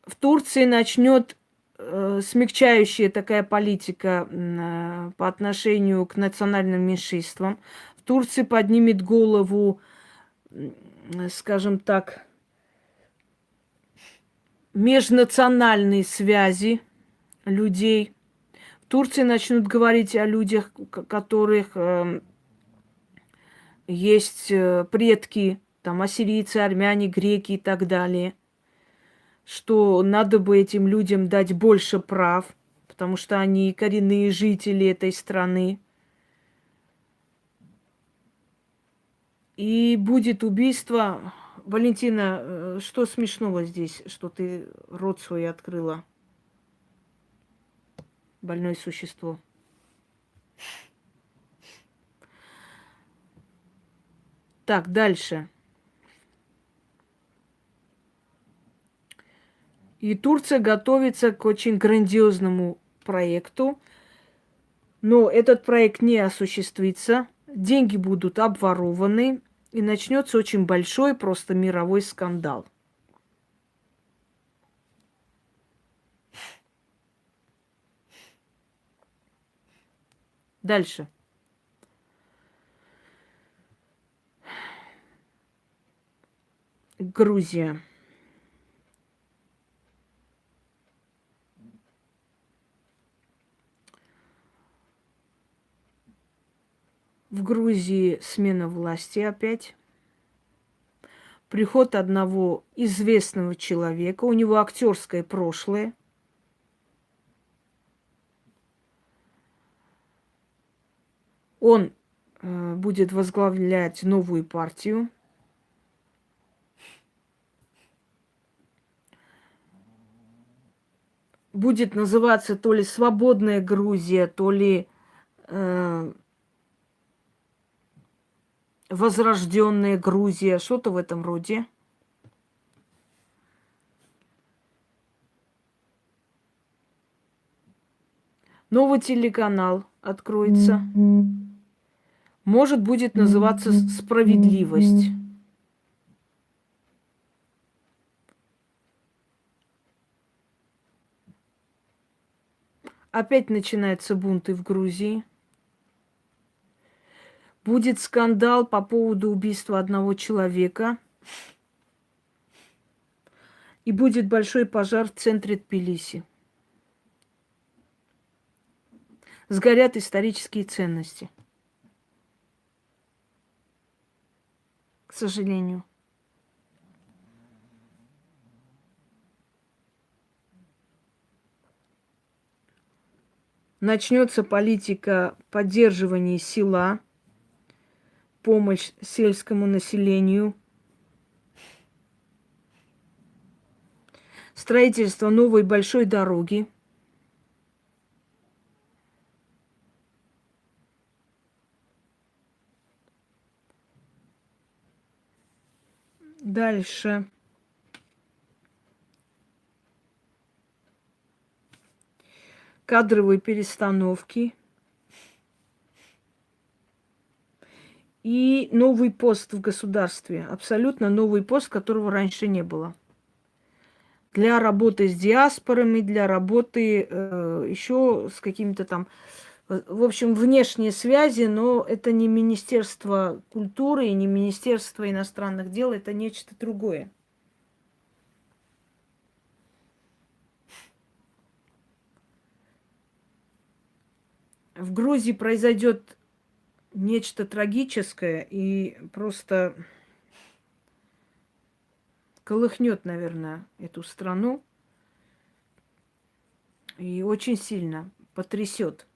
В Турции начнет смягчающая такая политика по отношению к национальным меньшинствам. В Турции поднимет голову, скажем так, межнациональные связи людей. В Турции начнут говорить о людях, у которых есть предки, там ассирийцы, армяне, греки и так далее, что надо бы этим людям дать больше прав, потому что они коренные жители этой страны. И будет убийство. Валентина, что смешного здесь, что ты рот свой открыла? Больное существо. Так, дальше. И Турция готовится к очень грандиозному проекту, но этот проект не осуществится, деньги будут обворованы, и начнется очень большой, просто мировой скандал. Дальше. Грузия. В Грузии смена власти опять. Приход одного известного человека. У него актерское прошлое. Он будет возглавлять новую партию. будет называться то ли «Свободная Грузия», то ли «Возрожденная Грузия», что-то в этом роде. Новый телеканал откроется. Может, будет называться «Справедливость». Опять начинаются бунты в Грузии. Будет скандал по поводу убийства одного человека. И будет большой пожар в центре Тбилиси. Сгорят исторические ценности. К сожалению. Начнется политика поддерживания села, помощь сельскому населению, строительство новой большой дороги. Дальше. Кадровые перестановки. И новый пост в государстве. Абсолютно новый пост, которого раньше не было. Для работы с диаспорами, для работы еще с какими-то там, в общем, внешние связи, но это не Министерство культуры и не Министерство иностранных дел, это нечто другое. В Грузии произойдет нечто трагическое и просто колыхнет, наверное, эту страну и очень сильно потрясет.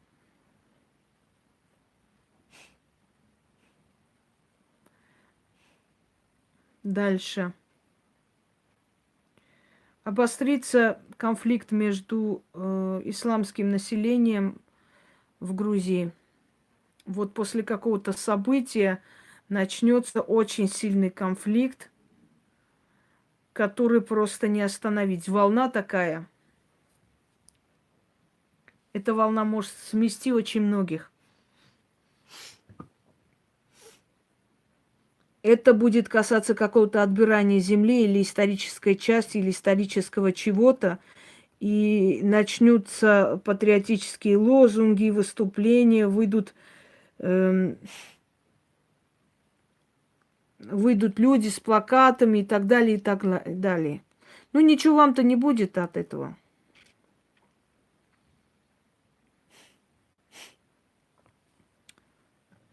Дальше. Обострится конфликт между исламским населением в Грузии. Вот после какого-то события начнется очень сильный конфликт, который просто не остановить. Волна такая. Эта волна может смести очень многих. Это будет касаться какого-то отбирания земли или исторической части, или исторического чего-то. И начнутся патриотические лозунги, выступления, выйдут люди с плакатами и так далее, и так далее. Ну, ничего вам-то не будет от этого.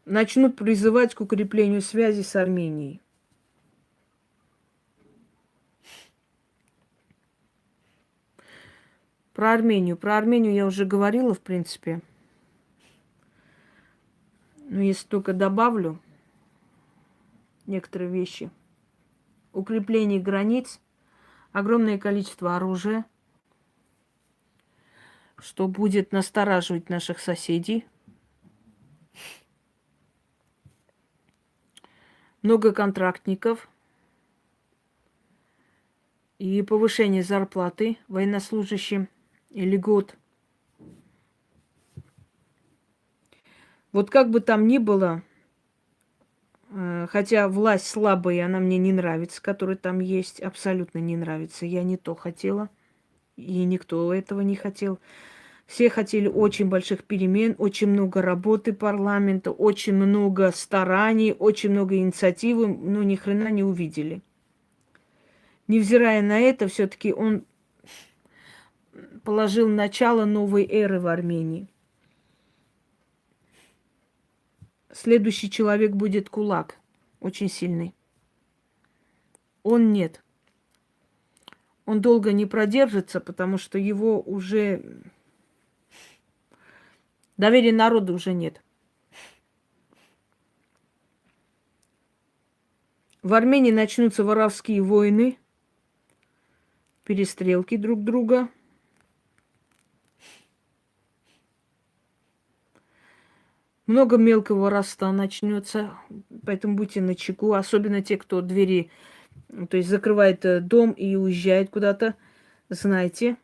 Начнут призывать к укреплению связи с Арменией. Про Армению. Про Армению я уже говорила, в принципе. Но если только добавлю некоторые вещи. Укрепление границ, огромное количество оружия, что будет настораживать наших соседей. Много контрактников и повышение зарплаты военнослужащим и льгот. Вот как бы там ни было, хотя власть слабая, она мне не нравится, которая там есть, абсолютно не нравится. Я не то хотела, и никто этого не хотел. Все хотели очень больших перемен, очень много работы парламента, очень много стараний, очень много инициативы, но ни хрена не увидели. Невзирая на это, все-таки он положил начало новой эры в Армении. Следующий человек будет кулак, очень сильный. Он нет. Он долго не продержится, потому что его уже... Доверия народа уже нет. В Армении начнутся воровские войны, перестрелки друг друга. Много мелкого воровства начнется, поэтому будьте начеку, особенно те, кто двери, то есть закрывает дом и уезжает куда-то, знайте.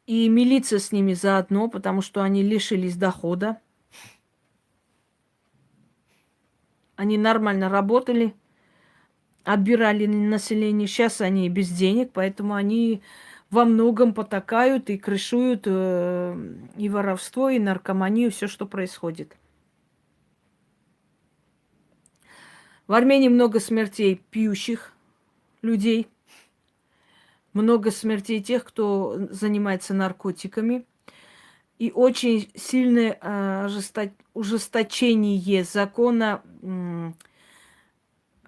И милиция с ними заодно, потому что они лишились дохода. Они нормально работали, отбирали население. Сейчас они без денег, поэтому они во многом потакают и крышуют и воровство, и наркоманию, все, что происходит. В Армении много смертей пьющих людей, много смертей тех, кто занимается наркотиками. И очень сильное ужесточение закона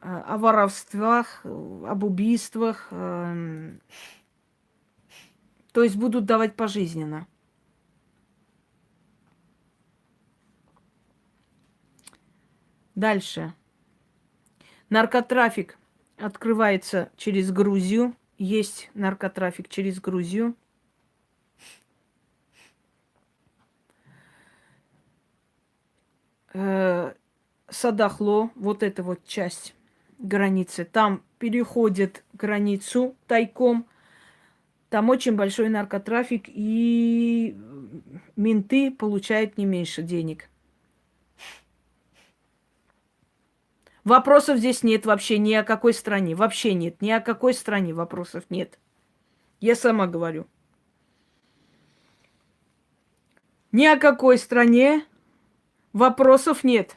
о воровствах, об убийствах. То есть будут давать пожизненно. Дальше. Наркотрафик открывается через Грузию. Есть наркотрафик через Грузию. Садахло, вот эта вот часть границы, там переходят границу тайком. Там очень большой наркотрафик, и менты получают не меньше денег. Вопросов здесь нет вообще ни о какой стране. Вообще нет. Ни о какой стране вопросов нет. Я сама говорю. Ни о какой стране вопросов нет.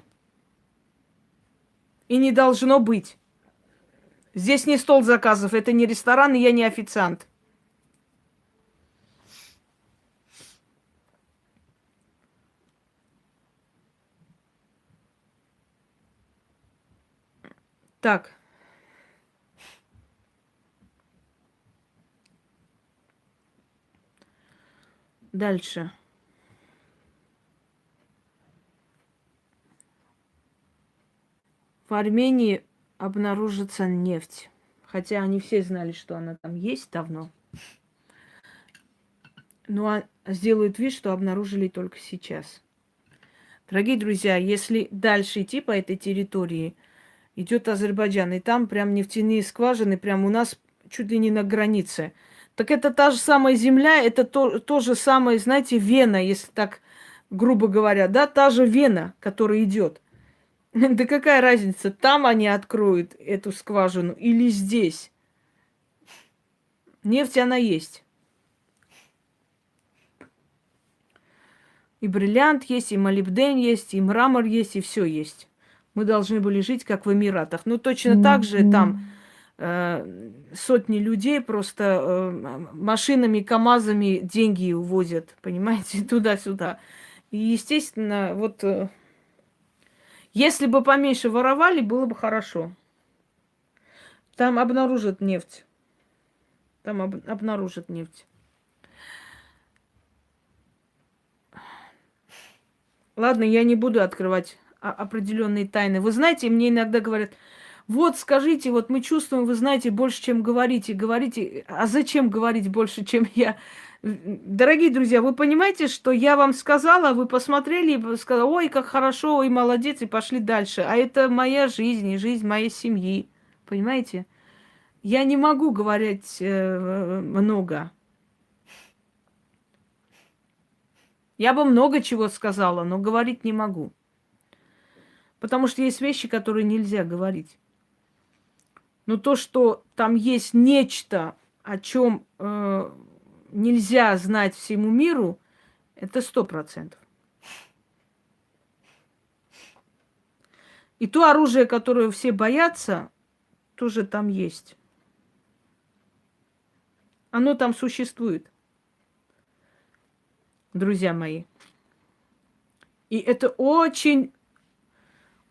И не должно быть. Здесь не стол заказов, это не ресторан, и я не официант. Так. Дальше. В Армении обнаружится нефть. Хотя они все знали, что она там есть давно. Но сделают вид, что обнаружили только сейчас. Дорогие друзья, если дальше идти по этой территории, идет Азербайджан, и там прям нефтяные скважины, прям у нас чуть ли не на границе. Так это та же самая земля, это то же самое, знаете, Вена, если так грубо говоря, да, та же Вена, которая идет. Да какая разница, там они откроют эту скважину или здесь? Нефть она есть. И бриллиант есть, и молибден есть, и мрамор есть, и все есть. Мы должны были жить, как в Эмиратах. Ну, точно так же там сотни людей просто машинами, КАМАЗами деньги увозят, понимаете, туда-сюда. И, естественно, вот если бы поменьше воровали, было бы хорошо. Там обнаружат нефть. Там обнаружат нефть. Ладно, я не буду открывать определенные тайны. Вы знаете, мне иногда говорят, вот скажите, вот мы чувствуем, вы знаете больше, чем говорите. Говорите, а зачем говорить больше, чем я? Дорогие друзья, вы понимаете, что я вам сказала, вы посмотрели и сказали, ой, как хорошо, ой, молодец, и пошли дальше. А это моя жизнь и жизнь моей семьи. Понимаете? Я не могу говорить много. Я бы много чего сказала, но говорить не могу. Потому что есть вещи, которые нельзя говорить. Но то, что там есть нечто, о чем нельзя знать всему миру, это 100%. И то оружие, которое все боятся, тоже там есть. Оно там существует, друзья мои. И это очень,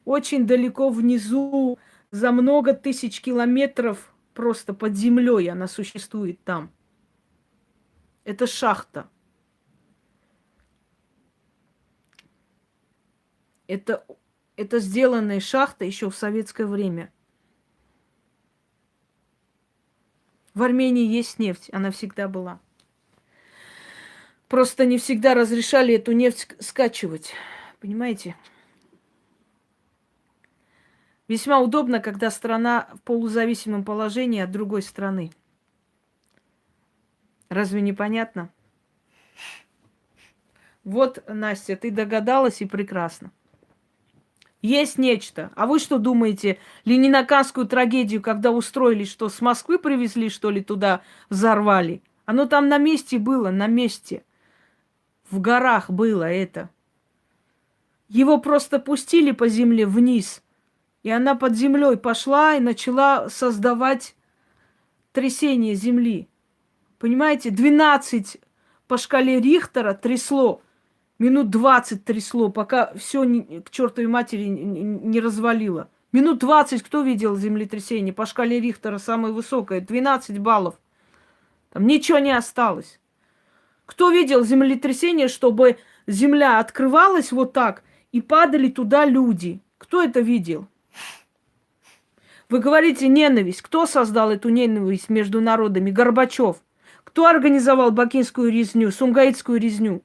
очень далеко внизу, за много тысяч километров просто под землей она существует там. Это шахта. Это сделанная шахта еще в советское время. В Армении есть нефть, она всегда была. Просто не всегда разрешали эту нефть скачивать. Понимаете? Весьма удобно, когда страна в полузависимом положении от другой страны. Разве не понятно? Вот, Настя, ты догадалась и прекрасно. Есть нечто. А вы что думаете, ленинаканскую трагедию, когда устроили, что с Москвы привезли, что ли, туда взорвали? Оно там на месте было, на месте. В горах было это. Его просто пустили по земле вниз. И она под землей пошла и начала создавать трясение земли. Понимаете, 12 по шкале Рихтера трясло. Минут 20 трясло, пока все к чертовой матери не развалило. Минут 20 кто видел землетрясение? По шкале Рихтера самое высокое, 12 баллов. Там ничего не осталось. Кто видел землетрясение, чтобы земля открывалась вот так, и падали туда люди? Кто это видел? Вы говорите ненависть. Кто создал эту ненависть между народами? Горбачев. Кто организовал бакинскую резню, сумгаитскую резню?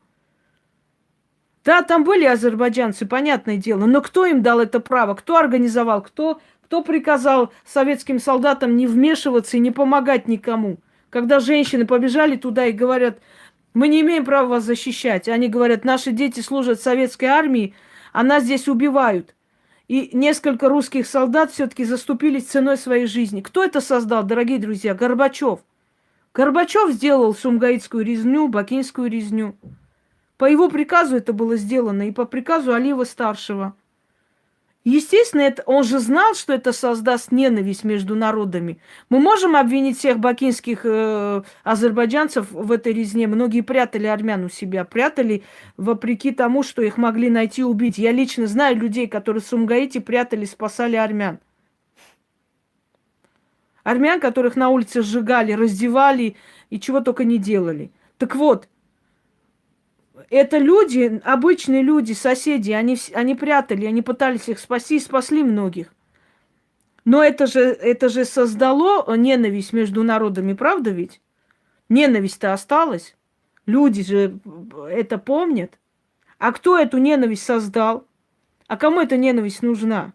Да, там были азербайджанцы, понятное дело, но кто им дал это право? Кто организовал? Кто приказал советским солдатам не вмешиваться и не помогать никому? Когда женщины побежали туда и говорят, мы не имеем права вас защищать. Они говорят, наши дети служат в советской армии, а нас здесь убивают. И несколько русских солдат все-таки заступились ценой своей жизни. Кто это создал, дорогие друзья? Горбачев. Горбачев сделал сумгаитскую резню, бакинскую резню. По его приказу это было сделано, и по приказу Алиева-старшего. Естественно, он же знал, что это создаст ненависть между народами. Мы можем обвинить всех бакинских азербайджанцев в этой резне. Многие прятали армян у себя, прятали вопреки тому, что их могли найти и убить. Я лично знаю людей, которые в Сумгаите прятали, спасали армян. Армян, которых на улице сжигали, раздевали и чего только не делали. Так вот, это люди, обычные люди, соседи, они прятали, они пытались их спасти и спасли многих. Но это же создало ненависть между народами, правда ведь? Ненависть-то осталась. Люди же это помнят. А кто эту ненависть создал? А кому эта ненависть нужна?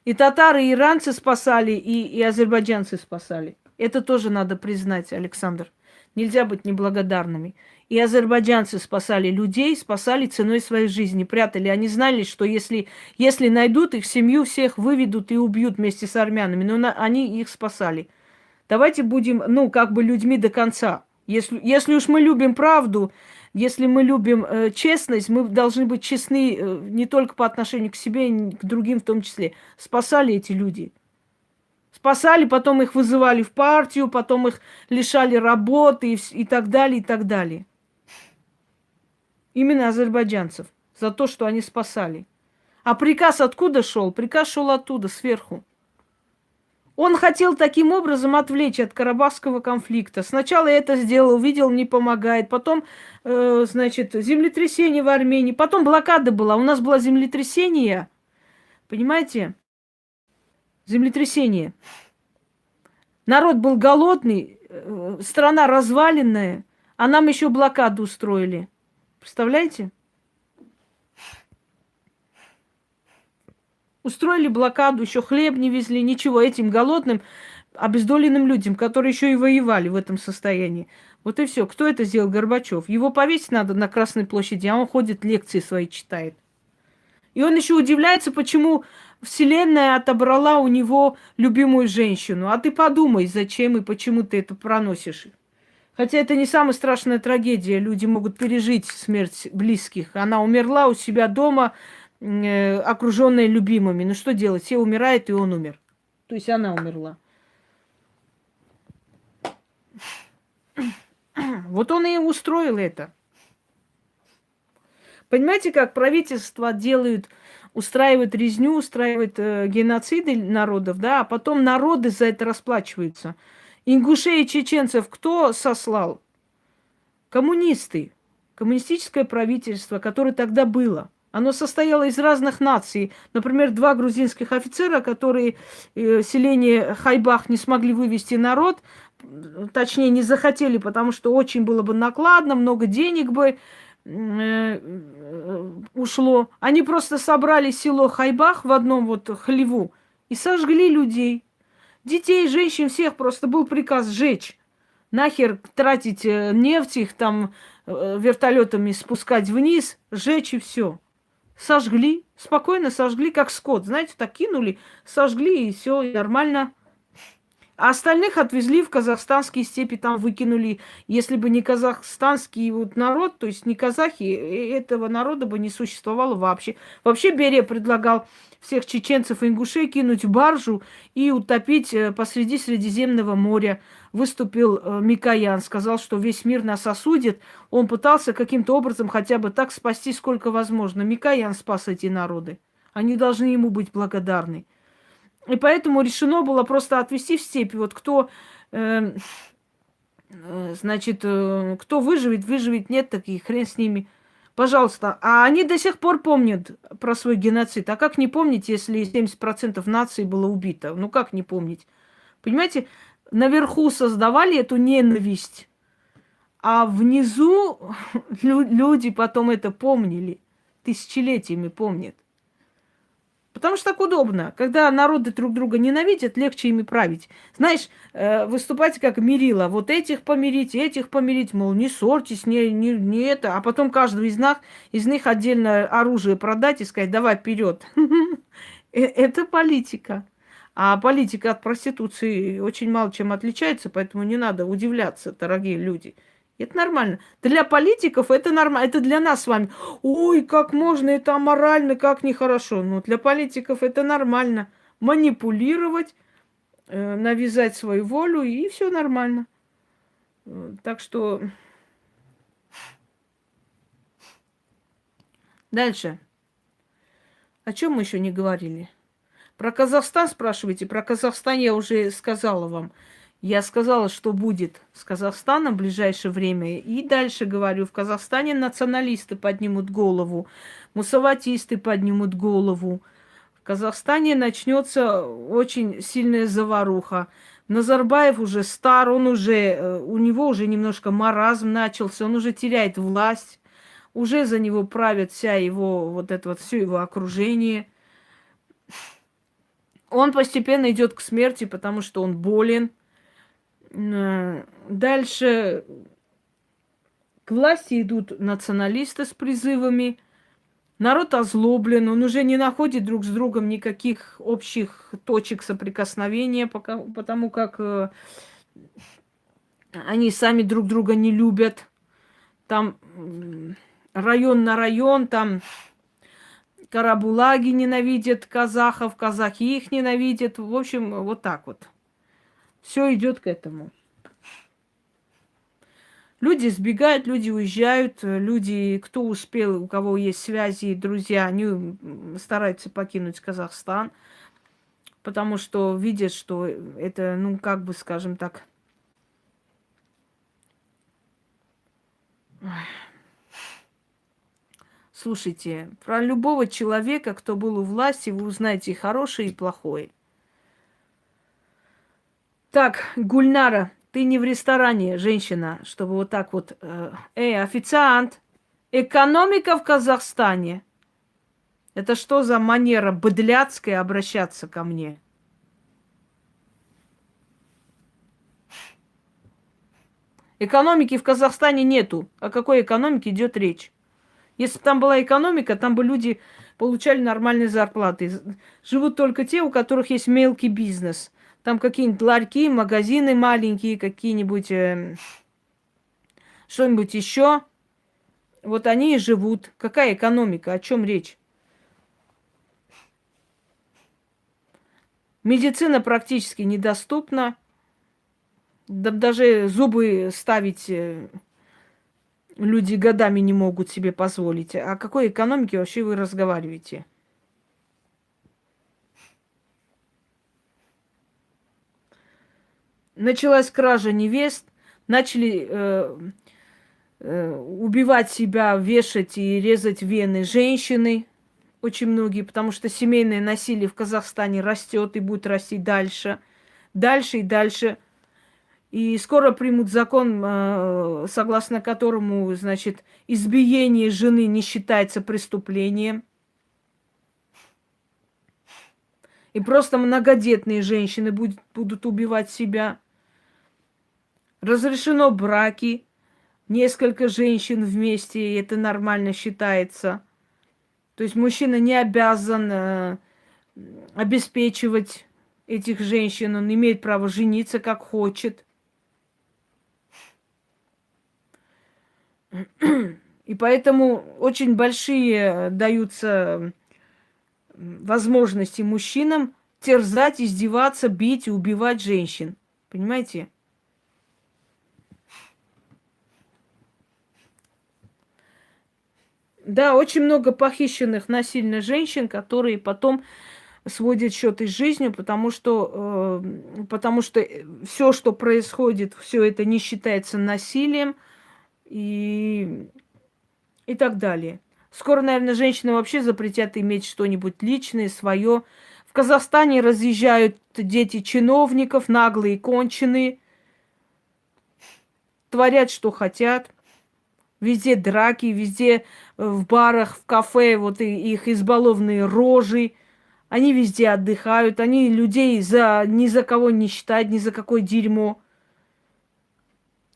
И татары, и иранцы спасали, и азербайджанцы спасали. Это тоже надо признать, Александр. Нельзя быть неблагодарными. И азербайджанцы спасали людей, спасали ценой своей жизни, прятали. Они знали, что если найдут их, семью всех выведут и убьют вместе с армянами. Но они их спасали. Давайте будем, людьми до конца. Если уж мы любим правду, если мы любим честность, мы должны быть честны не только по отношению к себе, и к другим в том числе. Спасали эти люди. Спасали, потом их вызывали в партию, потом их лишали работы и так далее, и так далее. Именно азербайджанцев. За то, что они спасали. А приказ откуда шел? Приказ шел оттуда, сверху. Он хотел таким образом отвлечь от карабахского конфликта. Сначала это сделал, увидел, не помогает. Потом, землетрясение в Армении. Потом блокада была. У нас было землетрясение. Понимаете? Землетрясение. Народ был голодный, страна разваленная, а нам еще блокаду устроили. Представляете? Устроили блокаду, еще хлеб не везли, ничего этим голодным, обездоленным людям, которые еще и воевали в этом состоянии. Вот и все. Кто это сделал? Горбачев. Его повесить надо на Красной площади, а он ходит, лекции свои читает. И он еще удивляется, почему Вселенная отобрала у него любимую женщину. А ты подумай, зачем и почему ты это проносишь. Хотя это не самая страшная трагедия. Люди могут пережить смерть близких. Она умерла у себя дома, окруженная любимыми. Ну что делать? Все умирают, и он умер. То есть она умерла. Вот он и устроил это. Понимаете, как правительство устраивает резню, устраивает геноциды народов, да, а потом народы за это расплачиваются. Ингушей и чеченцев кто сослал? Коммунисты. Коммунистическое правительство, которое тогда было. Оно состояло из разных наций. Например, два грузинских офицера, которые селение Хайбах не смогли вывести народ, точнее, не захотели, потому что очень было бы накладно, много денег бы ушло. Они просто собрали село Хайбах в одном вот хлеву и сожгли людей. Детей, женщин, всех просто был приказ сжечь. Нахер тратить нефть, их там вертолетами спускать вниз, сжечь и все. Сожгли, спокойно сожгли, как скот. Знаете, так кинули, сожгли, и все, нормально. А остальных отвезли в казахстанские степи, там выкинули. Если бы не казахстанский вот народ, то есть не казахи, этого народа бы не существовало вообще. Вообще Берия предлагал всех чеченцев и ингушей кинуть в баржу и утопить посреди Средиземного моря. Выступил Микоян, сказал, что весь мир нас осудит. Он пытался каким-то образом хотя бы так спасти, сколько возможно. Микоян спас эти народы. Они должны ему быть благодарны. И поэтому решено было просто отвезти в степь. Вот кто, кто выживет, выживет, нет таких, хрен с ними. Пожалуйста. А они до сих пор помнят про свой геноцид. А как не помнить, если 70% нации было убито? Ну как не помнить? Понимаете, наверху создавали эту ненависть, а внизу люди потом это помнили. Тысячелетиями помнят. Потому что так удобно. Когда народы друг друга ненавидят, легче ими править. Знаешь, выступать как мерило. Вот этих помирить, мол, не ссорьтесь, не это. А потом каждого из них отдельно оружие продать и сказать, давай вперед. Это политика. А политика от проституции очень мало чем отличается, поэтому не надо удивляться, дорогие люди. Это нормально. Для политиков это нормально. Это для нас с вами. Ой, как можно, это аморально, как нехорошо. Но для политиков это нормально. Манипулировать, навязать свою волю, и все нормально. Так что... Дальше. О чем мы еще не говорили? Про Казахстан спрашиваете. Про Казахстан я уже сказала вам. Я сказала, что будет с Казахстаном в ближайшее время. И дальше говорю, в Казахстане националисты поднимут голову, мусаватисты поднимут голову. В Казахстане начнется очень сильная заваруха. Назарбаев уже стар, у него уже немножко маразм начался, он уже теряет власть. Уже за него правят вся его, вот это вот, все его окружение. Он постепенно идет к смерти, потому что он болен. Дальше к власти идут националисты с призывами. Народ озлоблен, он уже не находит друг с другом никаких общих точек соприкосновения, потому как они сами друг друга не любят. Там район на район, там карабулаги ненавидят казахов, казахи их ненавидят. В общем, вот так вот. Все идет к этому. Люди сбегают, люди уезжают, люди, кто успел, у кого есть связи, друзья, они стараются покинуть Казахстан, потому что видят, что это, ну, как бы, скажем так, слушайте, про любого человека, кто был у власти, вы узнаете и хорошее, и плохое. Так, Гульнара, ты не в ресторане, женщина, чтобы вот так вот... официант, экономика в Казахстане. Это что за манера быдляцкая обращаться ко мне? Экономики в Казахстане нету. О какой экономике идет речь? Если бы там была экономика, там бы люди получали нормальные зарплаты. Живут только те, у которых есть мелкий бизнес. Там какие-нибудь ларьки, магазины маленькие, какие-нибудь что-нибудь еще. Вот они и живут. Какая экономика? О чем речь? Медицина практически недоступна. Даже зубы ставить люди годами не могут себе позволить. О какой экономике вообще вы разговариваете? Началась кража невест, начали убивать себя, вешать и резать вены женщины, очень многие, потому что семейное насилие в Казахстане растет и будет расти дальше, дальше и дальше. И скоро примут закон, согласно которому, значит, избиение жены не считается преступлением. И просто многодетные женщины будут убивать себя. Разрешено браки, несколько женщин вместе, и это нормально считается. То есть мужчина не обязан обеспечивать этих женщин, он имеет право жениться как хочет. И поэтому очень большие даются возможности мужчинам терзать, издеваться, бить и убивать женщин. Понимаете? Да, очень много похищенных насильно женщин, которые потом сводят счеты с жизнью, потому что все, что происходит, все это не считается насилием и, и так далее. Скоро, наверное, женщины вообще запретят иметь что-нибудь личное, свое. В Казахстане разъезжают дети чиновников, наглые, конченые, творят, что хотят. Везде драки, везде в барах, в кафе, вот их избалованные рожи. Они везде отдыхают, они людей ни за кого не считают, ни за какое дерьмо.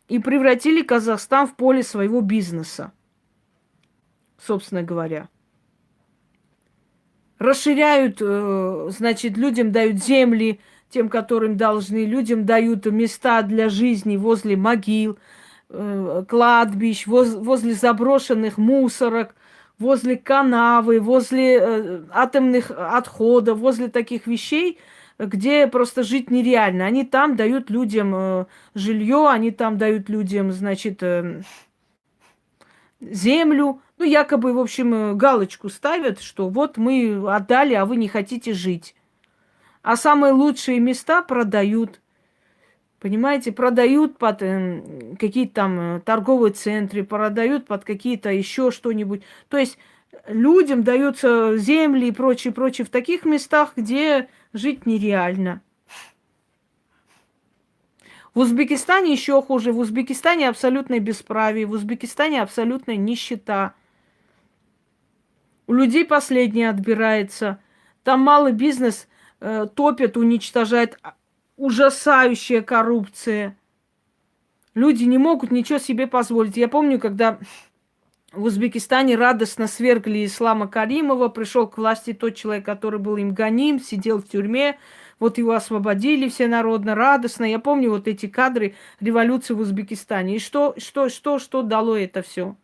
И превратили Казахстан в поле своего бизнеса, собственно говоря. Расширяют, значит, людям дают земли, тем, которым должны, людям дают места для жизни возле могил, кладбищ, возле заброшенных мусорок, возле канавы, возле атомных отходов, возле таких вещей, где просто жить нереально. Они там дают людям жилье, они там дают людям, значит, землю. Ну, якобы, в общем, галочку ставят, что вот мы отдали, а вы не хотите жить. А самые лучшие места продают. Понимаете, продают под какие-то там торговые центры, продают под какие-то еще что-нибудь. То есть людям даются земли и прочее, прочее в таких местах, где жить нереально. В Узбекистане еще хуже. В Узбекистане абсолютное бесправие, в Узбекистане абсолютная нищета. У людей последнее отбирается. Там малый бизнес топят, уничтожает. Ужасающая коррупция. Люди не могут ничего себе позволить. Я помню, когда в Узбекистане радостно свергли Ислама Каримова, пришел к власти тот человек, который был им гоним, сидел в тюрьме, вот его освободили все народно, радостно. Я помню вот эти кадры революции в Узбекистане. И что дало это все?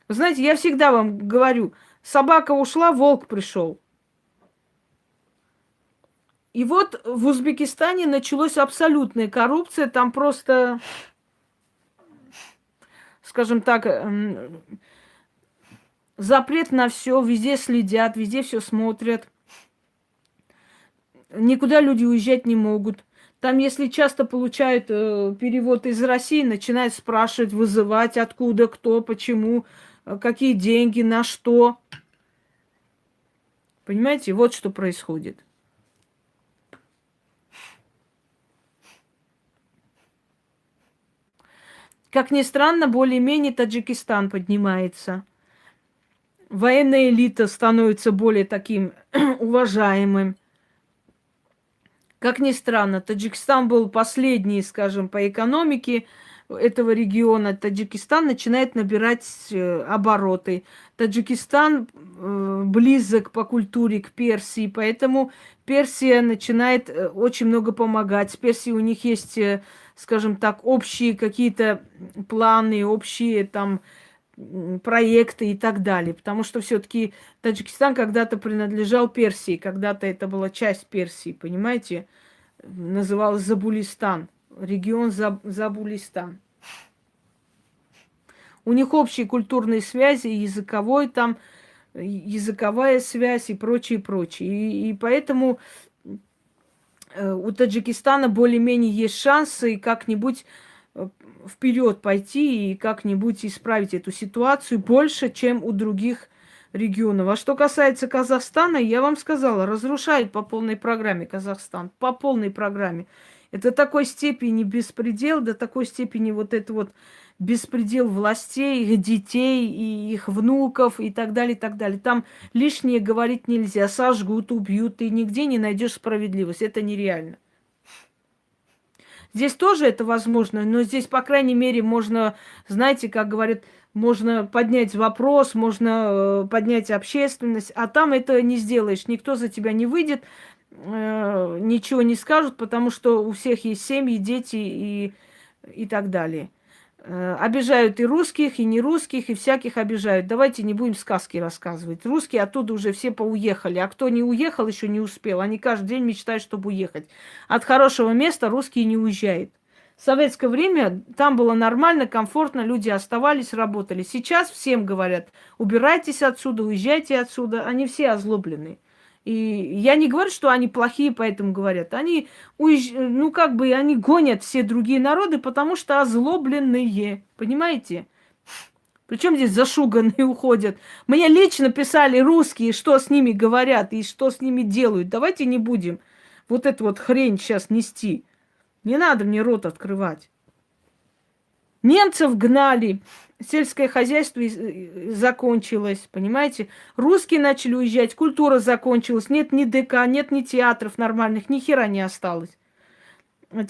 Вы знаете, я всегда вам говорю, собака ушла, волк пришел. И вот в Узбекистане началась абсолютная коррупция. Там просто, скажем так, запрет на все, везде следят, везде все смотрят. Никуда люди уезжать не могут. Там, если часто получают перевод из России, начинают спрашивать, вызывать, откуда, кто, почему, какие деньги, на что. Понимаете, вот что происходит. Как ни странно, более-менее Таджикистан поднимается. Военная элита становится более таким уважаемым. Как ни странно, Таджикистан был последний, скажем, по экономике этого региона. Таджикистан начинает набирать обороты. Таджикистан близок по культуре к Персии, поэтому Персия начинает очень много помогать. С Персией у них есть, скажем так, общие какие-то планы, общие там проекты и так далее. Потому что все-таки Таджикистан когда-то принадлежал Персии, когда-то это была часть Персии, понимаете? Называлась Забулистан, регион Забулистан. У них общие культурные связи, языковой там, языковая связь и прочее, прочее. И поэтому у Таджикистана более-менее есть шансы как-нибудь вперед пойти и как-нибудь исправить эту ситуацию больше, чем у других регионов. А что касается Казахстана, я вам сказала, разрушает по полной программе Казахстан, по полной программе. Это такой степени беспредел, до такой степени вот это вот беспредел властей, их детей, и их внуков и так далее, и так далее. Там лишнее говорить нельзя, сожгут, убьют, ты нигде не найдешь справедливость. Это нереально. Здесь тоже это возможно, но здесь, по крайней мере, можно, знаете, как говорят, можно поднять вопрос, можно поднять общественность, а там это не сделаешь. Никто за тебя не выйдет, ничего не скажут, потому что у всех есть семьи, дети и так далее. Обижают и русских, и нерусских, и всяких обижают. Давайте не будем сказки рассказывать. Русские оттуда уже все поуехали, а кто не уехал, еще не успел. Они каждый день мечтают, чтобы уехать. От хорошего места русские не уезжают. В советское время там было нормально, комфортно, люди оставались, работали. Сейчас всем говорят, убирайтесь отсюда, уезжайте отсюда. Они все озлобленные. И я не говорю, что они плохие, поэтому говорят. Они ну, как бы, они гонят все другие народы, потому что озлобленные. Понимаете? Причем здесь зашуганные уходят. Мне лично писали русские, что с ними говорят и что с ними делают. Давайте не будем вот эту вот хрень сейчас нести. Не надо мне рот открывать. Немцев гнали, сельское хозяйство закончилось, понимаете? Русские начали уезжать, культура закончилась, нет ни ДК, нет ни театров нормальных, ни хера не осталось.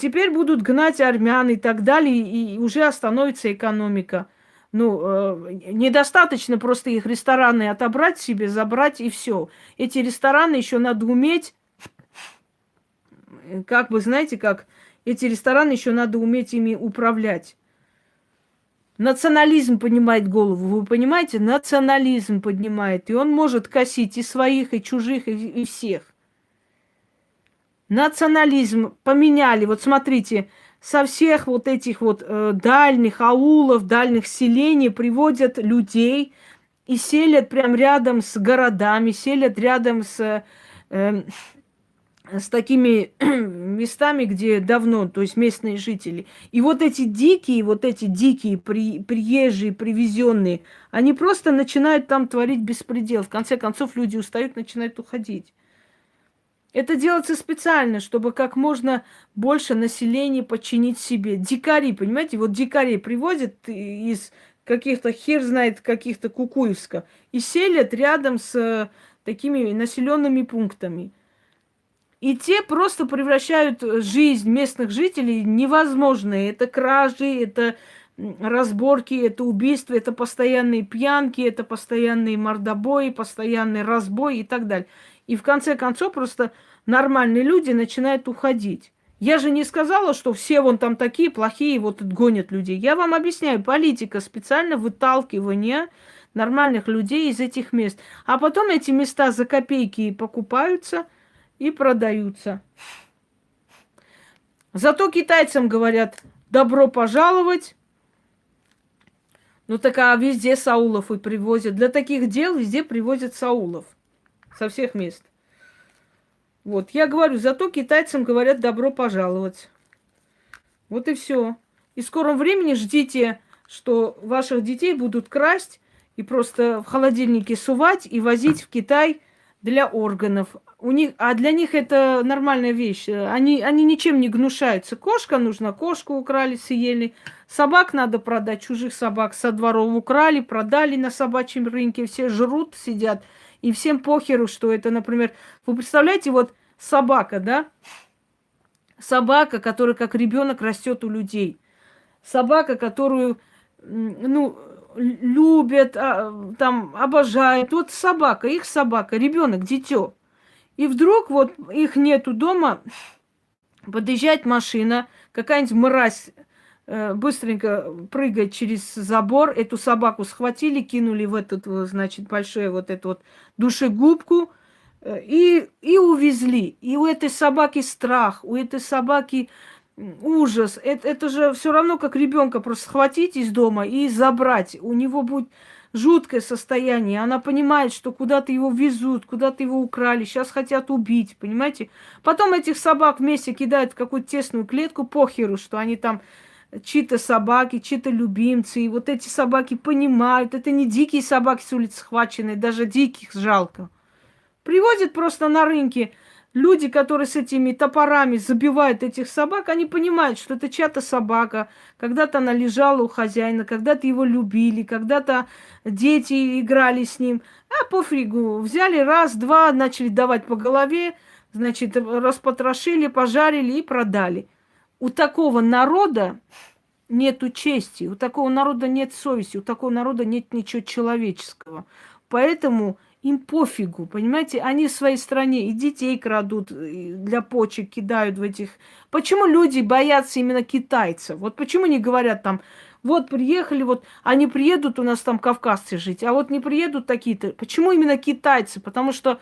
Теперь будут гнать армян и так далее, и уже остановится экономика. Ну, недостаточно просто их рестораны отобрать себе, забрать и все. Эти рестораны еще надо уметь, как бы, знаете, как эти рестораны еще надо уметь ими управлять. Национализм поднимает голову, вы понимаете? Национализм поднимает, и он может косить и своих, и чужих, и всех. Национализм поменяли, вот смотрите, со всех вот этих вот дальних аулов, дальних селений приводят людей и селят прям рядом с городами, селят рядом с такими местами, где давно, то есть местные жители. И вот эти дикие приезжие, привезенные, они просто начинают там творить беспредел. В конце концов, люди устают, начинают уходить. Это делается специально, чтобы как можно больше населения подчинить себе. Дикари, понимаете, вот дикарей привозят из каких-то, хер знает, каких-то Кукуевска, и селят рядом с такими населенными пунктами. И те просто превращают жизнь местных жителей в невозможное. Это кражи, это разборки, это убийства, это постоянные пьянки, это постоянные мордобои, постоянный разбой и так далее. И в конце концов просто нормальные люди начинают уходить. Я же не сказала, что все вон там такие плохие, вот гонят людей. Я вам объясняю, политика специально выталкивания нормальных людей из этих мест. А потом эти места за копейки покупаются и продаются. Зато китайцам говорят, добро пожаловать. Ну так а везде саулов и привозят. Для таких дел везде привозят саулов. Со всех мест. Вот, я говорю, зато китайцам говорят, добро пожаловать. Вот и все. И в скором времени ждите, что ваших детей будут красть и просто в холодильнике сувать и возить в Китай для органов. А для них это нормальная вещь. Они ничем не гнушаются. Кошка нужна, кошку украли, съели. Собак надо продать, чужих собак со дворов украли, продали на собачьем рынке. Все жрут, сидят. И всем похеру, что это, например... Вы представляете, вот собака, да? Собака, которая как ребенок растет у людей. Собака, которую, ну, любят, там, обожают. Вот собака, их собака, ребенок, дитё. И вдруг вот их нету дома, подъезжает машина, какая-нибудь мразь быстренько прыгает через забор, эту собаку схватили, кинули в этот, значит, большой вот эту вот душегубку и увезли. И у этой собаки страх, у этой собаки ужас. Это же все равно, как ребенка просто схватить из дома и забрать. У него будет жуткое состояние. Она понимает, что куда-то его везут, куда-то его украли, сейчас хотят убить, понимаете? Потом этих собак вместе кидают в какую-то тесную клетку, похеру, что они там чьи-то собаки, чьи-то любимцы. И вот эти собаки понимают, это не дикие собаки с улиц схваченные, даже диких жалко. Приводят просто на рынке люди, которые с этими топорами забивают этих собак, они понимают, что это чья-то собака. Когда-то она лежала у хозяина, когда-то его любили, когда-то дети играли с ним. А пофигу, взяли раз, два, начали давать по голове, значит, распотрошили, пожарили и продали. У такого народа нету чести, у такого народа нет совести, у такого народа нет ничего человеческого. Поэтому им пофигу, понимаете? Они в своей стране и детей крадут, и для почек кидают в этих... Почему люди боятся именно китайцев? Вот почему не говорят там, вот приехали, вот они приедут, у нас там кавказцы жить, а вот не приедут такие-то. Почему именно китайцы? Потому что,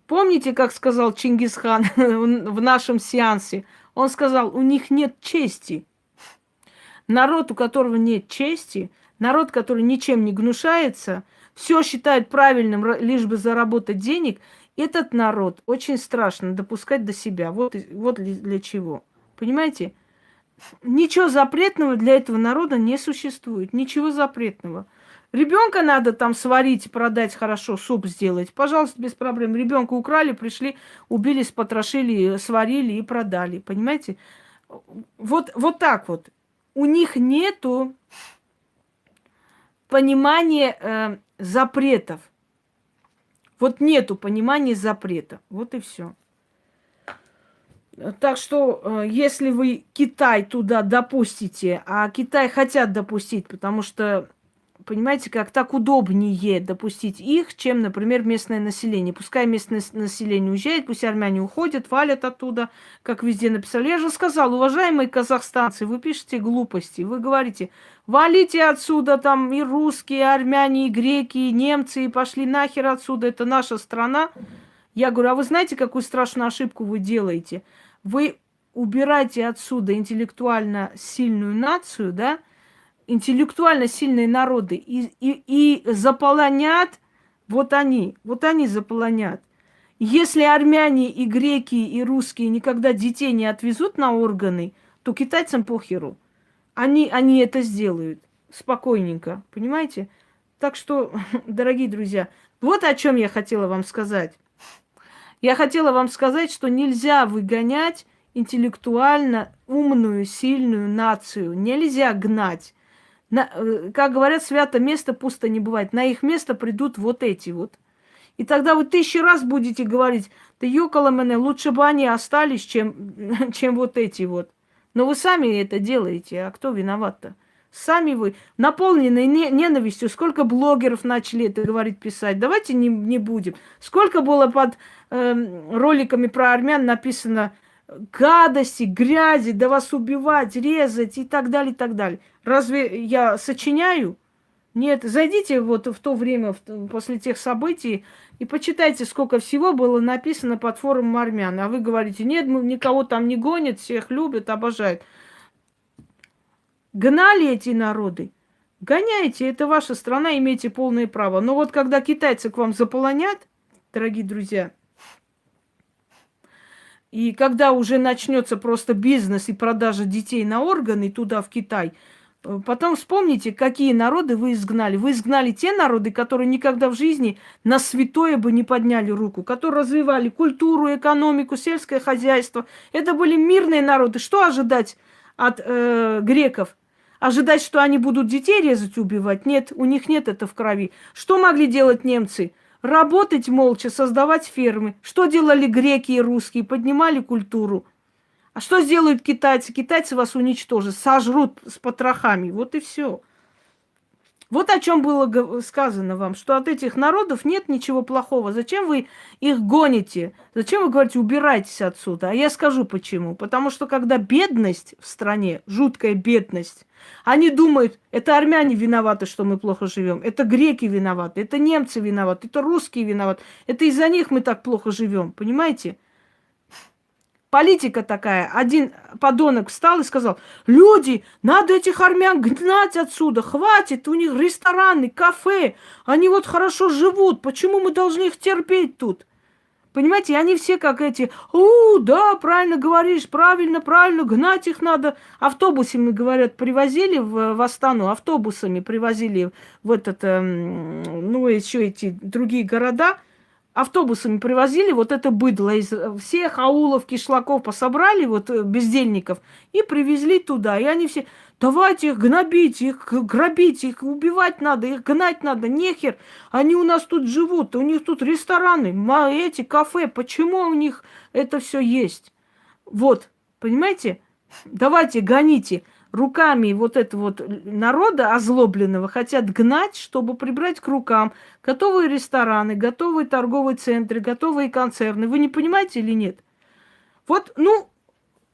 помните, как сказал Чингисхан в нашем сеансе? Он сказал, у них нет чести. Народ, у которого нет чести, народ, который ничем не гнушается, все считает правильным, лишь бы заработать денег, этот народ очень страшно допускать до себя. Вот для чего. Понимаете? Ничего запретного для этого народа не существует. Ничего запретного. Ребенка надо там сварить, продать хорошо, суп сделать. Пожалуйста, без проблем. Ребенка украли, пришли, убили, спотрошили, сварили и продали. Понимаете? Вот так вот. У них нету понимания запретов. Вот нету понимания запрета. Вот и все. Так что, если вы Китай туда допустите, а Китай хотят допустить, потому что, понимаете, как так удобнее допустить их, чем, например, местное население. Пускай местное население уезжает, пусть армяне уходят, валят оттуда, как везде написали. Я же сказала, уважаемые казахстанцы, вы пишете глупости, вы говорите, валите отсюда, там и русские, и армяне, и греки, и немцы, и пошли нахер отсюда, это наша страна. Я говорю, а вы знаете, какую страшную ошибку вы делаете? Вы убираете отсюда интеллектуально сильную нацию, да, интеллектуально сильные народы и заполонят, вот они заполонят. Если армяне и греки и русские никогда детей не отвезут на органы, то китайцам похеру. Они это сделают спокойненько, понимаете? Так что, дорогие друзья, вот о чем я хотела вам сказать. Я хотела вам сказать, что нельзя выгонять интеллектуально умную, сильную нацию. Нельзя гнать. Как говорят, свято место пусто не бывает. На их место придут вот эти вот. И тогда вы 1000 раз будете говорить, да ёкала мене, лучше бы они остались, чем вот эти вот. Но вы сами это делаете, а кто виноват-то? Сами вы, наполненные ненавистью. Сколько блогеров начали это говорить, писать. Давайте не будем. Сколько было под роликами про армян написано гадости, грязи, да вас убивать, резать и так далее, и так далее. Разве я сочиняю? Нет. Зайдите вот в то время, после тех событий, и почитайте, сколько всего было написано под форумом армян. А вы говорите, нет, никого там не гонят, всех любят, обожают. Гнали эти народы? Гоняйте, это ваша страна, имеете полное право. Но вот когда китайцы к вам заполонят, дорогие друзья, и когда уже начнется просто бизнес и продажа детей на органы туда, в Китай, потом вспомните, какие народы вы изгнали. Вы изгнали те народы, которые никогда в жизни на святое бы не подняли руку, которые развивали культуру, экономику, сельское хозяйство. Это были мирные народы. Что ожидать от греков? Ожидать, что они будут детей резать, убивать? Нет, у них нет это в крови. Что могли делать немцы? Работать молча, создавать фермы. Что делали греки и русские? Поднимали культуру. А что сделают китайцы? Китайцы вас уничтожат, сожрут с потрохами. Вот и все. Вот о чем было сказано вам, что от этих народов нет ничего плохого. Зачем вы их гоните? Зачем вы говорите, убирайтесь отсюда? А я скажу почему. Потому что когда бедность в стране, жуткая бедность, они думают, это армяне виноваты, что мы плохо живем, это греки виноваты, это немцы виноваты, это русские виноваты, это из-за них мы так плохо живем, понимаете? Политика такая. Один подонок встал и сказал, люди, надо этих армян гнать отсюда, хватит, у них рестораны, кафе, они вот хорошо живут, почему мы должны их терпеть тут? Понимаете, и они все как эти, да, правильно говоришь, правильно, правильно, гнать их надо. Автобусами, говорят, привозили в Астану, автобусами привозили в этот, ну, еще эти другие города, автобусами привозили вот это быдло из всех аулов, кишлаков пособрали, вот бездельников, и привезли туда. И они все, давайте их гнобить, их грабить, их убивать надо, их гнать надо, нехер. Они у нас тут живут, у них тут рестораны, эти кафе, почему у них это все есть? Вот, понимаете? Давайте гоните руками вот этого вот народа озлобленного, хотят гнать, чтобы прибрать к рукам готовые рестораны, готовые торговые центры, готовые концерны. Вы не понимаете или нет? Вот, ну,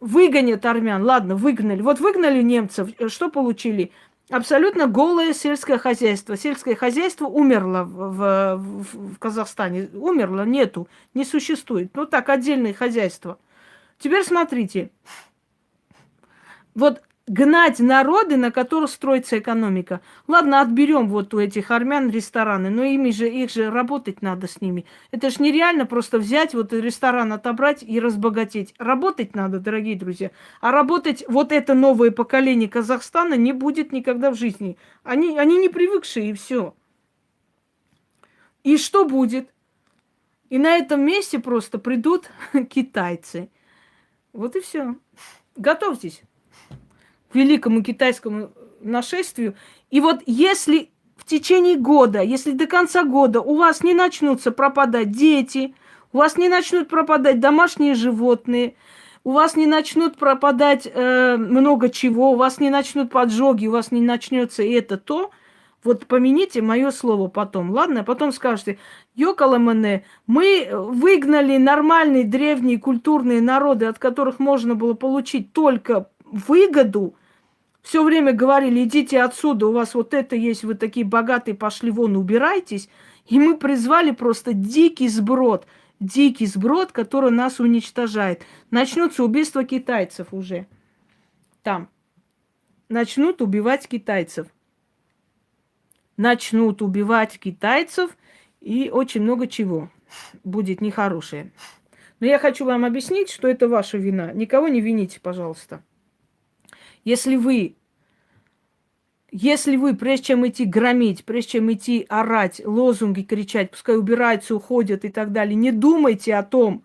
выгонят армян, ладно, выгнали. Вот выгнали немцев, что получили? Абсолютно голое сельское хозяйство. Сельское хозяйство умерло в Казахстане. Умерло, нету, не существует. Ну так, отдельное хозяйство. Теперь смотрите. Вот гнать народы, на которых строится экономика. Ладно, отберем вот у этих армян рестораны, но их же работать надо с ними. Это ж нереально просто взять вот ресторан, отобрать и разбогатеть. Работать надо, дорогие друзья. А работать вот это новое поколение Казахстана не будет никогда в жизни. Они не привыкшие, и все. И что будет? И на этом месте просто придут китайцы. Вот и все. Готовьтесь к великому китайскому нашествию. И вот если в течение года, если до конца года у вас не начнутся пропадать дети, у вас не начнут пропадать домашние животные, у вас не начнут пропадать много чего, у вас не начнут поджоги, у вас не начнется это, то, вот помяните мое слово потом, ладно? Потом скажете, ёкаламане, мы выгнали нормальные древние культурные народы, от которых можно было получить только выгоду, все время говорили, идите отсюда, у вас вот это есть, вы такие богатые, пошли вон, убирайтесь. И мы призвали просто дикий сброд, который нас уничтожает. Начнутся убийства китайцев уже. Там. Начнут убивать китайцев. Начнут убивать китайцев и очень много чего будет нехорошее. Но я хочу вам объяснить, что это ваша вина. Никого не вините, пожалуйста. Если вы, прежде чем идти громить, прежде чем идти орать, лозунги кричать, пускай убираются, уходят и так далее, не думайте о том,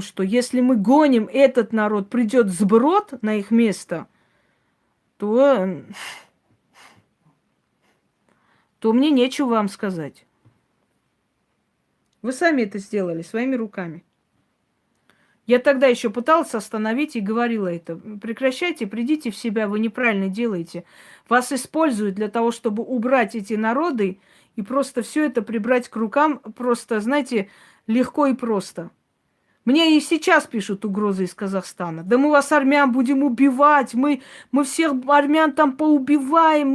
что если мы гоним этот народ, придет сброд на их место, то мне нечего вам сказать. Вы сами это сделали своими руками. Я тогда еще пыталась остановить и говорила это. Прекращайте, придите в себя, вы неправильно делаете. Вас используют для того, чтобы убрать эти народы и просто все это прибрать к рукам, просто, знаете, легко и просто. Мне и сейчас пишут угрозы из Казахстана. Да мы вас, армян, будем убивать, мы всех армян там поубиваем,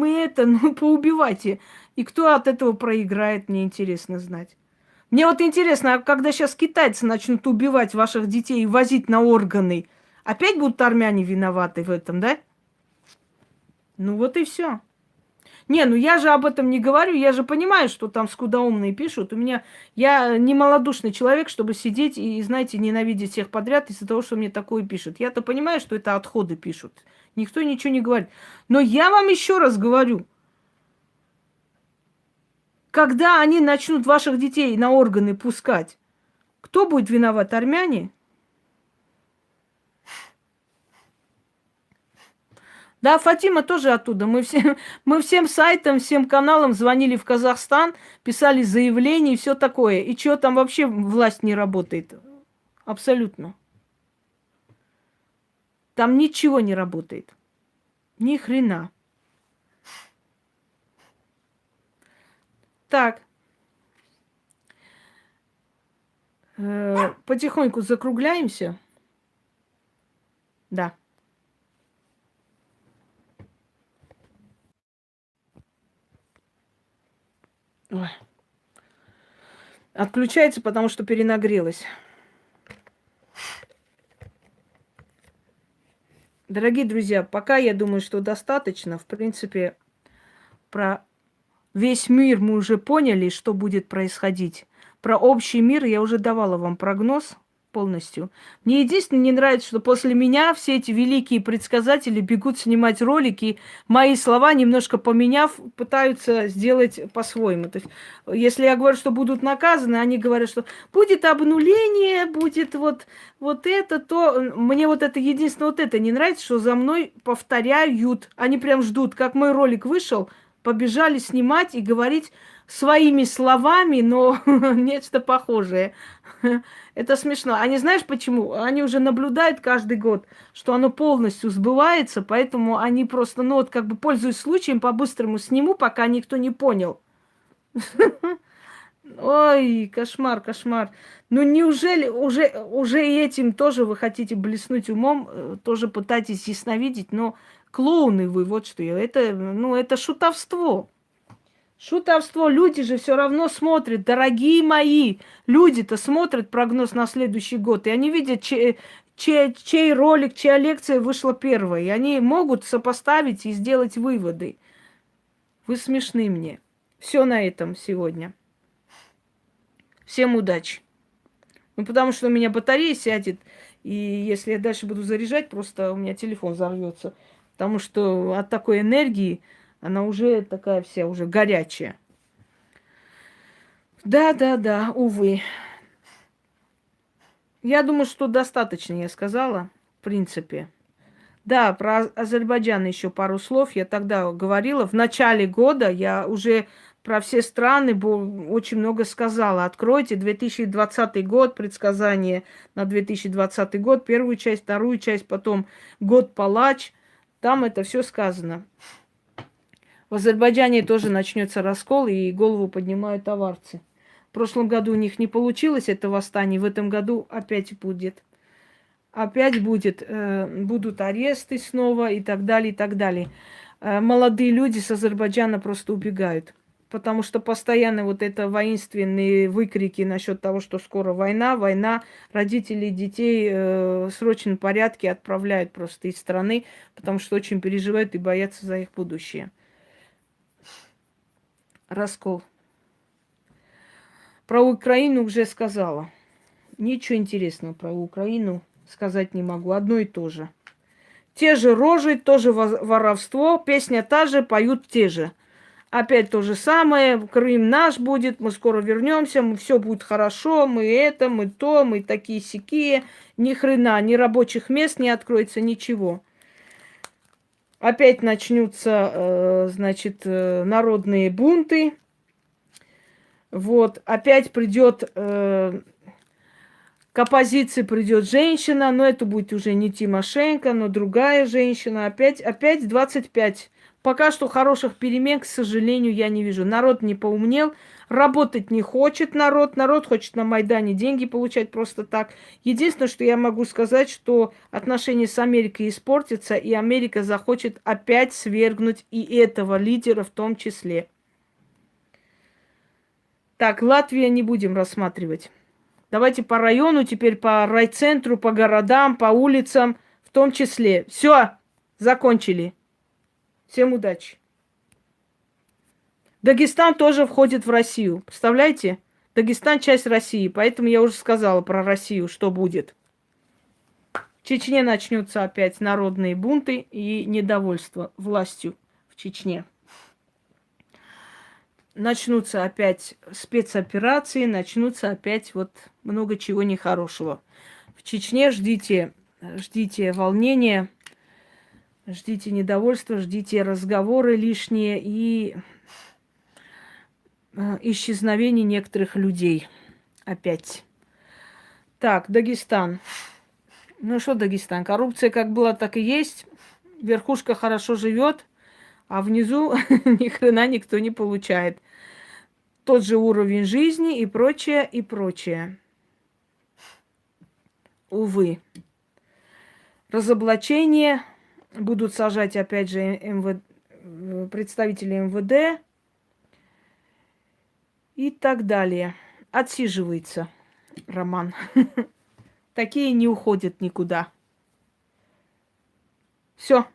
поубивайте. И кто от этого проиграет, мне интересно знать. Мне вот интересно, а когда сейчас китайцы начнут убивать ваших детей и возить на органы, опять будут армяне виноваты в этом, да? Ну вот и все. Не, ну я же об этом не говорю, я же понимаю, что там скудоумные пишут. Я не малодушный человек, чтобы сидеть и, знаете, ненавидеть всех подряд из-за того, что мне такое пишут. Я-то понимаю, что это отходы пишут. Никто ничего не говорит. Но я вам еще раз говорю, когда они начнут ваших детей на органы пускать, кто будет виноват? Армяне? Да, Фатима тоже оттуда. Мы всем сайтам, всем каналам звонили в Казахстан, писали заявления и все такое. И что там вообще власть не работает? Абсолютно. Там ничего не работает. Ни хрена. Так. Потихоньку закругляемся. Да. Ой. Отключается, потому что перенагрелась. Дорогие друзья, пока я думаю, что достаточно. В принципе, про весь мир мы уже поняли, что будет происходить. Про общий мир я уже давала вам прогноз полностью. Мне единственное не нравится, что после меня все эти великие предсказатели бегут снимать ролики, мои слова, немножко поменяв, пытаются сделать по-своему. То есть, если я говорю, что будут наказаны, они говорят, что будет обнуление, будет вот это, то мне вот это единственное вот это не нравится, что за мной повторяют. Они прям ждут, как мой ролик вышел, побежали снимать и говорить своими словами, но нечто похожее. Это смешно. Они знаешь почему? Они уже наблюдают каждый год, что оно полностью сбывается, поэтому они просто, ну вот как бы пользуясь случаем, по-быстрому сниму, пока никто не понял. Ой, кошмар, кошмар. Ну неужели уже и этим тоже вы хотите блеснуть умом, тоже пытаетесь ясновидеть, но клоуны вы, вот что я. Это, ну, это шутовство. Шутовство. Люди же все равно смотрят, дорогие мои. Люди-то смотрят прогноз на следующий год, и они видят, чей ролик, чья лекция вышла первой. И они могут сопоставить и сделать выводы. Вы смешны мне. Все на этом сегодня. Всем удачи. Ну, потому что у меня батарея сядет, и если я дальше буду заряжать, просто у меня телефон взорвется. Потому что от такой энергии она уже такая вся, уже горячая. Да, увы. Я думаю, что достаточно я сказала, в принципе. Да, про Азербайджан еще пару слов. Я тогда говорила, в начале года я уже про все страны очень много сказала. Откройте 2020 год, предсказание на 2020 год, первую часть, вторую часть, потом год палач. Там это все сказано. В Азербайджане тоже начнется раскол, и голову поднимают аварцы. В прошлом году у них не получилось это восстание, в этом году опять будет. Опять будут аресты снова и так далее, и так далее. Молодые люди с Азербайджана просто убегают. Потому что постоянно вот это воинственные выкрики насчет того, что скоро война, война, родители детей в срочном порядке отправляют просто из страны, потому что очень переживают и боятся за их будущее. Раскол. Про Украину уже сказала. Ничего интересного про Украину сказать не могу. Одно и то же. Те же рожи, тоже воровство, песня та же, поют те же. Опять то же самое, Крым наш будет, мы скоро вернемся, все будет хорошо, мы это, мы то, мы такие-сякие. Ни хрена, ни рабочих мест не откроется, ничего. Опять начнутся, народные бунты. Вот, опять придет, к оппозиции придет женщина, но это будет уже не Тимошенко, но другая женщина. Опять 25. Пока что хороших перемен, к сожалению, я не вижу. Народ не поумнел, работать не хочет народ. Народ хочет на Майдане деньги получать просто так. Единственное, что я могу сказать, что отношения с Америкой испортятся, и Америка захочет опять свергнуть и этого лидера в том числе. Так, Латвия не будем рассматривать. Давайте по району, теперь по райцентру, по городам, по улицам, в том числе. Все, закончили. Всем удачи. Дагестан тоже входит в Россию. Представляете? Дагестан часть России, поэтому я уже сказала про Россию, что будет. В Чечне начнутся опять народные бунты и недовольство властью в Чечне. Начнутся опять спецоперации, начнутся опять вот много чего нехорошего. В Чечне ждите волнения, ждите недовольства, ждите разговоры лишние и исчезновение некоторых людей опять. Так, Дагестан. Ну что Дагестан? Коррупция как была, так и есть. Верхушка хорошо живет, а внизу ни хрена никто не получает. Тот же уровень жизни и прочее, и прочее. Увы. Разоблачение. Будут сажать, опять же, представители МВД и так далее. Отсиживается роман. Такие не уходят никуда. Все.